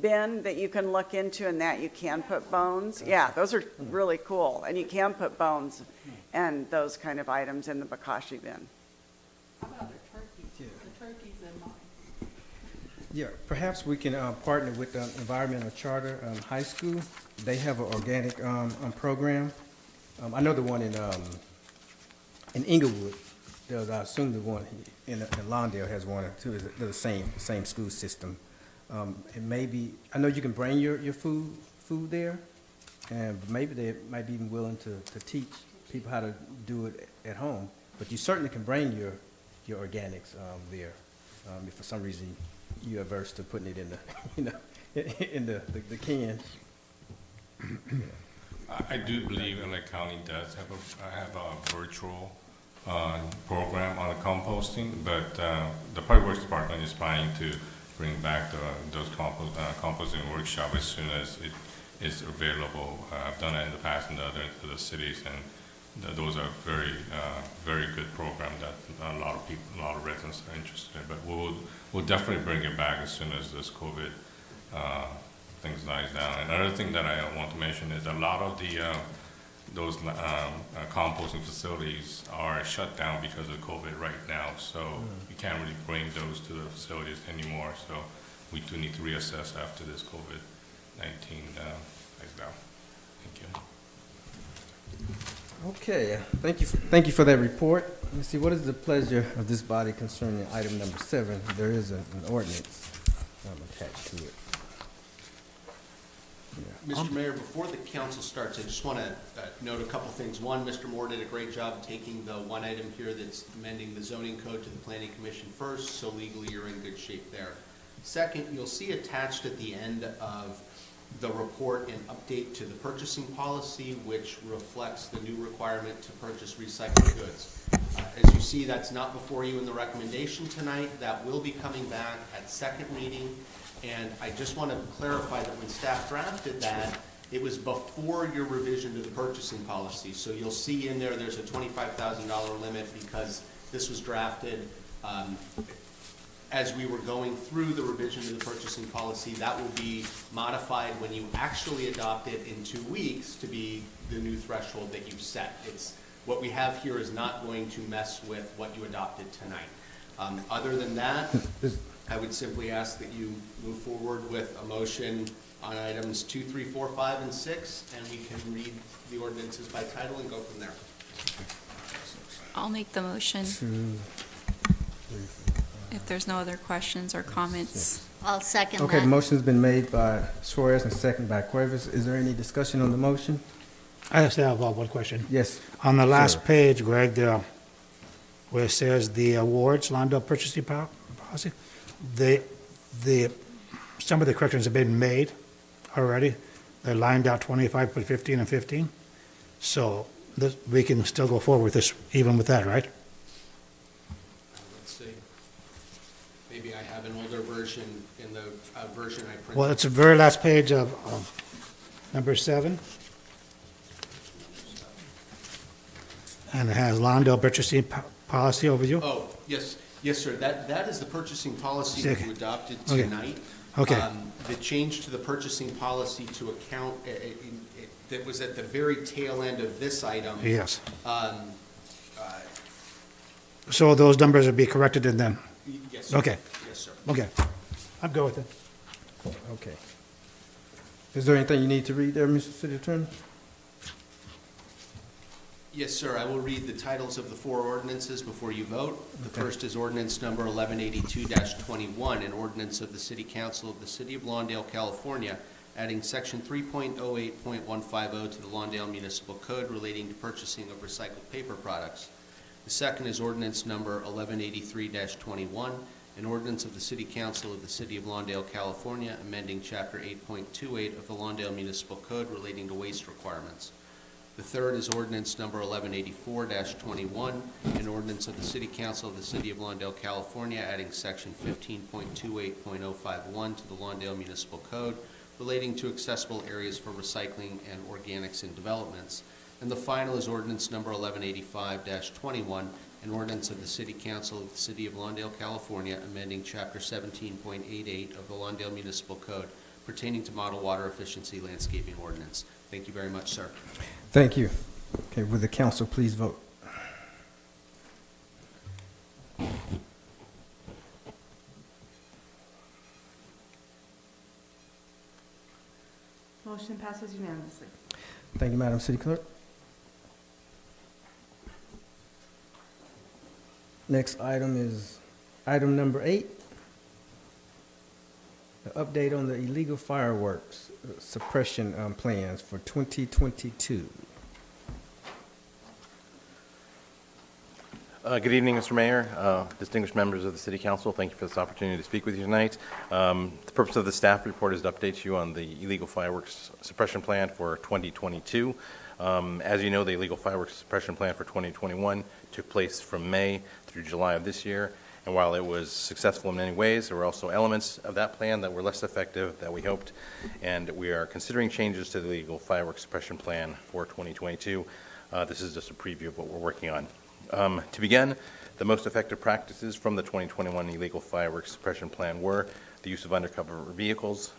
bin that you can look into, and that you can put bones. Yeah, those are really cool. And you can put bones and those kind of items in the bokashi bin. How about the turkeys? The turkeys in mine. Yeah, perhaps we can partner with the Environmental Charter High School. They have an organic program. I know the one in Inglewood does. I assume the one in Lawndale has one or two. They're the same school system. It may be. I know you can bring your food there, and maybe they might be even willing to teach people how to do it at home. But you certainly can bring your organics there. If for some reason you're averse to putting it in the can. I do believe LA County does have a virtual program on the composting, but the Public Works Department is planning to bring back those composting workshop as soon as it is available. I've done it in the past in the other cities, and those are very good program that a lot of residents are interested in. But we'll definitely bring it back as soon as this COVID things dies down. Another thing that I want to mention is a lot of those composting facilities are shut down because of COVID right now, so you can't really bring those to the facilities anymore. So we do need to reassess after this COVID-19 dies down. Thank you. Okay, thank you for that report. Let's see, what is the pleasure of this body concerning item number 7? There is an ordinance attached to it. Mr. Mayor, before the council starts, I just want to note a couple things. One, Mr. Moore did a great job taking the one item here that's amending the zoning code to the Planning Commission first, so legally you're in good shape there. Second, you'll see attached at the end of the report an update to the purchasing policy, which reflects the new requirement to purchase recycled goods. As you see, that's not before you in the recommendation tonight. That will be coming back at second reading. And I just want to clarify that when staff drafted that, it was before your revision to the purchasing policy. So you'll see in there's a $25,000 limit because this was drafted as we were going through the revision to the purchasing policy. That will be modified when you actually adopt it in 2 weeks to be the new threshold that you've set. It's what we have here is not going to mess with what you adopted tonight. Other than that, I would simply ask that you move forward with a motion on items 2, 3, 4, 5, and 6, and we can read the ordinances by title and go from there. I'll make the motion. 2, 3, 4, 5. If there's no other questions or comments. I'll second Okay, that. the motion's been made by Suarez and seconded by Cuevas. Is there any discussion on the motion? I just have one question. Yes. On the last sir. page, Greg, where it says the awards, Lawndale purchasing policy, some of the corrections have been made already. They're lined out 25, but 15 and 15. So we can still go forward with this, even with that, right? Let's see. Maybe I have an older version in the version I printed. Well, it's the very last page of number 7. And it has Lawndale purchasing policy overview. Oh, yes, sir. That is the purchasing policy that you adopted Okay. tonight. Okay. The change to the purchasing policy to account, that was at the very tail end of this item. Yes. So those numbers will be corrected in them? Yes, sir. Okay. Yes, sir. Okay. I'm good with it. Okay. Is there anything you need to read there, Mr. City Attorney? Yes, sir. I will read the titles of the 4 ordinances before you vote. The first is ordinance number 1182-21, an ordinance of the City Council of the City of Lawndale, California, adding section 3.08.150 to the Lawndale Municipal Code relating to purchasing of recycled paper products. The second is ordinance number 1183-21, an ordinance of the City Council of the City of Lawndale, California, amending chapter 8.28 of the Lawndale Municipal Code relating to waste requirements. The third is ordinance number 1184-21, an ordinance of the City Council of the City of Lawndale, California, adding section 15.28.051 to the Lawndale Municipal Code relating to accessible areas for recycling and organics in developments. And the final is ordinance number 1185-21, an ordinance of the City Council of the City of Lawndale, California, amending chapter 17.88 of the Lawndale Municipal Code pertaining to model water efficiency landscaping ordinance. Thank you very much, sir. Thank you. Okay, will the council please vote? Motion passes unanimously. Thank you, Madam City Clerk. Next item is item number 8. The update on the illegal fireworks suppression plans for 2022. Good evening, Mr. Mayor, distinguished members of the City Council. Thank you for this opportunity to speak with you tonight. The purpose of the staff report is to update you on the illegal fireworks suppression plan for 2022. As you know, the illegal fireworks suppression plan for 2021 took place from May through July of this year. And while it was successful in many ways, there were also elements of that plan that were less effective than we hoped. And we are considering changes to the illegal fireworks suppression plan for 2022. This is just a preview of what we're working on. To begin, the most effective practices from the 2021 illegal fireworks suppression plan were the use of undercover vehicles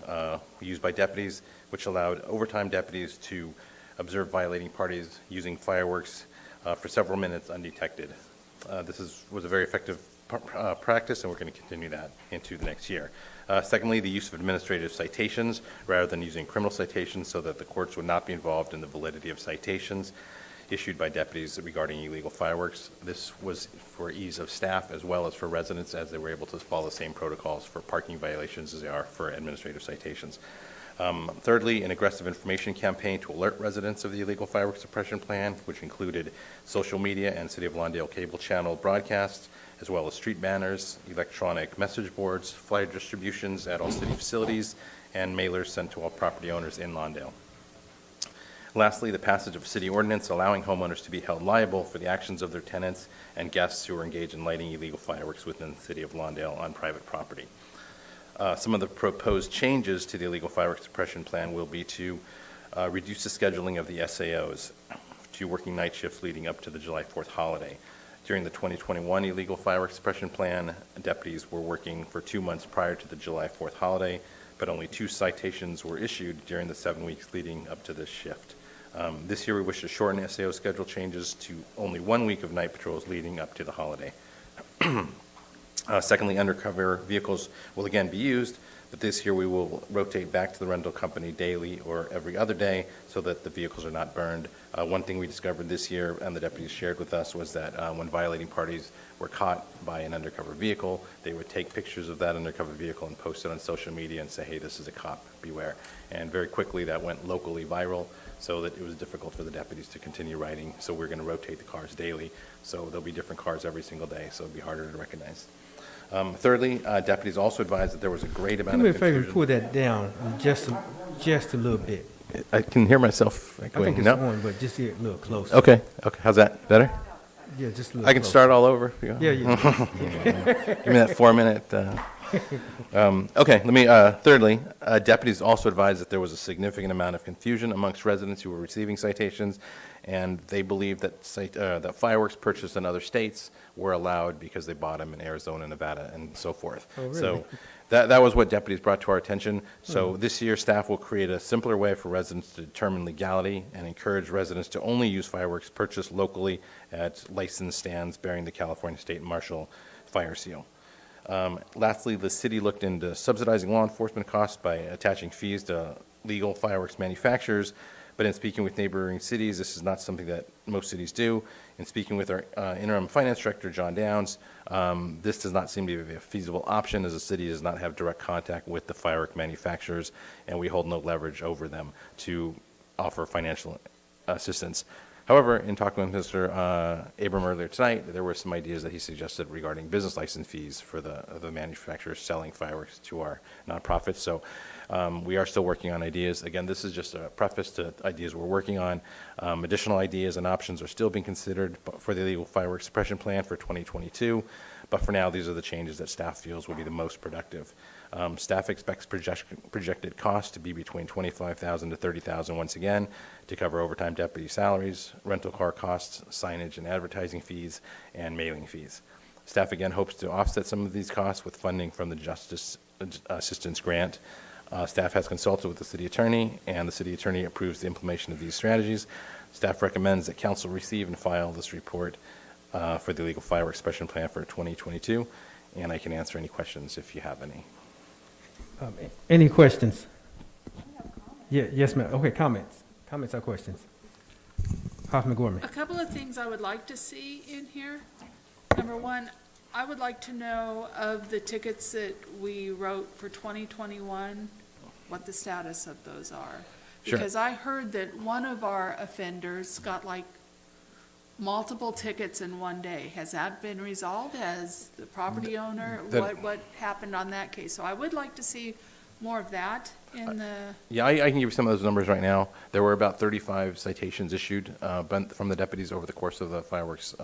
used by deputies, which allowed overtime deputies to observe violating parties using fireworks for several minutes undetected. This was a very effective practice, and we're going to continue that into the next year. Secondly, the use of administrative citations rather than using criminal citations so that the courts would not be involved in the validity of citations issued by deputies regarding illegal fireworks. This was for ease of staff as well as for residents, as they were able to follow the same protocols for parking violations as they are for administrative citations. Thirdly, an aggressive information campaign to alert residents of the illegal fireworks suppression plan, which included social media and City of Lawndale cable channel broadcasts, as well as street banners, electronic message boards, flyer distributions at all city facilities, and mailers sent to all property owners in Lawndale. Lastly, the passage of city ordinance allowing homeowners to be held liable for the actions of their tenants and guests who are engaged in lighting illegal fireworks within the City of Lawndale on private property. Some of the proposed changes to the illegal fireworks suppression plan will be to reduce the scheduling of the SAOs to working night shifts leading up to the July 4th holiday. During the 2021 illegal fireworks suppression plan, deputies were working for 2 months prior to the July 4th holiday, but only 2 citations were issued during the 7 weeks leading up to this shift. This year, we wish to shorten SAO schedule changes to only 1 week of night patrols leading up to the holiday. Secondly, undercover vehicles will again be used, but this year we will rotate back to the rental company daily or every other day so that the vehicles are not burned. One thing we discovered this year, and the deputies shared with us, was that when violating parties were caught by an undercover vehicle, they would take pictures of that undercover vehicle and post it on social media and say, hey, this is a cop, beware. And very quickly that went locally viral, so that it was difficult for the deputies to continue riding. So we're going to rotate the cars daily, so there'll be different cars every single day, so it'll be harder to recognize. Thirdly, deputies also advised that there was a great amount Do me of a favor and confusion. pull that down just a little bit. I can hear myself I echoing. think it's No? on, but just get a little closer. Okay. How's that? Better? Yeah, just a little I can closer. start all over. If you want. Yeah. Give me that 4 minute. Okay, let me, thirdly, deputies also advised that there was a significant amount of confusion amongst residents who were receiving citations, and they believed that that fireworks purchased in other states were allowed because they bought them in Arizona, Nevada, and so forth. Oh, really? So that was what deputies brought to our attention. So this year, staff will create a simpler way for residents to determine legality and encourage residents to only use fireworks purchased locally at licensed stands bearing the California State Marshal Fire Seal. Lastly, the city looked into subsidizing law enforcement costs by attaching fees to legal fireworks manufacturers, but in speaking with neighboring cities, this is not something that most cities do. In speaking with our interim finance director, John Downs, this does not seem to be a feasible option, as the city does not have direct contact with the firework manufacturers, and we hold no leverage over them to offer financial assistance. However, in talking with Mr. Abram earlier tonight, there were some ideas that he suggested regarding business license fees for the manufacturers selling fireworks to our nonprofits. So we are still working on ideas. Again, this is just a preface to ideas we're working on. Additional ideas and options are still being considered for the illegal fireworks suppression plan for 2022. But for now, these are the changes that staff feels will be the most productive. Staff expects projected costs to be between $25,000 to $30,000 once again to cover overtime deputy salaries, rental car costs, signage and advertising fees, and mailing fees. Staff again hopes to offset some of these costs with funding from the Justice Assistance Grant. Staff has consulted with the city attorney, and the city attorney approves the implementation of these strategies. Staff recommends that council receive and file this report for the illegal fireworks suppression plan for 2022, and I can answer any questions if you have any. Any questions? Yeah, yes, ma'am. Okay, comments. Comments or questions? Hoffman-Gorman. A couple of things I would like to see in here. Number one, I would like to know of the tickets that we wrote for 2021, what the status of those are. Sure. Because I heard that one of our offenders got like multiple tickets in one day. Has that been resolved? Has the property owner, what happened on that case? So I would like to see more of that in the, Yeah, I can give you some of those numbers right now. There were about 35 citations issued from the deputies over the course of the fireworks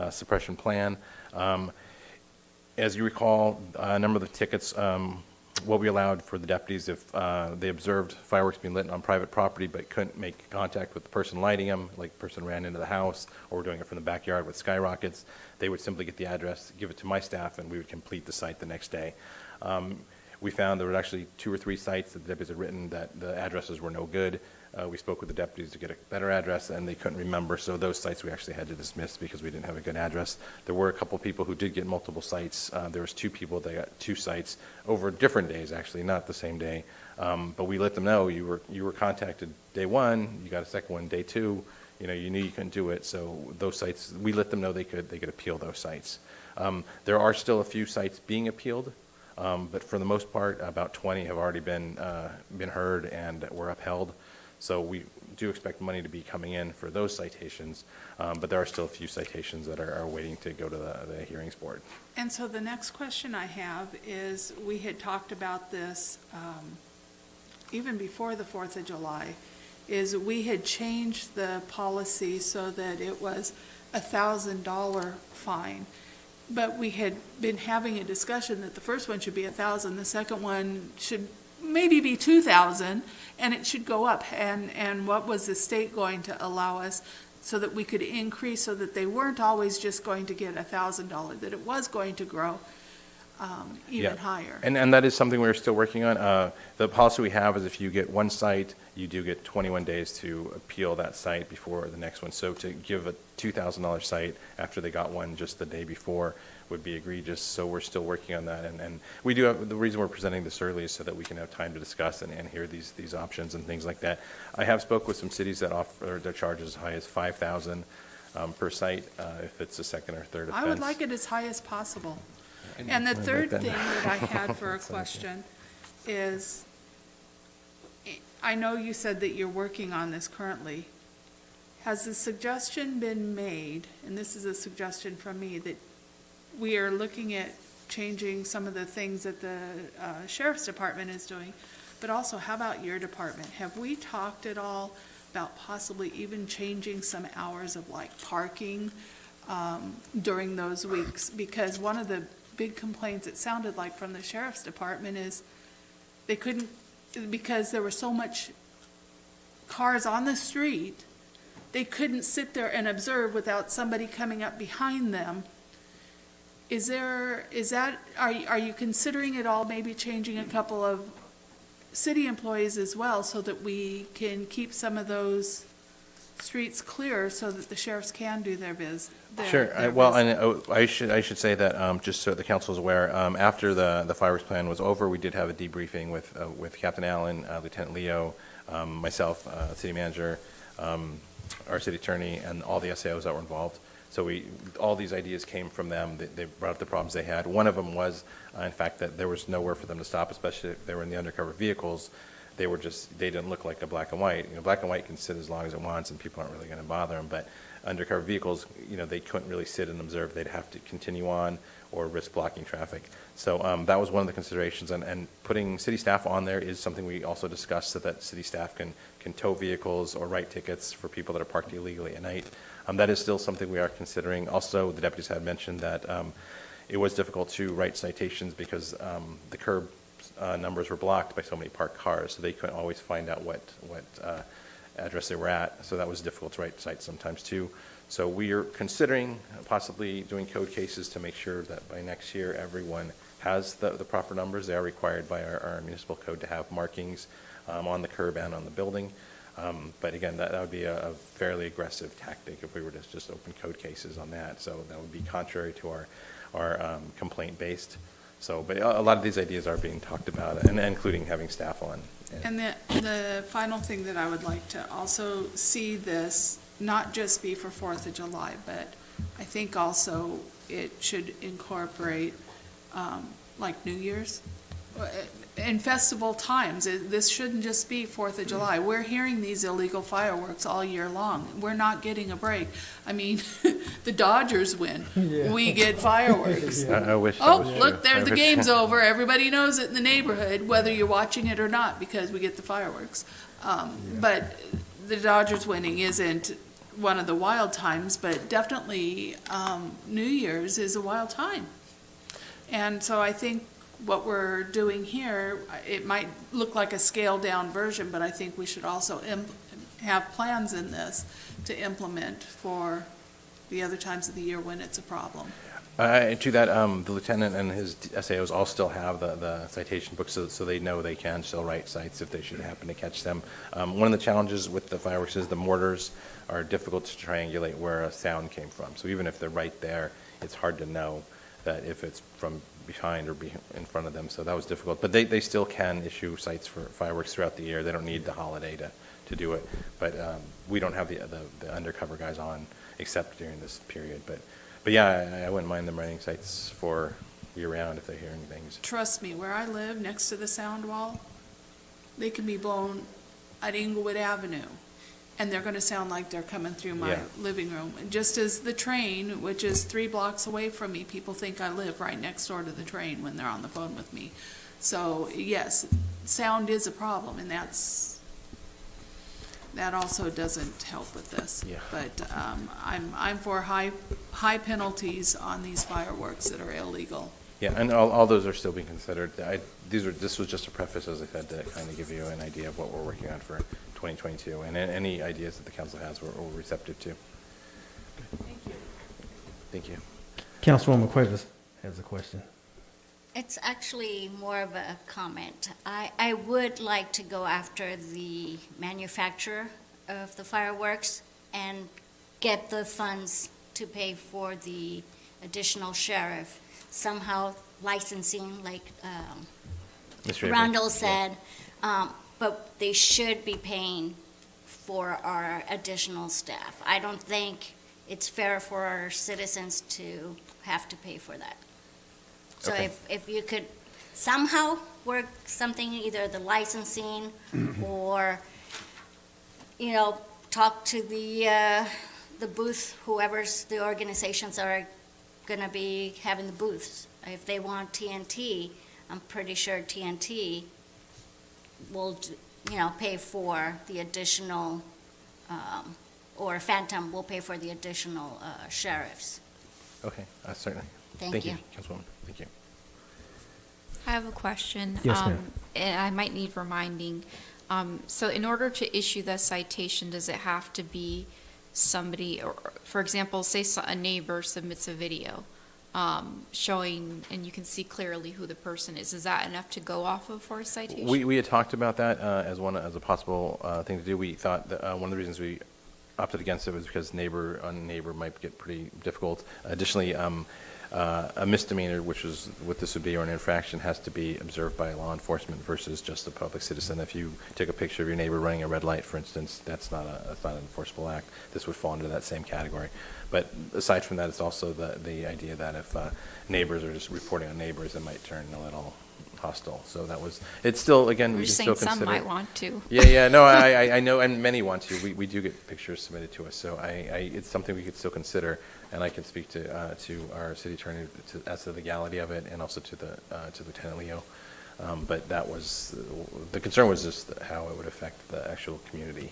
suppression plan. As you recall, a number of the tickets, what we allowed for the deputies if they observed fireworks being lit on private property but couldn't make contact with the person lighting them, like the person ran into the house or were doing it from the backyard with skyrockets, they would simply get the address, give it to my staff, and we would complete the site the next day. We found there were actually 2 or 3 sites that the deputies had written that the addresses were no good. We spoke with the deputies to get a better address, and they couldn't remember, so those sites we actually had to dismiss because we didn't have a good address. There were a couple people who did get multiple sites. There was 2 people that got 2 sites over different days, actually, not the same day. But we let them know you were contacted day 1, you got a second one day 2. You know, you knew you couldn't do it, so those sites, we let them know they could appeal those sites. There are still a few sites being appealed. But for the most part, about 20 have already been heard and were upheld. So we do expect money to be coming in for those citations, but there are still a few citations that are waiting to go to the hearings board. and so the next question I have is, we had talked about this even before the 4th of July, is we had changed the policy so that it was a $1,000 fine. But we had been having a discussion that the first one should be 1,000, the second one should maybe be 2,000, and it should go up. And what was the state going to allow us so that we could increase, so that they weren't always just going to get $1,000, that it was going to grow even higher? And that is something we're still working on. The policy we have is if you get one site, you do get 21 days to appeal that site before the next one. So to give a $2,000 site after they got one just the day before would be egregious. So we're still working on that. And we do have, the reason we're presenting this early is so that we can have time to discuss and hear these options and things like that. I have spoke with some cities that offer their charges as high as $5,000 per site if it's a second or third offense. I would like it as high as possible. And the third thing that I had for a question is, I know you said that you're working on this currently. Has the suggestion been made, and this is a suggestion from me, that we are looking at changing some of the things that the sheriff's department is doing, but also how about your department? Have we talked at all about possibly even changing some hours of like parking during those weeks? Because one of the big complaints it sounded like from the sheriff's department is they couldn't, because there were so much cars on the street, they couldn't sit there and observe without somebody coming up behind them. Are you considering at all maybe changing a couple of city employees as well so that we can keep some of those streets clear so that the sheriffs can do their business? Sure. I should say that just so the council is aware, after the fireworks plan was over, we did have a debriefing with Captain Allen, Lieutenant Leo, myself, city manager, our city attorney, and all the SAOs that were involved. So all these ideas came from them. They brought up the problems they had. One of them was, in fact, that there was nowhere for them to stop, especially if they were in the undercover vehicles. They didn't look like a black and white. You know, black and white can sit as long as it wants, and people aren't really going to bother them. But undercover vehicles, you know, they couldn't really sit and observe. They'd have to continue on or risk blocking traffic. So that was one of the considerations. And putting city staff on there is something we also discussed, so that city staff can tow vehicles or write tickets for people that are parked illegally at night. That is still something we are considering. Also, the deputies had mentioned that it was difficult to write citations because the curb numbers were blocked by so many parked cars, so they couldn't always find out what address they were at. So that was difficult to write cites sometimes too. So we are considering possibly doing code cases to make sure that by next year everyone has the proper numbers. They are required by our municipal code to have markings on the curb and on the building. But again, that would be a fairly aggressive tactic if we were to just open code cases on that. So that would be contrary to our complaint-based. So, but a lot of these ideas are being talked about, and including having staff on. And the final thing that I would like to also see this not just be for 4th of July, but I think also it should incorporate like New Year's. in festival times. This shouldn't just be 4th of July. We're hearing these illegal fireworks all year long. We're not getting a break. I mean, the Dodgers win. Yeah. We get fireworks. I wish that Oh, was true. look, there I the wish- game's over. Everybody knows it in the neighborhood, whether you're watching it or not, because we get the fireworks. But the Dodgers winning isn't one of the wild times, but definitely New Year's is a wild time. And so I think what we're doing here, it might look like a scaled-down version, but I think we should also have plans in this to implement for the other times of the year when it's a problem. To that, the lieutenant and his SAOs all still have the citation books, so they know they can still write cites if they should happen to catch them. One of the challenges with the fireworks is the mortars are difficult to triangulate where a sound came from. So even if they're right there, it's hard to know that if it's from behind or in front of them. So that was difficult. But they still can issue cites for fireworks throughout the year. They don't need the holiday to do it. But we don't have the undercover guys on except during this period. But yeah, I wouldn't mind them writing cites for year-round if they're hearing things. Trust me, where I live, next to the sound wall, they can be blown at Inglewood Avenue, and they're going to sound like they're coming through my living room. And just as the train, which is 3 blocks away from me, people think I live right next door to the train when they're on the phone with me. So, yes, sound is a problem, and that also doesn't help with this. Yeah. But I'm for high penalties on these fireworks that are illegal. Yeah, and all those are still being considered. This was just a preface, as I said, to kind of give you an idea of what we're working on for 2022, and any ideas that the council has, we're receptive to. Thank you. Thank you. Councilwoman Cuevas has a question. It's actually more of a comment. I would like to go after the manufacturer of the fireworks and get the funds to pay for the additional sheriff. Somehow licensing, like Rondell said, but they should be paying for our additional staff. I don't think it's fair for our citizens to have to pay for that. So Okay. if you could somehow work something, either the licensing or, talk to the booth, whoever's the organizations are going to be having the booths. If they want TNT, I'm pretty sure TNT will, pay for the additional, or Phantom will pay for the additional sheriffs. Okay, certainly. Thank you. Councilwoman. Thank you. I have a question. Yes, ma'am. And I might need reminding. So in order to issue the citation, does it have to be somebody, or for example, say a neighbor submits a video showing, and you can see clearly who the person is that enough to go off of for a citation? We had talked about that as a possible thing to do. We thought that one of the reasons we opted against it was because neighbor on neighbor might get pretty difficult. Additionally, a misdemeanor, which is what this would be, or an infraction, has to be observed by law enforcement versus just a public citizen. If you take a picture of your neighbor running a red light, for instance, that's not an enforceable act. This would fall into that same category. But aside from that, it's also the idea that if neighbors are just reporting on neighbors, it might turn a little hostile. So it's still, again, we You're can saying still consider. some might want to. Yeah, no, I know, and many want to. We do get pictures submitted to us, so it's something we could still consider, and I can speak to our city attorney as to the legality of it, and also to Lieutenant Leo. But that was the concern, was just how it would affect the actual community.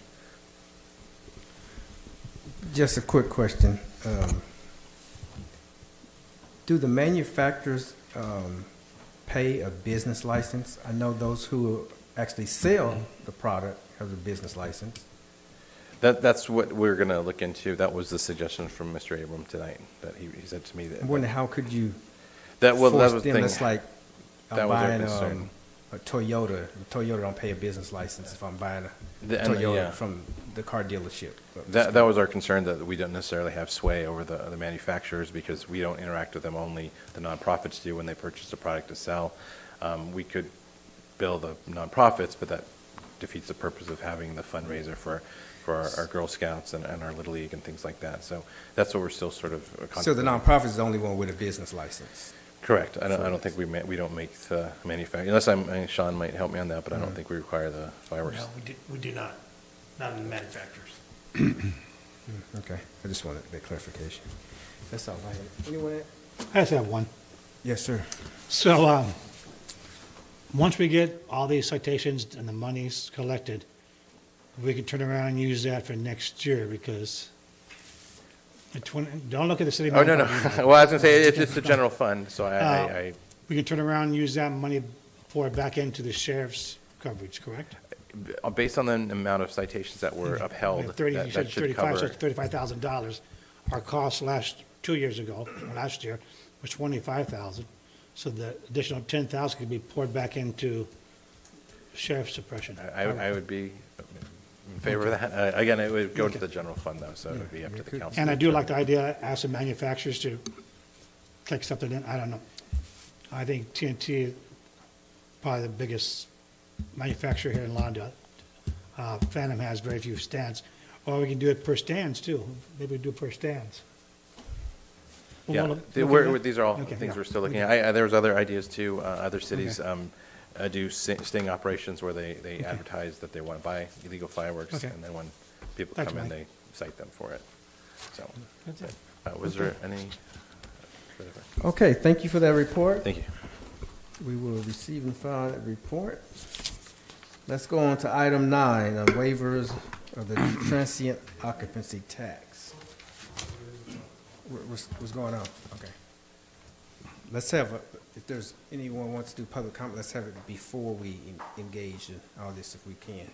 Just a quick question. Do the manufacturers pay a business license? I know those who actually sell the product have a business license. That's what we're going to look into. That was the suggestion from Mr. Abram tonight, that he said to me that. I'm wondering, how could you that was force the them? thing. It's like That I'm was our buying concern. a Toyota. Toyota don't pay a business license if I'm buying a And, Toyota yeah. from the car dealership. That was our concern, that we don't necessarily have sway over the manufacturers, because we don't interact with them. Only the nonprofits do when they purchase a product to sell. We could bill the nonprofits, but that defeats the purpose of having the fundraiser for our Girl Scouts and our Little League and things like that. So that's what we're still sort of So the contemplating. nonprofit is the only one with a business license. Correct. I don't think we don't make the manufacture, unless Sean might help me on that, but I don't think we require the fireworks. No, we do not. Not in the manufacturers. Okay, I just wanted that clarification. That's all I had. Anyone? I just have one. Yes, sir. So, once we get all these citations and the money's collected, we can turn around and use that for next year because don't look at the city. Oh, no. Well, I was going to say, it's just a general fund, so we can turn around and use that money pour it back into the sheriff's coverage, correct? based on the amount of citations that were upheld, You said that should cover. $35,000. Our cost last 2 years ago, last year, was $25,000. So the additional $10,000 could be poured back into sheriff suppression. I would be in favor of that. Again, it would go to the general fund, though, so it would be up to the council. And I do like the idea, ask the manufacturers to take something in. I don't know. I think TNT is probably the biggest manufacturer here in Lawndale. Phantom has very few stands. Or we can do it per stands, too. Maybe we do per stands. Yeah, these are all things we're still looking at. There's other ideas, too. Other cities do sting operations where they advertise that they want to buy illegal fireworks, and then when people come in, they cite them for it. So, was there any? Okay, thank you for that report. Thank you. We will receive and file that report. Let's go on to item 9, waivers of the transient occupancy tax. What's going on? Okay. Let's have, if there's anyone wants to do public comment, let's have it before we engage in all this if we can.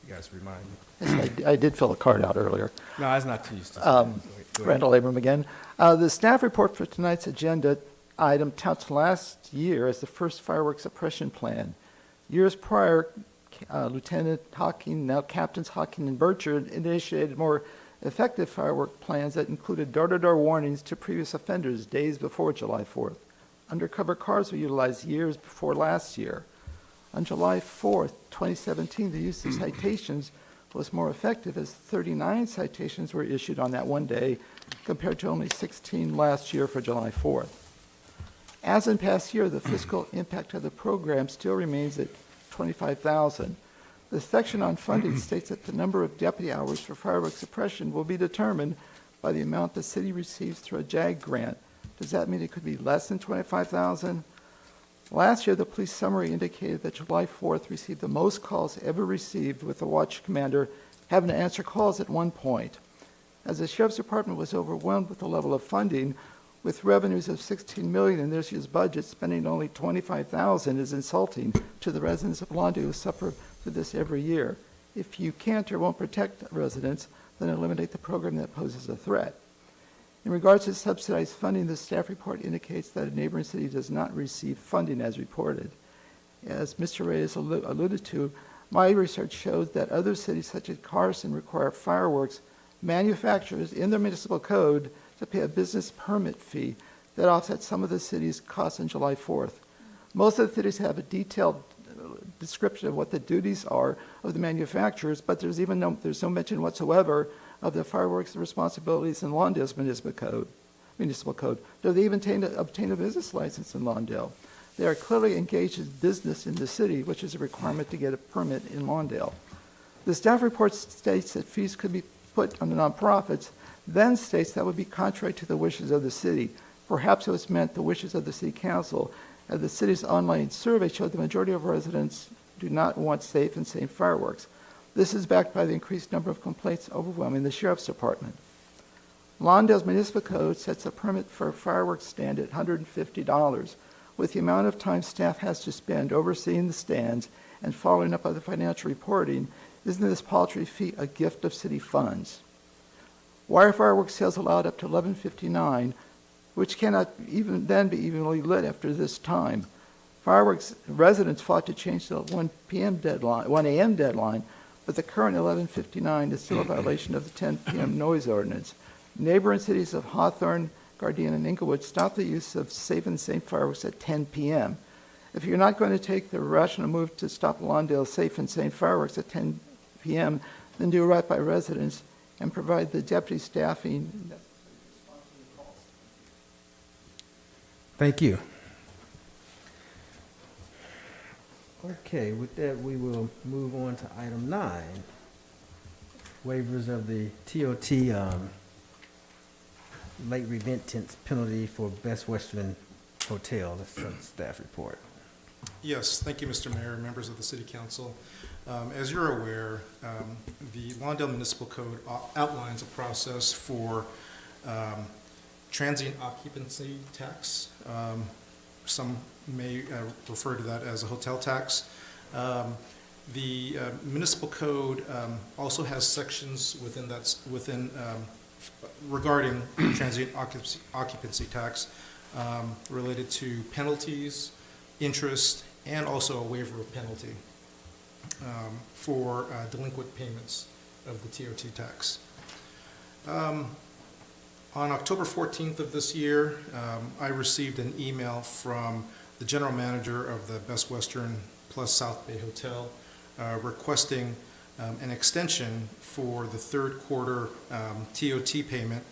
You guys remind me. Yes, I did fill a card out earlier. No, that's not too used to. Go ahead. Randall Abram again. The staff report for tonight's agenda item touts last year as the first fireworks suppression plan. Years prior, Lieutenant Hawking, now Captains Hawking and Burchard, initiated more effective firework plans that included door-to-door warnings to previous offenders days before July 4th. Undercover cars were utilized years before last year. On July 4th, 2017, the use of citations was more effective as 39 citations were issued on that one day compared to only 16 last year for July 4th. As in past year, the fiscal impact of the program still remains at $25,000. The section on funding states that the number of deputy hours for fireworks suppression will be determined by the amount the city receives through a JAG grant. Does that mean it could be less than $25,000? Last year, the police summary indicated that July 4th received the most calls ever received, with the watch commander having to answer calls at one point. As the sheriff's department was overwhelmed with the level of funding, with revenues of $16 million in this year's budget, spending only $25,000 is insulting to the residents of Lawndale who suffer through this every year. If you can't or won't protect residents, then eliminate the program that poses a threat. In regards to subsidized funding, the staff report indicates that a neighboring city does not receive funding as reported. As Mr. Reyes alluded to, my research shows that other cities such as Carson require fireworks manufacturers in their municipal code to pay a business permit fee that offsets some of the city's costs on July 4th. Most of the cities have a detailed description of what the duties are of the manufacturers, but there's no mention whatsoever of the fireworks responsibilities in Lawndale's municipal code. Do they even obtain a business license in Lawndale? They are clearly engaged in business in the city, which is a requirement to get a permit in Lawndale. The staff report states that fees could be put on the nonprofits, then states that would be contrary to the wishes of the city. Perhaps it was meant the wishes of the city council, as the city's online survey showed the majority of residents do not want safe and sane fireworks. This is backed by the increased number of complaints overwhelming the sheriff's department. Lawndale's municipal code sets a permit for a fireworks stand at $150. With the amount of time staff has to spend overseeing the stands and following up on the financial reporting, isn't this paltry fee a gift of city funds? Why are fireworks sales allowed up to 11:59, which cannot even then be evenly lit after this time? Fireworks residents fought to change the 1 a.m. deadline, but the current 11:59 is still a violation of the 10 p.m. noise ordinance. Neighboring cities of Hawthorne, Gardena, and Inglewood stopped the use of safe and sane fireworks at 10 p.m. If you're not going to take the rational move to stop Lawndale's safe and sane fireworks at 10 p.m., then do right by residents and provide the deputy staffing. Thank you. Okay, with that, we will move on to item 9, waivers of the TOT late remitance penalty for Best Western Hotel. That's the staff report. Yes, thank you, Mr. Mayor, members of the City Council. As you're aware, the Lawndale Municipal Code outlines a process for transient occupancy tax. Some may refer to that as a hotel tax. The municipal code also has sections within regarding transient occupancy tax related to penalties, interest, and also a waiver of penalty for delinquent payments of the TOT tax. On October 14th of this year, I received an email from the general manager of the Best Western plus South Bay Hotel requesting an extension for the third quarter TOT payment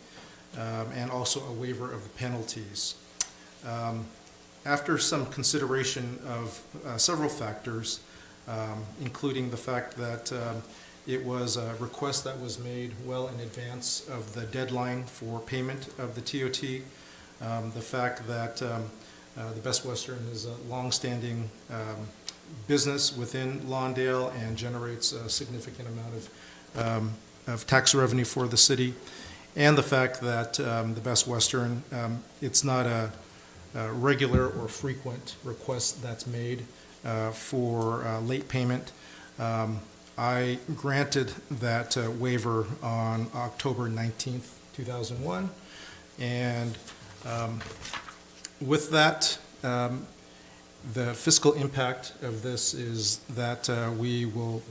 and also a waiver of the penalties. After some consideration of several factors, including the fact that it was a request that was made well in advance of the deadline for payment of the TOT, the fact that the Best Western is a longstanding business within Lawndale and generates a significant amount of tax revenue for the city, and the fact that the Best Western, it's not a regular or frequent request that's made for late payment. I granted that waiver on October 19th, 2001, and with that, the fiscal impact of this is that we will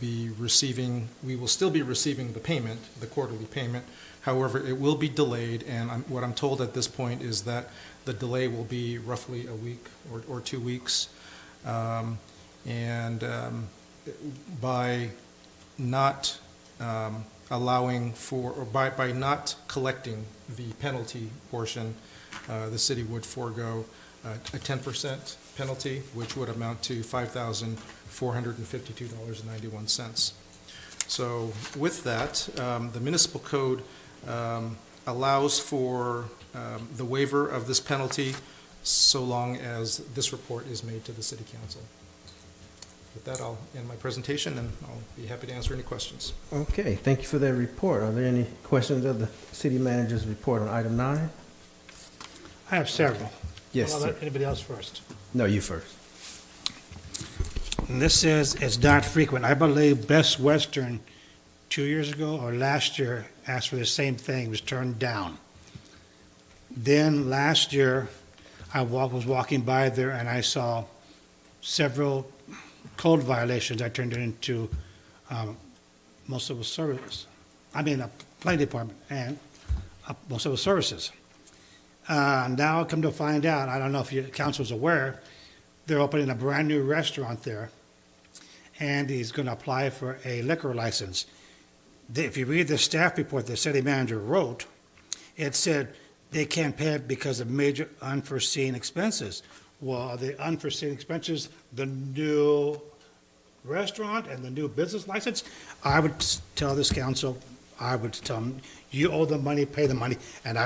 still be receiving the payment, the quarterly payment. However, it will be delayed, and what I'm told at this point is that the delay will be roughly a week or 2 weeks. By not allowing for, or by not collecting the penalty portion, the city would forego a 10% penalty, which would amount to $5,452.91. So with that, the municipal code allows for the waiver of this penalty so long as this report is made to the City Council. With that, I'll end my presentation, and I'll be happy to answer any questions. Okay, thank you for that report. Are there any questions of the city manager's report on item 9? I have several. Yes, I'll sir. let anybody else first. No, you first. And this says it's not frequent. I believe Best Western 2 years ago or last year asked for the same thing, was turned down. Then last year, I was walking by there and I saw several code violations. I turned it into most of the services. I mean, a planning department and most of the services. Now I come to find out, I don't know if your council's aware, they're opening a brand new restaurant there, and he's going to apply for a liquor license. If you read the staff report the city manager wrote, it said they can't pay it because of major unforeseen expenses. Well, the unforeseen expenses, the new restaurant and the new business license, I would tell this council, I would tell them, you owe the money, pay the money, and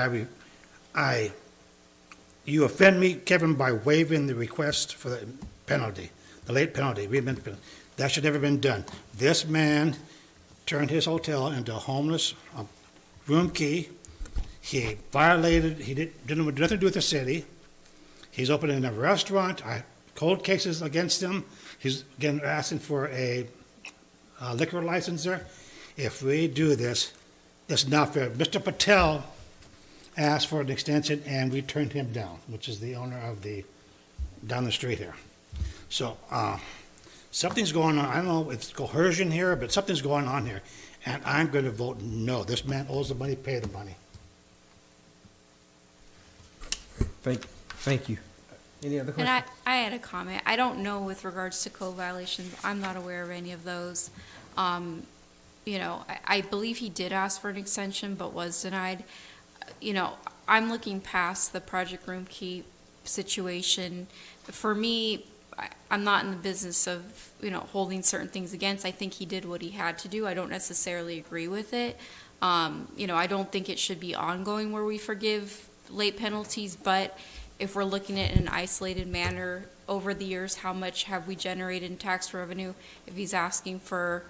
you offend me, Kevin, by waiving the request for the penalty, the late penalty, remit penalty. That should never have been done. This man turned his hotel into a homeless room key. He violated, he didn't have nothing to do with the city. He's opening a restaurant, cold cases against him. He's again asking for a liquor license there. If we do this, it's not fair. Mr. Patel asked for an extension, and we turned him down, which is the owner of the down the street here. So something's going on. I don't know if it's coercion here, but something's going on here, and I'm going to vote no. This man owes the money, pay the money. Thank you. Any other questions? And I had a comment. I don't know with regards to code violations. I'm not aware of any of those. I believe he did ask for an extension, but was denied. I'm looking past the Project Room Key situation. For me, I'm not in the business of, holding certain things against. I think he did what he had to do. I don't necessarily agree with it. I don't think it should be ongoing where we forgive late penalties, but if we're looking at it in an isolated manner over the years, how much have we generated in tax revenue? If he's asking for,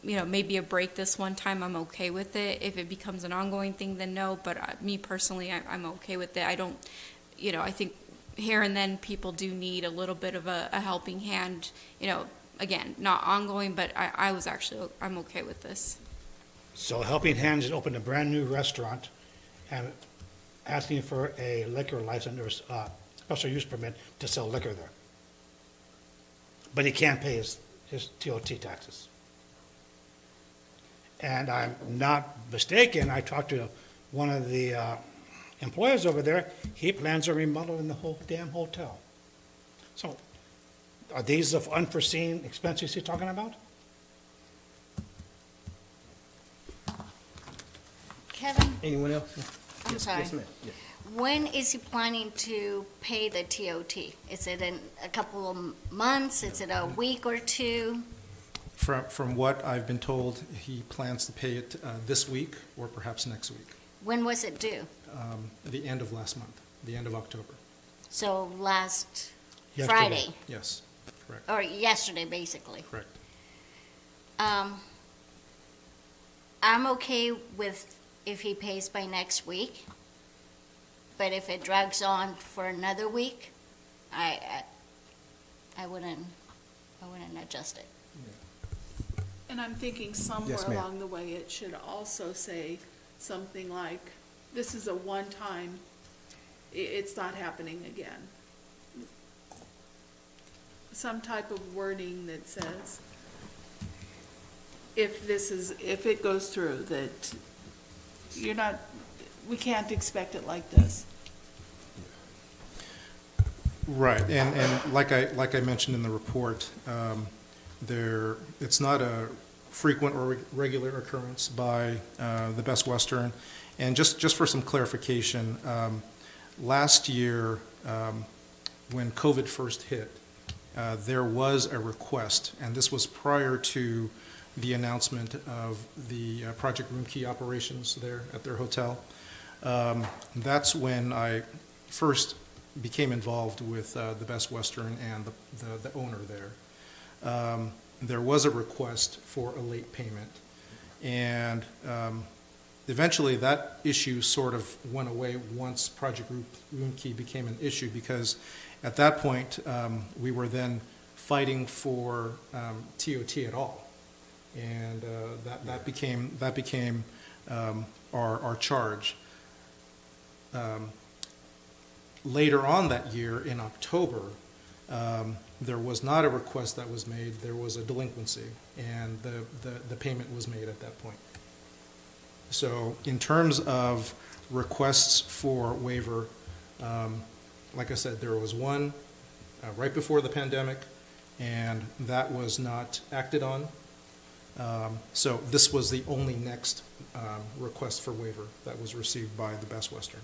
maybe a break this one time, I'm okay with it. If it becomes an ongoing thing, then no, but me personally, I'm okay with it. I don't, I think here and then people do need a little bit of a helping hand, again, not ongoing, but I'm okay with this. So Helping Hands has opened a brand-new restaurant and asking for a liquor license or special use permit to sell liquor there. But he can't pay his TOT taxes. And I'm not mistaken, I talked to one of the employers over there, he plans on remodeling the whole damn hotel. So, are these the unforeseen expenses he's talking about? Kevin, Anyone else? I'm sorry. Yes, ma'am. Yes. When is he planning to pay the TOT? Is it in a couple of months? Is it a week or two? From what I've been told, he plans to pay it this week or perhaps next week, When was it due? the end of last month, the end of October. So last Yesterday. Friday, Yes, correct, or yesterday, basically. correct. I'm okay with if he pays by next week, but if it drags on for another week, I wouldn't adjust it. And I'm thinking somewhere Yes, ma'am. along the way, it should also say something like, this is a one-time, it's not happening again. Some type of wording that says, if it goes through, that we can't expect it like this. Right, and like I mentioned in the report, it's not a frequent or regular occurrence by the Best Western. And just for some clarification, last year, when COVID first hit, there was a request, and this was prior to the announcement of the Project Room Key operations there at their hotel. That's when I first became involved with the Best Western and the owner there. There was a request for a late payment, and eventually that issue sort of went away once Project Room Key became an issue, because at that point we were then fighting for TOT at all, and that became our charge. Later on that year, in October, there was not a request that was made. There was a delinquency, and the payment was made at that point. So in terms of requests for waiver, like I said, there was one right before the pandemic, and that was not acted on. So this was the only next request for waiver that was received by the Best Western.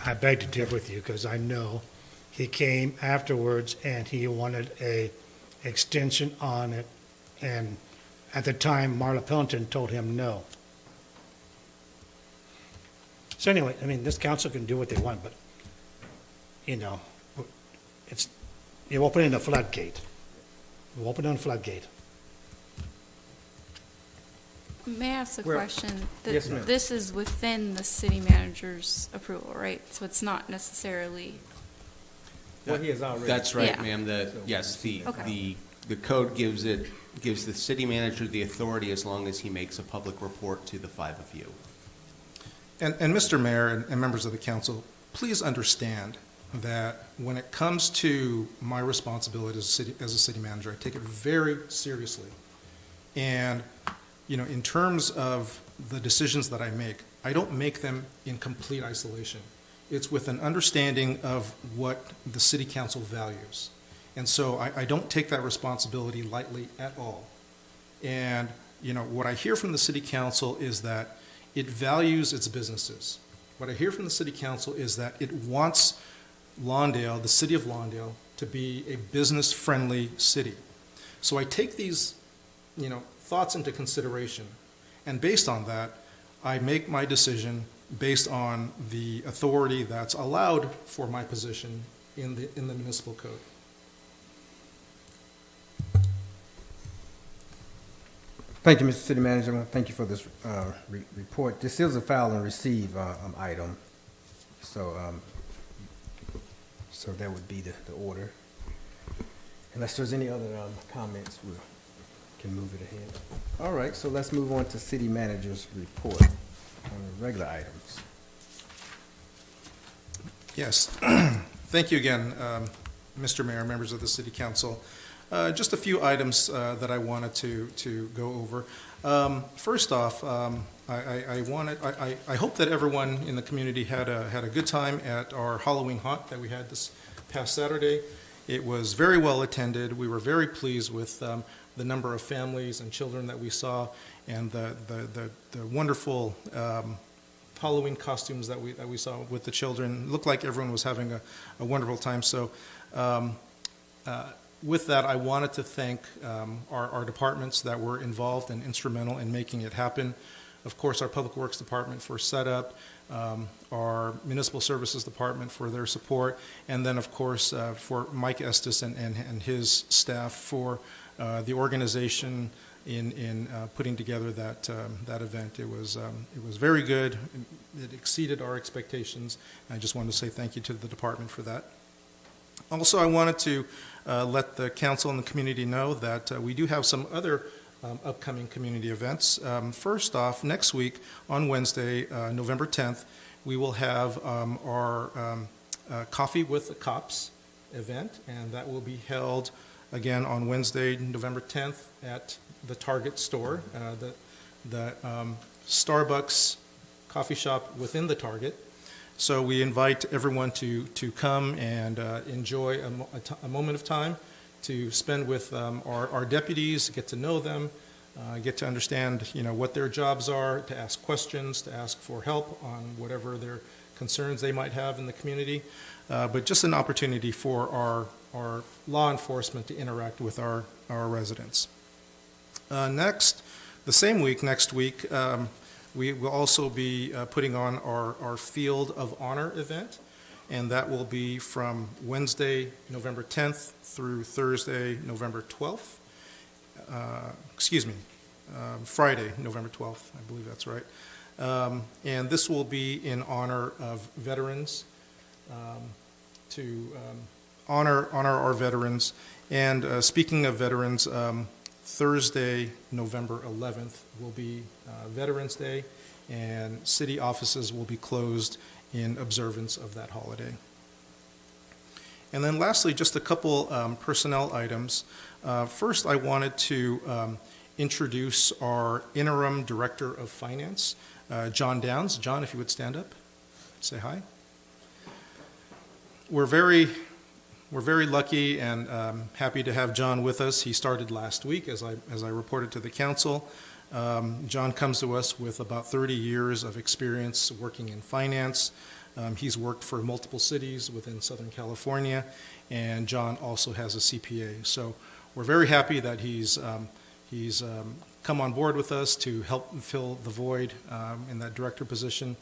I beg to differ with you, because I know he came afterwards and he wanted a extension on it, and at the time Marla Pelton told him no. So anyway, I mean, this council can do what they want, but you're opening a floodgate. We're opening a floodgate. May I ask a Well, question? yes, ma'am. This is within the city manager's approval, right? So it's not necessarily, What he has already. That's right, Yeah. ma'am. Okay. The code gives the city manager the authority as long as he makes a public report to the five of you. And Mr. Mayor and members of the council, please understand that when it comes to my responsibility as a city manager, I take it very seriously. And, in terms of the decisions that I make, I don't make them in complete isolation. It's with an understanding of what the city council values. And so I don't take that responsibility lightly at all. And, what I hear from the city council is that it values its businesses. what I hear from the city council is that it wants Lawndale, the city of Lawndale, to be a business-friendly city. So I take these, thoughts into consideration, and based on that, I make my decision based on the authority that's allowed for my position in the municipal code. Thank you, Mr. City Manager. Thank you for this report. This is a file and receive item, so that would be the order. Unless there's any other comments, we can move it ahead. All right, so let's move on to City Manager's report on the regular items. Yes. Thank you again, Mr. Mayor, members of the City Council. Just a few items that I wanted to go over. First off, I hope that everyone in the community had a good time at our Halloween haunt that we had this past Saturday. It was very well attended. We were very pleased with the number of families and children that we saw, and the wonderful Halloween costumes that we saw with the children. It looked like everyone was having a wonderful time. So with that, I wanted to thank our departments that were involved and instrumental in making it happen. Of course, our Public Works Department for setup, our Municipal Services Department for their support, and then, of course, for Mike Estes and his staff for the organization in putting together that event. It was very good. It exceeded our expectations. I just wanted to say thank you to the department for that. Also, I wanted to let the council and the community know that we do have some other upcoming community events. First off, next week on Wednesday, November 10th, we will have our Coffee with the Cops event, and that will be held again on Wednesday, November 10th at the Target store, the Starbucks coffee shop within the Target. So we invite everyone to come and enjoy a moment of time to spend with our deputies, get to know them, get to understand what their jobs are, to ask questions, to ask for help on whatever their concerns they might have in the community, but just an opportunity for our law enforcement to interact with our residents. Next, the same week, next week, we will also be putting on our Field of Honor event, and that will be from Wednesday, November 10th through Thursday, November 12th. Friday, November 12th, I believe that's right. And this will be in honor of veterans, to honor our veterans. And speaking of veterans, Thursday, November 11th will be Veterans Day, and city offices will be closed in observance of that holiday. And then lastly, just a couple personnel items. First, I wanted to introduce our interim director of finance, John Downs. John, if you would stand up, say hi. We're very lucky and happy to have John with us. He started last week, as I reported to the council. John comes to us with about 30 years of experience working in finance. He's worked for multiple cities within Southern California, and John also has a CPA. So we're very happy that he's come on board with us to help fill the void in that director position.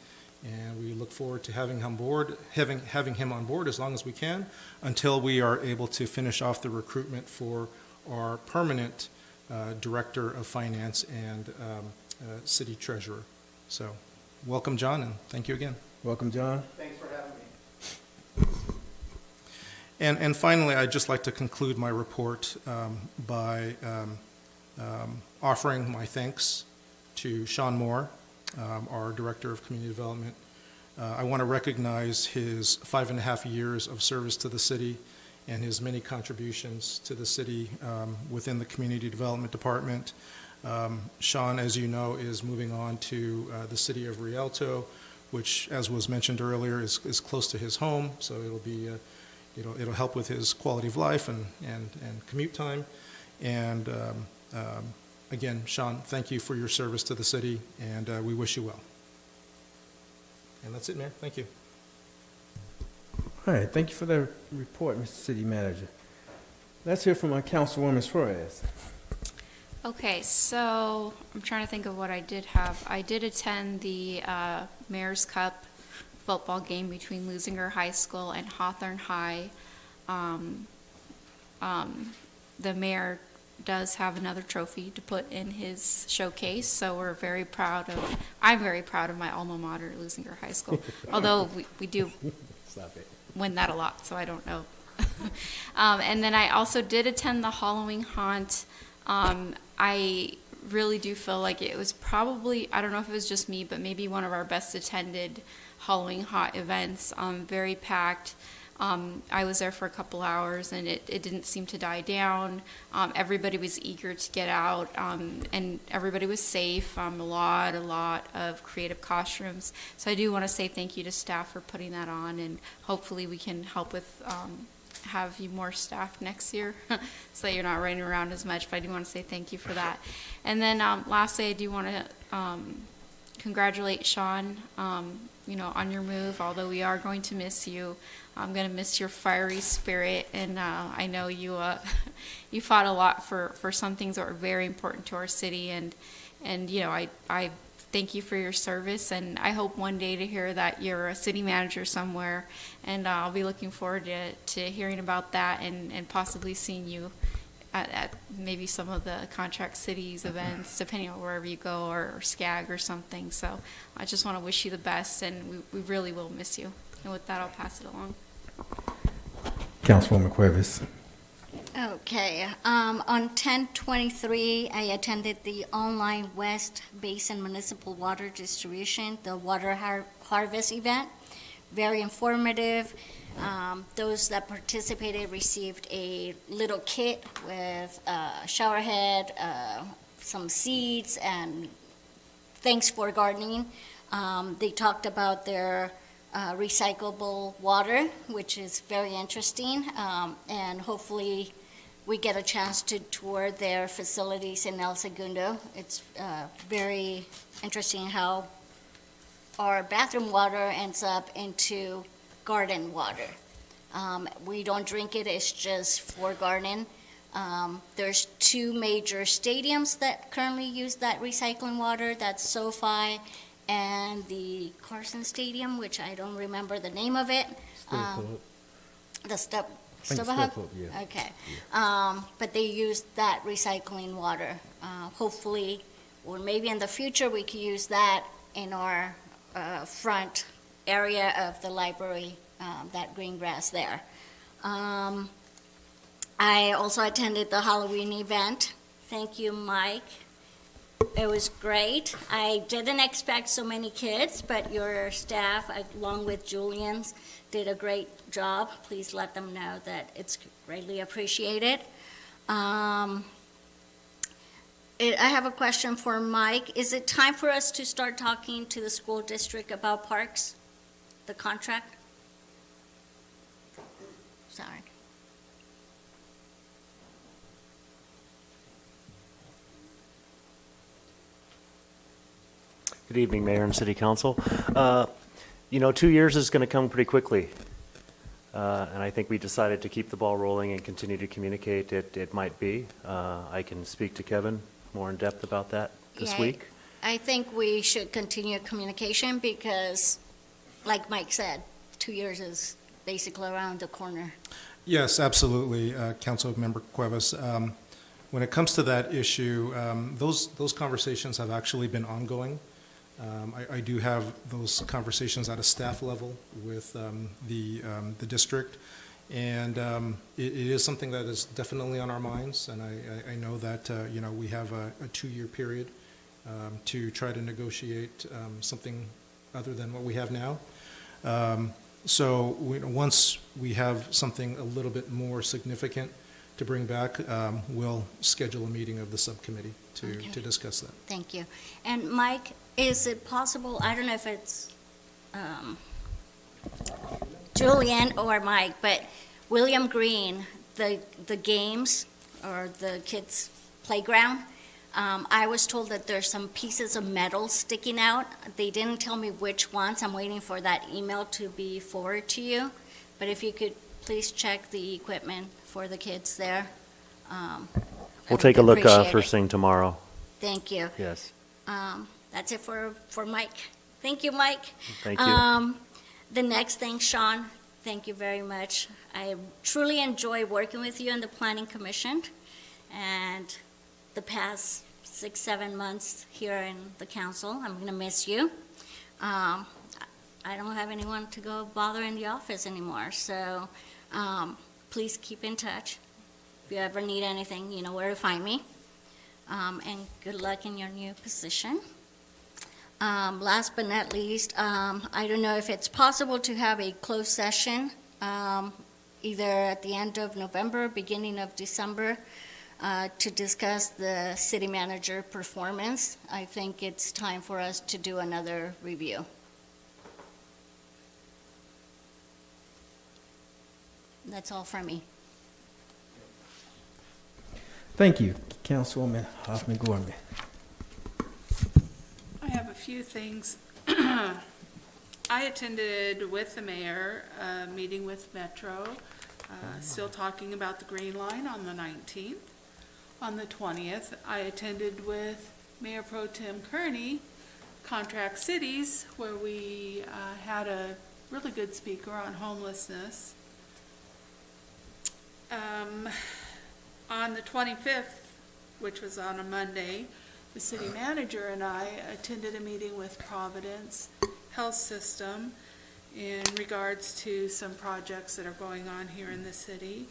And we look forward to having him on board as long as we can, until we are able to finish off the recruitment for our permanent director of finance and city treasurer. So, welcome, John, and thank you again. Welcome, John. Thanks for having me. And finally, I'd just like to conclude my report by offering my thanks to Sean Moore, our Director of Community Development. I want to recognize his 5.5 years of service to the city and his many contributions to the city within the Community Development Department. Sean, as you know, is moving on to the city of Rialto, which, as was mentioned earlier, is close to his home, so it'll be it'll help with his quality of life and commute time. And again, Sean, thank you for your service to the city, and we wish you well. And that's it, Mayor. Thank you. All right, thank you for the report, Mr. City Manager. Let's hear from our Councilwoman Suarez. Okay, so I'm trying to think of what I did have. I did attend the Mayor's Cup football game between Lusinger High School and Hawthorne High. The mayor does have another trophy to put in his showcase, so we're very proud of, I'm very proud of my alma mater, Lusinger High School, although we do Stop it. win that a lot, so I don't know. And then I also did attend the Halloween Haunt. I really do feel like it was probably, I don't know if it was just me, but maybe one of our best attended Halloween Haunt events. Very packed. I was there for a couple hours and it didn't seem to die down. Everybody was eager to get out, and everybody was safe. A lot of creative costumes. So I do want to say thank you to staff for putting that on, and hopefully we can help with have you more staff next year so that you're not running around as much, but I do want to say thank you for that. And then lastly, I do want to congratulate Sean, on your move. Although we are going to miss you, I'm going to miss your fiery spirit, and I know you you fought a lot for some things that were very important to our city, and I thank you for your service, and I hope one day to hear that you're a city manager somewhere, and I'll be looking forward to hearing about that and possibly seeing you at maybe some of the contract cities events, depending on wherever you go, or SCAG or something. So I just want to wish you the best, and we really will miss you. And with that, I'll pass it along. Councilwoman Cuevas. Okay, on 10/23, I attended the online West Basin Municipal Water Distribution, the water harvest event. Very informative. Those that participated received a little kit with a shower head, some seeds, and thanks for gardening. They talked about their recyclable water, which is very interesting, and hopefully we get a chance to tour their facilities in El Segundo. It's very interesting how our bathroom water ends up into garden water. We don't drink it, it's just for garden. There's two major stadiums that currently use that recycling water. That's SoFi and the Carson Stadium, which I don't remember the name of it. The Stubahub? Yeah. Okay. But they use that recycling water. Hopefully, or maybe in the future, we could use that in our front area of the library, that green grass there. I also attended the Halloween event. Thank you, Mike. It was great. I didn't expect so many kids, but your staff, along with Julian's, did a great job. Please let them know that it's greatly appreciated. I have a question for Mike. Is it time for us to start talking to the school district about parks, the contract? Sorry. Good evening, Mayor and City Council. 2 years is going to come pretty quickly, and I think we decided to keep the ball rolling and continue to communicate. It might be. I can speak to Kevin more in depth about that this week. I think we should continue communication because, like Mike said, 2 years is basically around the corner. Yes, absolutely, Councilmember Cuevas. When it comes to that issue, those conversations have actually been ongoing. I do have those conversations at a staff level with the district, and it is something that is definitely on our minds. And I know that we have a 2-year period to try to negotiate something other than what we have now. So once we have something a little bit more significant to bring back, we'll schedule a meeting of the subcommittee to discuss that. Thank you. And Mike, is it possible, I don't know if it's Julian or Mike, but William Green, the games or the kids' playground, I was told that there's some pieces of metal sticking out. They didn't tell me which ones. I'm waiting for that email to be forwarded to you. But if you could please check the equipment for the kids there. We'll take a look appreciate first it. thing tomorrow. Thank you. Yes. That's it for Mike. Thank you, Mike. Thank you. The next thing, Sean, thank you very much. I truly enjoy working with you in the Planning Commission, and the past 6-7 months here in the council. I'm going to miss you. I don't have anyone to go bother in the office anymore, so please keep in touch. If you ever need anything, you know where to find me. And good luck in your new position. Last but not least, I don't know if it's possible to have a closed session either at the end of November, beginning of December, to discuss the city manager performance. I think it's time for us to do another review. That's all from me. Thank you, Councilwoman Hoffman-Gorman. I have a few things. I attended with the mayor a meeting with Metro, still talking about the Green Line on the 19th. On the 20th, I attended with Mayor Pro Tem Kearney, Contract Cities, where we had a really good speaker on homelessness. On the 25th, which was on a Monday, the city manager and I attended a meeting with Providence Health System in regards to some projects that are going on here in the city.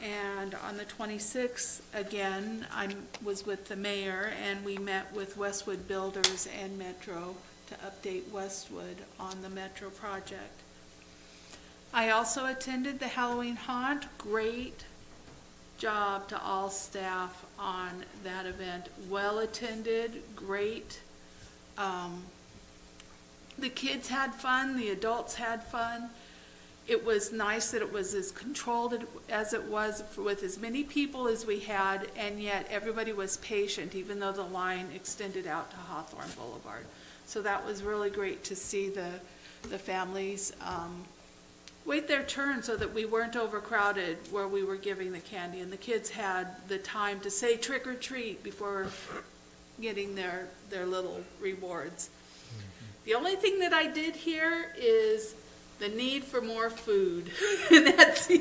And on the 26th, again, I was with the mayor, and we met with Westwood Builders and Metro to update Westwood on the Metro project. I also attended the Halloween Haunt. Great job to all staff on that event. Well attended, great. The kids had fun, the adults had fun. It was nice that it was as controlled as it was with as many people as we had, and yet everybody was patient, even though the line extended out to Hawthorne Boulevard. So that was really great to see the families wait their turn so that we weren't overcrowded where we were giving the candy, and the kids had the time to say trick or treat before getting their little rewards. The only thing that I did hear is the need for more food. And that's the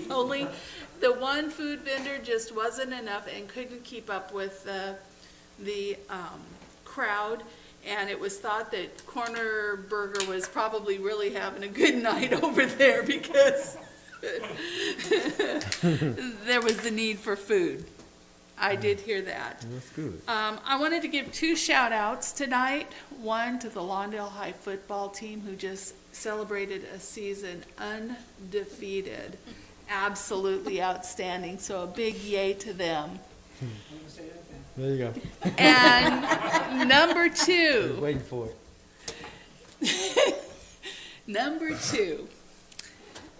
one food vendor just wasn't enough and couldn't keep up with the crowd. And it was thought that Corner Burger was probably really having a good night over there because there was the need for food. I did hear that. That's good. I wanted to give 2 shout-outs tonight. One to the Lawndale High football team, who just celebrated a season undefeated. Absolutely outstanding. So a big yay to them. There you go. And number 2. Waiting for it. Number 2.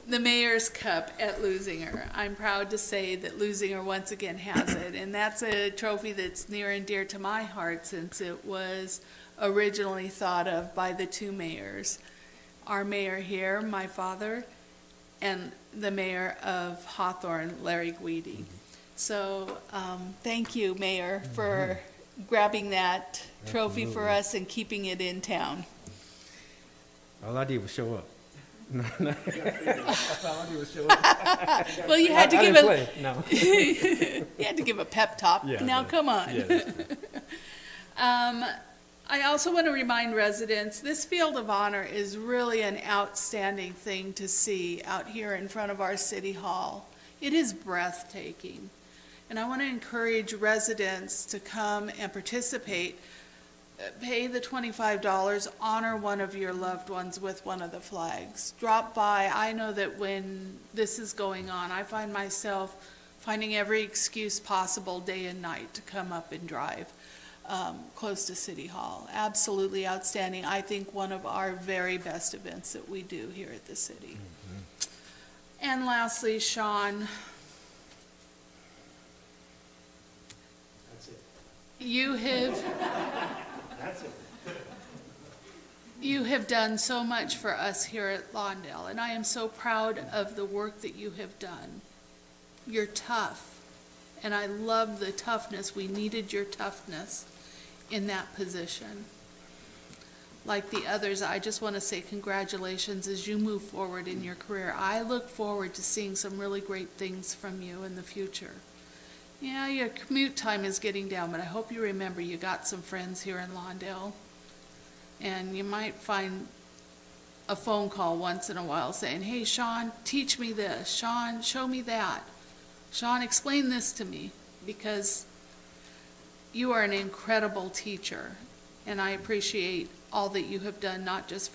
The Mayor's Cup at Lusinger. I'm proud to say that Lusinger once again has it, and that's a trophy that's near and dear to my heart since it was originally thought of by the 2 mayors. Our mayor here, my father, and the mayor of Hawthorne, Larry Guidi. So thank you, Mayor, for grabbing that trophy for us and keeping it in town. All I did was show up. No. Well, you had to give No. you had to give a pep talk. Yeah, now, yeah. come on. Yeah, I also want to remind residents, this Field of Honor is really an outstanding thing to see out here in front of our City Hall. It is breathtaking. And I want to encourage residents to come and participate. Pay the $25, honor one of your loved ones with one of the flags. Drop by. I know that when this is going on, I find myself finding every excuse possible day and night to come up and drive close to City Hall. Absolutely outstanding. I think one of our very best events that we do here at the city. Mm-hmm. And lastly, Sean. You have done so much for us here at Lawndale, and I am so proud of the work that you have done. You're tough, and I love the toughness. We needed your toughness in that position. Like the others, I just want to say congratulations as you move forward in your career. I look forward to seeing some really great things from you in the future. Yeah, your commute time is getting down, but I hope you remember you got some friends here in Lawndale. And you might find a phone call once in a while saying, hey, Sean, teach me this. Sean, show me that. Sean, explain this to me, because you are an incredible teacher, and I appreciate all that you have done, not just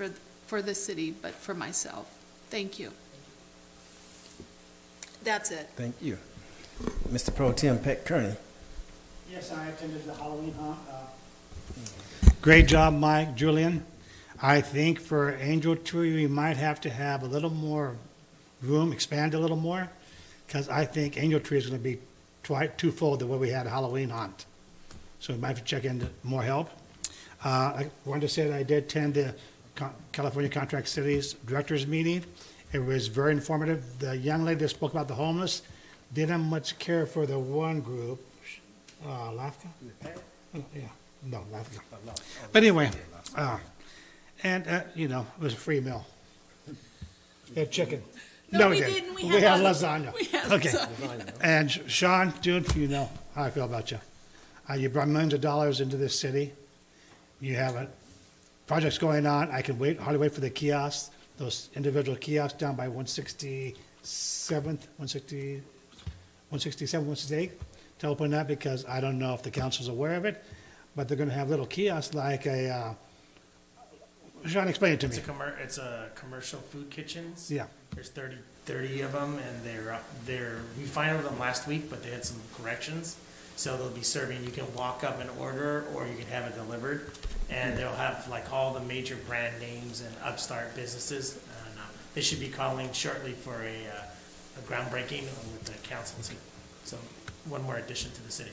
for the city, but for myself. Thank you. That's it. Thank you. Mr. Pro Tem Peck Kearney. Yes, I attended the Halloween hunt. Great job, Mike, Julian. I think for Angel Tree, we might have to have a little more room, expand a little more, because I think Angel Tree is going to be twofold the way we had a Halloween hunt. So we might have to check into more help. I wanted to say that I did attend the California Contract Cities Directors Meeting. It was very informative. The young lady that spoke about the homeless didn't much care for the one group. Lafka? Oh, yeah. No, Lafka. But anyway, it was a free meal. We had chicken. No, we didn't. We had lasagna. We had Okay. lasagna. And Sean, dude, you know how I feel about you. You brought millions of dollars into this city. You have projects going on. I can hardly wait for the kiosks, those individual kiosks down by 167th, 168th, to open that, because I don't know if the council's aware of it, but they're going to have little kiosks like a, Sean, explain it to me. It's a commercial food kitchens. Yeah. There's 30 of them, and we finalized them last week, but they had some corrections. So they'll be serving, you can walk up and order, or you can have it delivered. And they'll have like all the major brand names and upstart businesses. And they should be calling shortly for a groundbreaking with the council too. So one more addition to the city.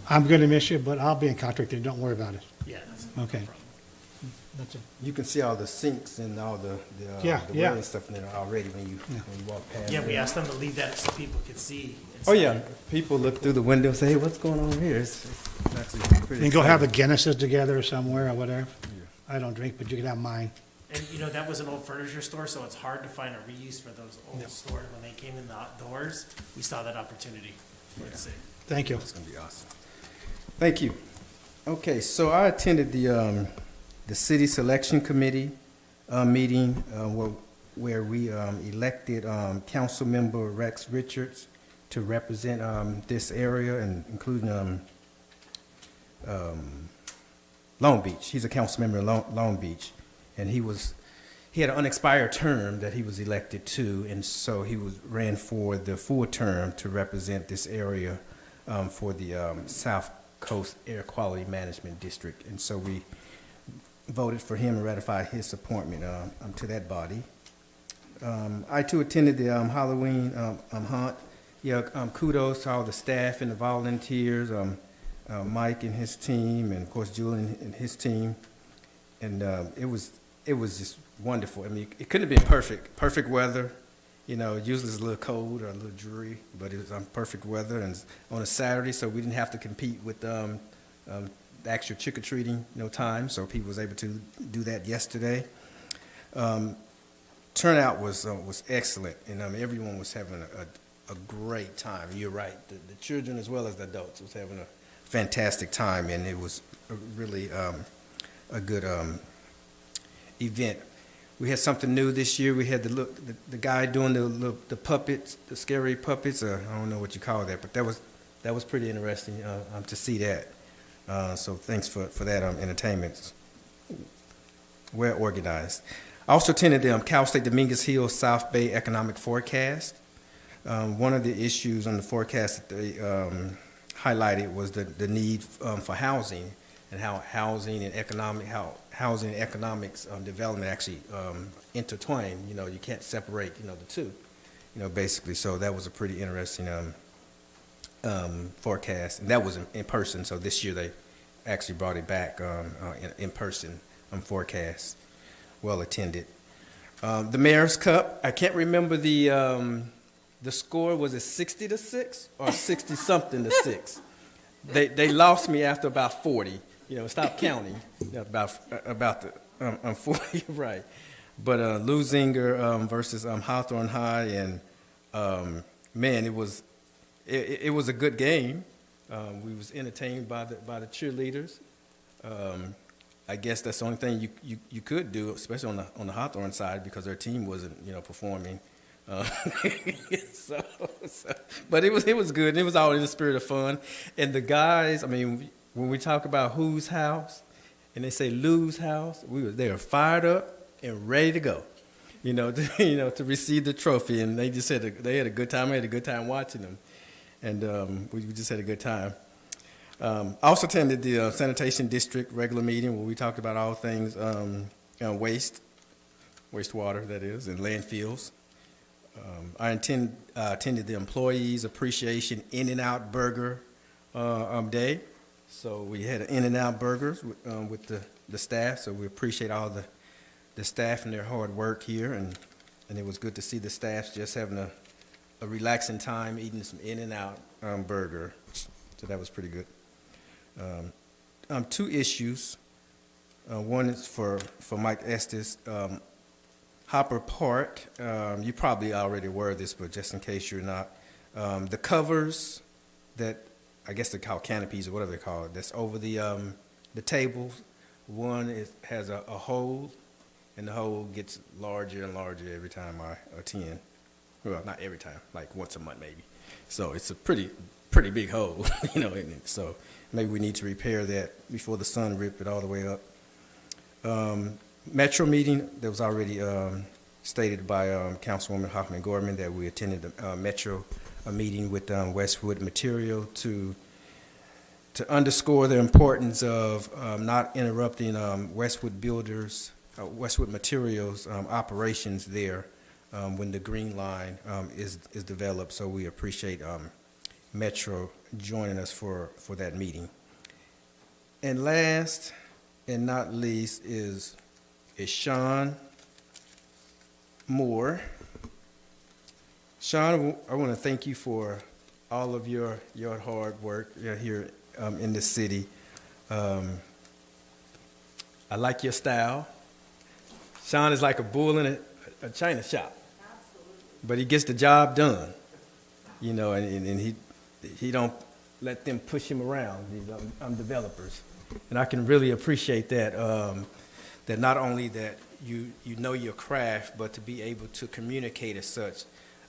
I'm going to miss you, but I'll be in contact with you. Don't worry about it. Yeah, that's Okay. no problem. That's it. You can see all the sinks and all the wedding stuff in there already when you walk past. Yeah, we asked them to leave that so people could see. Oh yeah, people look through the window and say, "Hey, what's going on here?" It's actually pretty. You can go have the Guinnesses together somewhere or whatever. I don't drink, but you can have mine. And that was an old furniture store, so it's hard to find a reuse for those old stores. When they came in the doors, we saw that opportunity for the city. Thank you. It's going to be awesome. Thank you. Okay, so I attended the city selection committee meeting where we elected council member Rex Richards to represent this area, and including Long Beach. He's a council member in Long Beach, and he had an unexpired term that he was elected to, and so he ran for the full term to represent this area for the South Coast Air Quality Management District, and so we voted for him and ratified his appointment to that body. I too attended the Halloween hunt. Yeah, kudos to all the staff and the volunteers, Mike and his team, and of course Julian and his team, and it was just wonderful. I mean, it couldn't have been perfect weather. Usually it's a little cold or a little dreary, but it was perfect weather, and on a Saturday, so we didn't have to compete with the actual trick-or-treating time, so people was able to do that yesterday. Turnout was excellent, and everyone was having a great time. You're right, the children as well as the adults was having a fantastic time, and it was really a good event. We had something new this year. We had the guy doing the puppets, the scary puppets. I don't know what you call that, but that was pretty interesting to see that. So thanks for that entertainment. Well organized. I also attended the Cal State Dominguez Hills South Bay Economic Forecast. One of the issues on the forecast that they highlighted was the need for housing, and how housing and economics development actually intertwine. You can't separate the two. Basically. So that was a pretty interesting forecast, and that was in person. So this year they actually brought it back in person forecast. Well attended. The Mayor's Cup. I can't remember the score. Was it 60-6 or 60-something to 6? They lost me after about 40. Stop counting. About the 40, right? But Lusinger versus Hawthorne High, and man, it was a good game. We was entertained by the cheerleaders. I guess that's the only thing you could do, especially on the Hawthorne side, because their team wasn't performing. But it was good. And it was all in the spirit of fun. And the guys, I mean, when we talk about whose house, and they say Lou's house, they were fired up and ready to go, to receive the trophy. And they just they had a good time. I had a good time watching them, and we just had a good time. I also attended the sanitation district regular meeting where we talked about all things wastewater, that is, and landfills. I attended the Employees Appreciation In-N-Out Burger Day. So we had In-N-Out burgers with the staff. So we appreciate all the staff and their hard work here. And it was good to see the staff just having a relaxing time eating some In-N-Out burger. So that was pretty good. 2 issues. One is for Mike Estes. Hopper Park, you probably already aware of this, but just in case you're not, the covers that, I guess they're called canopies or whatever they call it, that's over the tables, one has a hole, and the hole gets larger and larger every time I attend. Well, not every time, like once a month maybe. So it's a pretty big hole, and so maybe we need to repair that before the sun rip it all the way up. Metro meeting, that was already stated by Councilwoman Hoffman-Gorman that we attended a Metro meeting with Westwood Material to underscore the importance of not interrupting Westwood Materials operations there when the Green Line is developed. So we appreciate Metro joining us for that meeting. And last and not least is Sean Moore. Sean, I want to thank you for all of your hard work here in the city. I like your style. Sean is like a bull in a china shop. Absolutely. But he gets the job done, and he don't let them push him around, these developers. And I can really appreciate that. That not only that you know your craft, but to be able to communicate as such.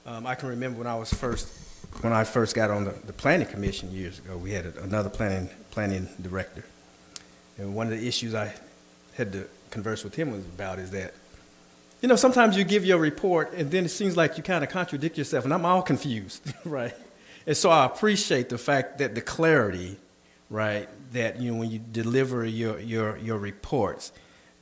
I can remember when I first got on the planning commission years ago, we had another planning director. And one of the issues I had to converse with him about is that, sometimes you give your report and then it seems like you kind of contradict yourself, and I'm all confused, right? And so I appreciate the fact that the clarity, right, that when you deliver your reports,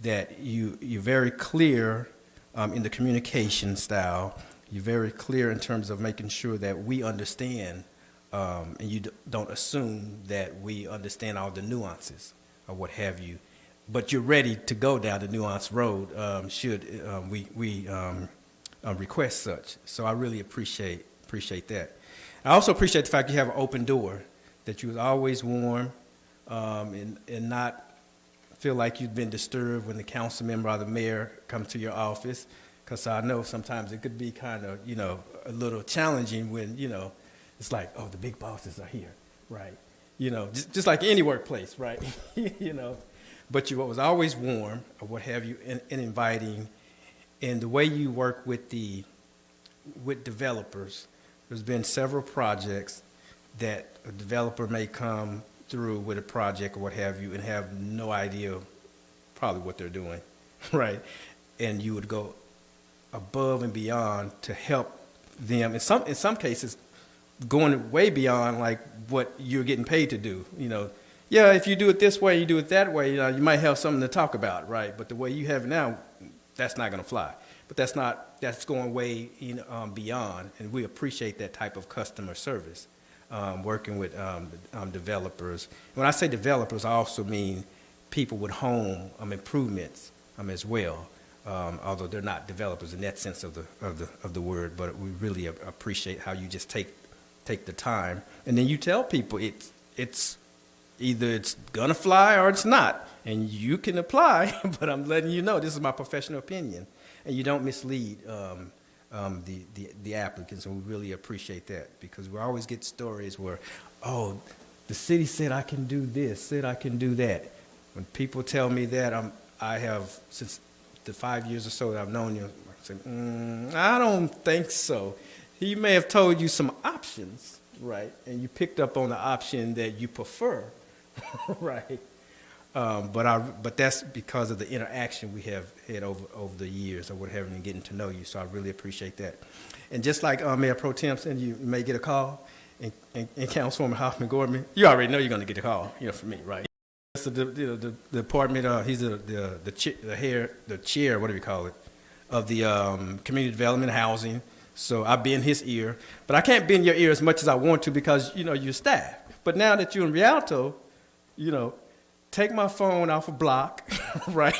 that you're very clear in the communication style. You're very clear in terms of making sure that we understand, and you don't assume that we understand all the nuances or what have you. But you're ready to go down the nuanced road should we request such. So I really appreciate that. I also appreciate the fact you have an open door, that you was always warm and not feel like you've been disturbed when the council member or the mayor comes to your office, because I know sometimes it could be kind of, a little challenging when, it's like, oh, the big bosses are here, right? Just like any workplace, right? But you was always warm or what have you, and inviting, and the way you work with developers. There's been several projects that a developer may come through with a project or what have you and have no idea probably what they're doing, right? And you would go above and beyond to help them. In some cases, going way beyond like what you're getting paid to do. Yeah, if you do it this way, you do it that way, you might have something to talk about, right? But the way you have it now, that's not going to fly. But that's going way beyond, and we appreciate that type of customer service. working with developers. When I say developers, I also mean people with home improvements as well. Although they're not developers in that sense of the word, but we really appreciate how you just take the time, and then you tell people it's either it's gonna fly or it's not, and you can apply. But I'm letting you know this is my professional opinion, and you don't mislead the applicants, and we really appreciate that, because we always get stories where, oh, the city said I can do this, said I can do that. When people tell me that, I have, since the 5 years or so that I've known you, I say, I don't think so. He may have told you some options, right, and you picked up on the option that you prefer, right? But that's because of the interaction we have had over the years, or what have you, and getting to know you. So I really appreciate that. And just like Mayor Pro Tem said, you may get a call, and Councilwoman Hoffman-Gorman, you already know you're going to get a call, from me, right? So the department, he's the chair, what do we call it, of the community development housing. So I be in his ear, but I can't be in your ear as much as I want to, because you're staff. But now that you're in Rialto, take my phone off a block, right,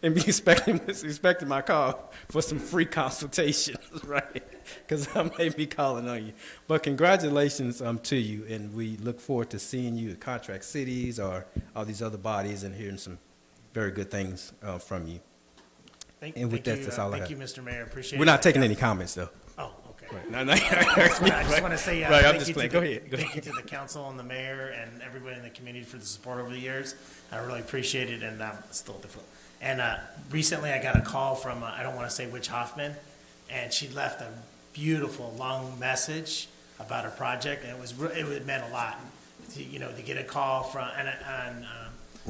and be expecting my call for some free consultations, right? Because I may be calling on you. But congratulations to you, and we look forward to seeing you at Contract Cities or all these other bodies and hearing some very good things from you. Thank all I have. Thank you, Mr. Mayor. Appreciate it. We're not taking any comments, though. Oh, okay. Right. No, I just want to say right, I'm thank just you playing. to Go ahead. thank you to the council and the mayor and everybody in the community for the support over the years. I really appreciate it, and still difficult. And recently I got a call from, I don't want to say which Hoffman, and she left a beautiful long message about her project, and it meant a lot to get a call from, and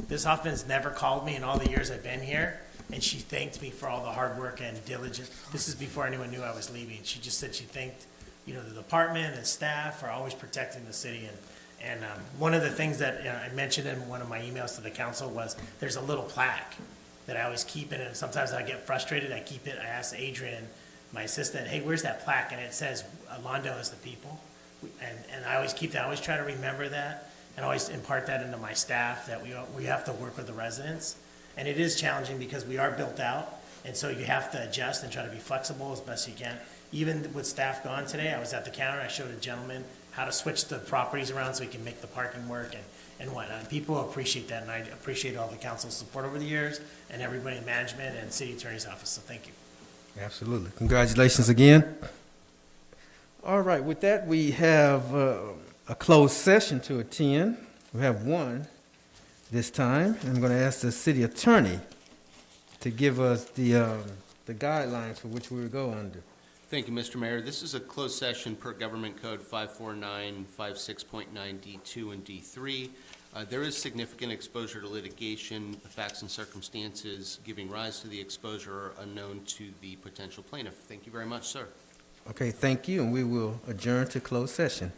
this Hoffman's never called me in all the years I've been here. And she thanked me for all the hard work and diligence. This is before anyone knew I was leaving. She just said she thanked, the department and staff for always protecting the city. And one of the things that I mentioned in one of my emails to the council was there's a little plaque that I always keep in it. And sometimes I get frustrated. I keep it. I ask Adrian, my assistant, hey, where's that plaque? And it says, Lawndale is the people. And I always keep that. I always try to remember that and always impart that into my staff, that we have to work with the residents. And it is challenging because we are built out, and so you have to adjust and try to be flexible as best you can. Even with staff gone today, I was at the counter, I showed a gentleman how to switch the properties around so he can make the parking work and whatnot. People appreciate that, and I appreciate all the council's support over the years, and everybody in management and city attorney's office, so thank you. Absolutely. Congratulations again. All right, with that, we have a closed session to attend. We have one this time. I'm going to ask the city attorney to give us the guidelines for which we will go under. Thank you, Mr. Mayor. This is a closed session per Government Code 54956.9 D2 and D3. There is significant exposure to litigation. The facts and circumstances giving rise to the exposure are unknown to the potential plaintiff. Thank you very much, sir. Okay, thank you, and we will adjourn to closed session.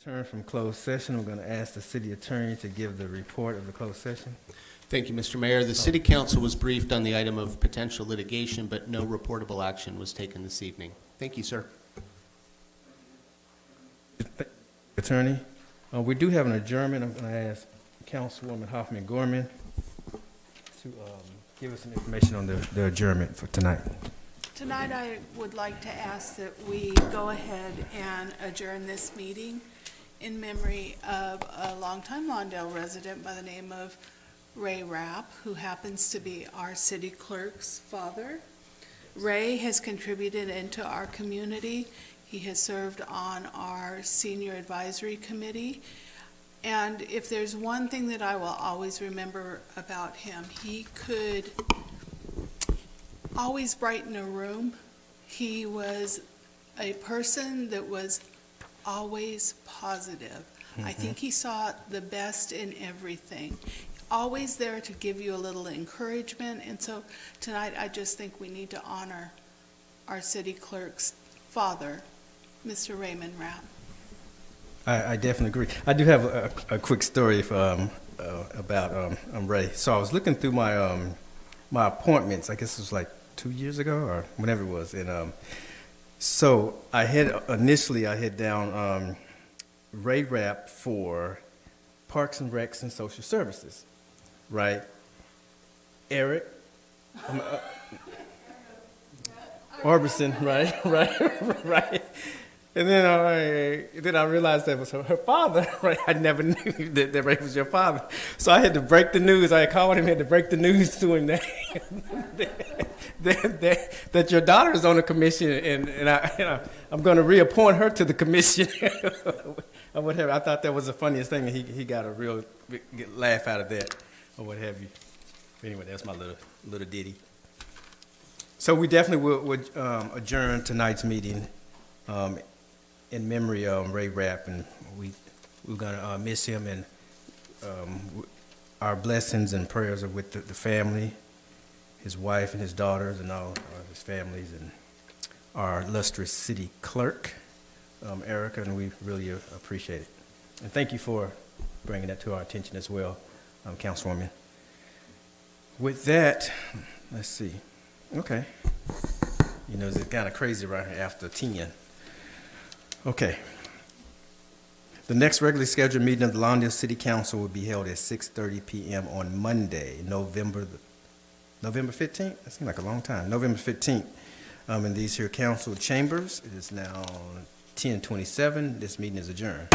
Return from closed session. We're going to ask the city attorney to give the report of the closed session. Thank you, Mr. Mayor. The city council was briefed on the item of potential litigation, but no reportable action was taken this evening. Thank you, sir. Attorney, we do have an adjournment. I'm going to ask Councilwoman Hoffman-Gorman to give us some information on the adjournment for tonight. Tonight, I would like to ask that we go ahead and adjourn this meeting in memory of a longtime Lawndale resident by the name of Ray Rapp, who happens to be our city clerk's father. Ray has contributed into our community. He has served on our senior advisory committee. And if there's one thing that I will always remember about him, he could always brighten a room. He was a person that was always positive. I think he saw the best in everything. Always there to give you a little encouragement. And so tonight, I just think we need to honor our city clerk's father, Mr. Raymond Rapp. I definitely agree. I do have a quick story about Ray. So I was looking through my my appointments. I guess it was like 2 years ago or whenever it was. And so I had down Ray Rapp for Parks and Recs and Social Services, right? Eric Orbison, right. And then I realized that was her father, right? I never knew that Ray was your father. So I had to break the news. I called him, had to break the news to him that your daughter is on the commission, and I'm going to reappoint her to the commission. Or what have you. I thought that was the funniest thing, and he got a real laugh out of that, or what have you. Anyway, that's my little ditty. So we definitely will adjourn tonight's meeting in memory of Ray Rapp, and we're gonna miss him, and our blessings and prayers are with the family, his wife and his daughters, and all his families, and our illustrious city clerk, Erica, and we really appreciate it. And thank you for bringing that to our attention as well, Councilwoman. With that, let's see. Okay. You know, it's kind of crazy right here after 10. Okay. The next regularly scheduled meeting of the Lawndale City Council will be held at 6:30 p.m. on Monday, November 15th? That seems like a long time. November 15th. In these here council chambers. It is now 10:27. This meeting is adjourned.